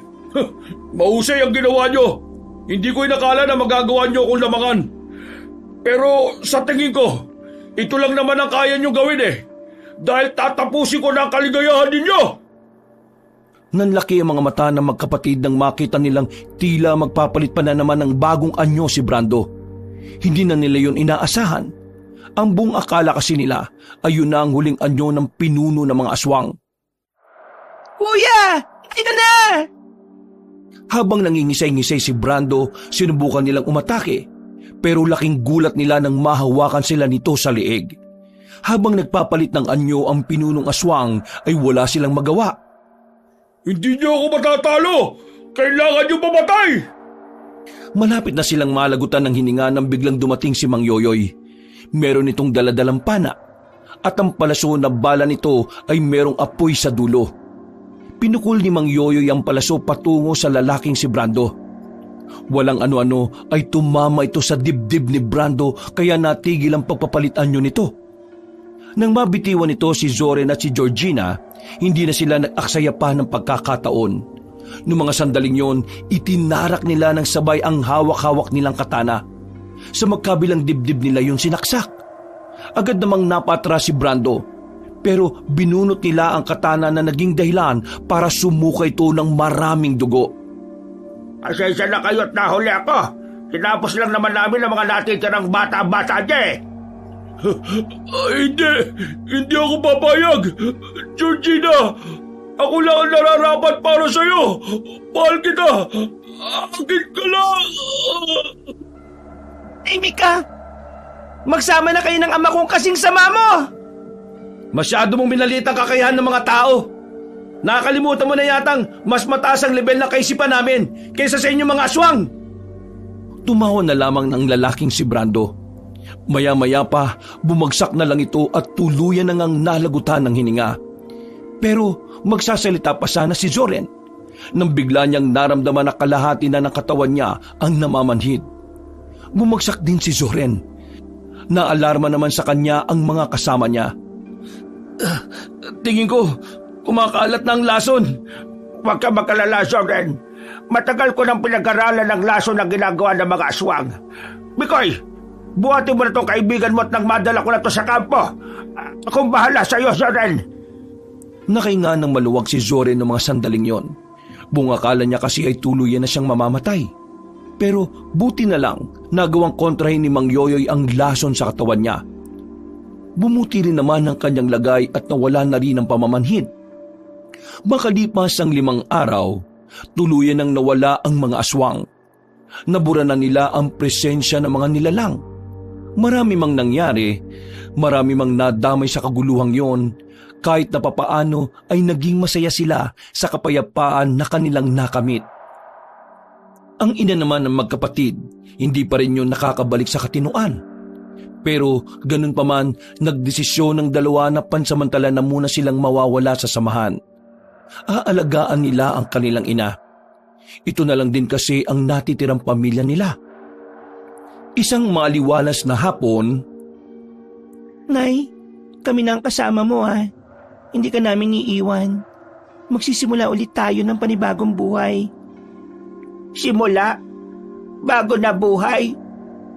Mahusay ang ginawa nyo! Hindi ko inakala na magagawa nyo akong lamangan. Pero sa tingin ko, ito lang naman ang kaya nyo gawin eh. Dahil tatapusin ko na ang kaligayahan ninyo! Nanlaki ang mga mata ng magkapatid nang makita nilang tila magpapalit pa na naman ng bagong anyo si Brando. Hindi na nila yun inaasahan. Ang buong akala kasi nila ay yun na ang huling anyo ng pinuno ng mga aswang. Kuya! Ito na! Habang nangingisay-ngisay si Brando, sinubukan nilang umatake. Pero laking gulat nila nang mahawakan sila nito sa liig. Habang nagpapalit ng anyo ang pinunong aswang ay wala silang magawa. Hindi niyo ako matatalo! Kailangan niyo mamatay! Malapit na silang malagutan ng hininga nang biglang dumating si Mang Yoyoy. Meron itong daladalang pana at ang palaso na bala nito ay merong apoy sa dulo. Pinukul ni Mang Yoyoy ang palaso patungo sa lalaking si Brando. Walang ano-ano ay tumama ito sa dibdib ni Brando kaya natigil ang pagpapalitan nyo nito. Nang mabitiwan nito si Zoren at si Georgina, hindi na sila nag-aksaya pa ng pagkakataon. Noong mga sandaling yon, itinarak nila ng sabay ang hawak-hawak nilang katana. Sa magkabilang dibdib nila yun sinaksak. Agad namang napatras si Brando, pero binunot nila ang katana na naging dahilan para sumuka ito ng maraming dugo. Asensya na kayo at nahuli ako. Tinapos lang naman namin ang mga natitirang bata-bata niya eh. Hindi ako papayag! Georgina! Ako lang ang nararapat para sa'yo! Mahal kita! Akin ka lang! Ay, Mika! Magsama na kayo ng ama kong kasing sama mo! Masyado mong minaliit ang kakayahan ng mga tao. Nakakalimutan mo na yatang mas mataas ang level ng kaisipan namin kaysa sa inyong mga aswang. Tumawa na lamang ng lalaking si Brando. Maya-maya pa, bumagsak na lang ito at tuluyan na ngang nalagutan ng hininga. Pero magsasalita pa sana si Zoren nang bigla niyang naramdaman na kalahati na ng katawan niya ang namamanhid. Bumagsak din si Zoren. Naalarma naman sa kanya ang mga kasama niya. Tingin ko, kumakalat na ang lason. Huwag ka magkalala, Zoren. Matagal ko nang pinag-aralan ng lason na ginagawa ng mga aswang. Mikoy, buhatin mo na itong kaibigan mo at nang madala ko na ito sa kampo. Akong bahala sa iyo, Zoren. Nakahinga ng maluwag si Zoren ng mga sandaling yon. Buong akala niya kasi ay tuluyan na siyang mamamatay. Pero buti na lang nagawang kontrahin ni Mang Yoyoy ang lason sa katawan niya. Bumuti rin naman ang kanyang lagay at nawala na rin ang pamamanhid. Makalipas ang 5 araw, tuluyan nang nawala ang mga aswang. Nabura na nila ang presensya ng mga nilalang. Marami mang nangyari, marami mang nadamay sa kaguluhang yon, kahit na papaano ay naging masaya sila sa kapayapaan na kanilang nakamit. Ang ina naman ng magkapatid, hindi pa rin yun nakakabalik sa katinuan. Pero ganun pa man, nagdesisyon ng dalawa na pansamantala na muna silang mawawala sa samahan. Aalagaan nila ang kanilang ina. Ito na lang din kasi ang natitirang pamilya nila. Isang maliwalas na hapon, Nay, kami na ang kasama mo ha. Hindi ka namin iiwan. Magsisimula ulit tayo ng panibagong buhay. Simula? Bago na buhay?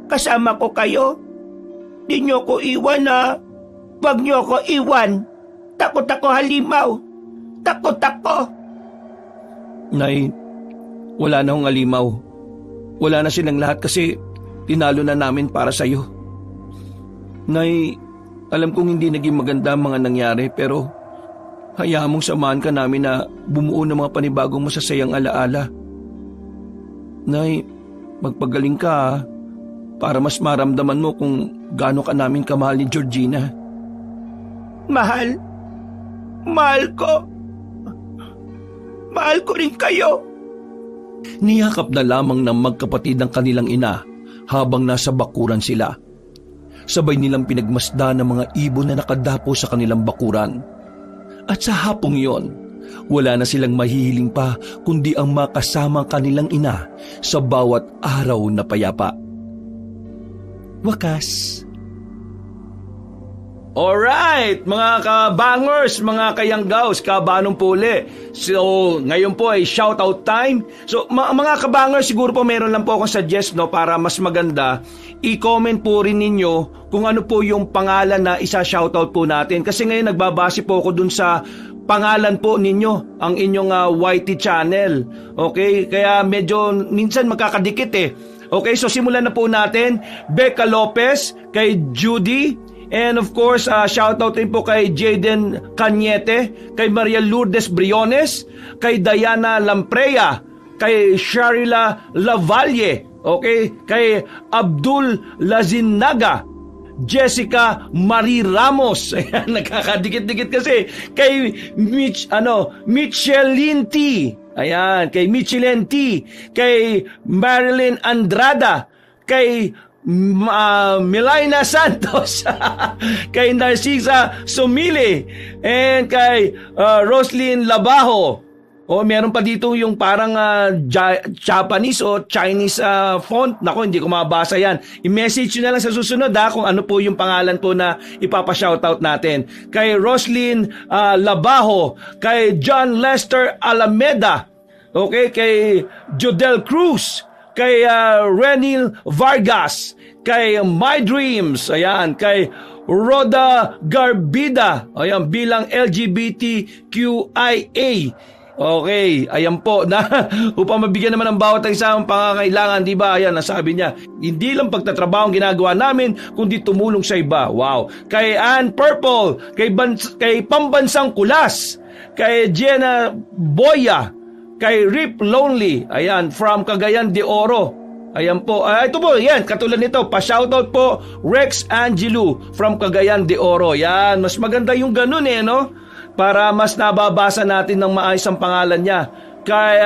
Kasama ko kayo? Di nyo ko iwan ha. Wag nyo ko iwan. Takot ako halimaw. Takot ako. Nay, wala na hong alimaw. Wala na silang lahat kasi tinalo na namin para sa'yo. Nay, alam kong hindi naging maganda ang mga nangyari pero hayaan mong samahan ka namin na bumuo ng mga panibagong masasayang alaala. Nay, magpagaling ka ha, para mas maramdaman mo kung gaano ka namin kamahal ni Georgina. Mahal? Mahal ko? Mahal ko rin kayo. Niyakap na lamang ng magkapatid ang kanilang ina habang nasa bakuran sila. Sabay nilang pinagmasdan ng mga ibon na nakadapo sa kanilang bakuran. At sa hapong yon, wala na silang mahihiling pa kundi ang makasama ang kanilang ina sa bawat araw na payapa. Wakas. Alright, mga kabangers, mga kayanggaws, kabanong puli. So, ngayon po ay shoutout time. So, mga kabangers, siguro po meron lang po akong suggest, no, para mas maganda, i-comment po rin ninyo kung ano po yung pangalan na isa-shoutout po natin. Kasi ngayon nagbabase po ako dun sa pangalan po ninyo, ang inyong YT channel. Okay, kaya medyo minsan magkakadikit eh. Okay, so simulan na po natin. Becca Lopez, kay Judy, and of course, shoutout rin po kay Jaden Cañete, kay Maria Lourdes Briones, kay Diana Lamprea, kay Sharila Lavalle, okay, kay Abdul Lazinaga, Jessica Marie Ramos, ayan, nakakadikit-dikit kasi, kay Micheline T, ayan, kay Micheline T, kay Marilyn Andrada, kay Melaina Santos, kay Narcisa Sumili, and kay Roslyn Labajo. O meron pa dito yung parang Japanese o Chinese font. Nako, hindi ko mabasa yan. I-message nyo na lang sa susunod kung ano po yung pangalan po na ipapashoutout natin. Kay Roslyn Labajo, kay John Lester Alameda, okay, kay Jodel Cruz, kay Renil Vargas, kay My Dreams, ayan, kay Roda Garbida, ayan, bilang LGBTQIA. Okay, ayan po, na upang mabigyan naman ng bawat isang pangangailangan, di ba? Ayan, nasabi niya, hindi lang pagtatrabaho ang ginagawa namin, kundi tumulong sa iba. Wow. Kay Ann Purple, kay Pambansang Kulas, kay Jenna Boya, kay Rip Lonely, ayan, from Cagayan de Oro. Ayan po, ito po, yan, katulad nito, pa-shoutout po, Rex Angelu from Cagayan de Oro. Yan, mas maganda yung ganun no? Para mas nababasa natin ng maayos ang pangalan niya. Kay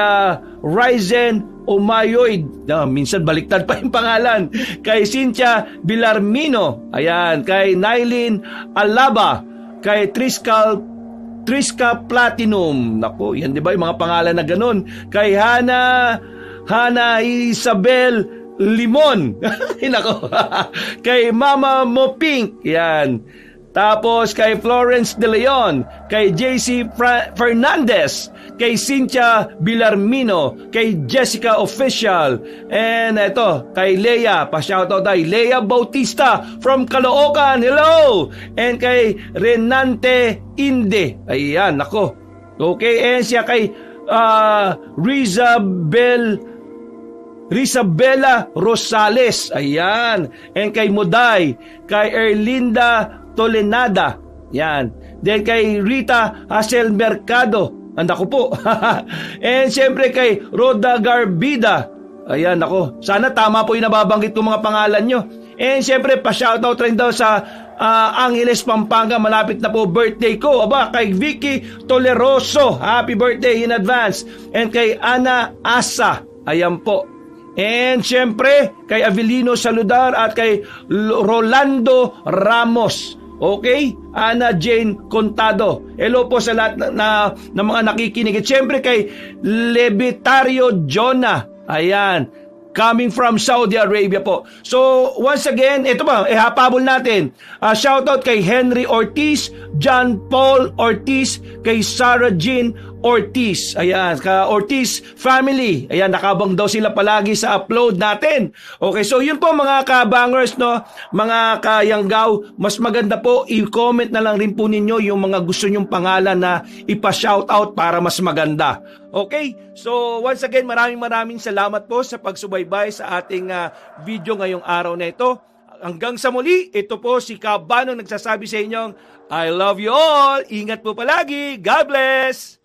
Ryzen Umayoid, minsan baliktad pa yung pangalan. Kay Cynthia Bilarmino, ayan, kay Nailin Alaba, kay Triska Platinum. Nako, yan 'di ba yung mga pangalan na ganun. Kay Hana Isabel Limon. Nako. Kay Mama Mo Pink. Yan. Tapos kay Florence De Leon, kay JC Fernandez, kay Cynthia Bilarmino, kay Jessica Official, and ito, kay Leia, pa-shoutout tayo, Leia Bautista from Caloocan, hello! And kay Renante Inde, ayan, nako. Okay, and siya kay Rizabela Rosales, ayan, and kay Moday, kay Erlinda Tolenada, yan. Then kay Rita Hassel Mercado, ko po. And siyempre kay Roda Garbida, ayan, ako. Sana tama po yung nababanggit ko mga pangalan nyo. And siyempre pa-shoutout rin daw sa Angeles, Pampanga, malapit na po birthday ko. Aba, kay Vicky Toleroso, happy birthday in advance. And kay Ana Asa, ayan po. And siyempre kay Avelino Saludar at kay Rolando Ramos. Okay? Ana Jane Contado. Hello po sa lahat na mga nakikinig. At siyempre kay Levitario Jonah. Ayan. Coming from Saudi Arabia po. So, once again, ito ba, hapabol natin. Shoutout kay Henry Ortiz, John Paul Ortiz, kay Sarah Jean Ortiz. Ayan, ka Ortiz family. Ayan, nakabang daw sila palagi sa upload natin. Okay, so yun po mga kabangers, no? Mga kayanggaw, mas maganda po i-comment na lang rin po ninyo yung mga gusto nyong pangalan na ipa-shoutout para mas maganda. Okay, so once again, maraming salamat po sa pagsubaybay sa ating video ngayong araw na ito. Hanggang sa muli, ito po si Kabano nagsasabi sa inyong I love you all. Ingat po palagi. God bless.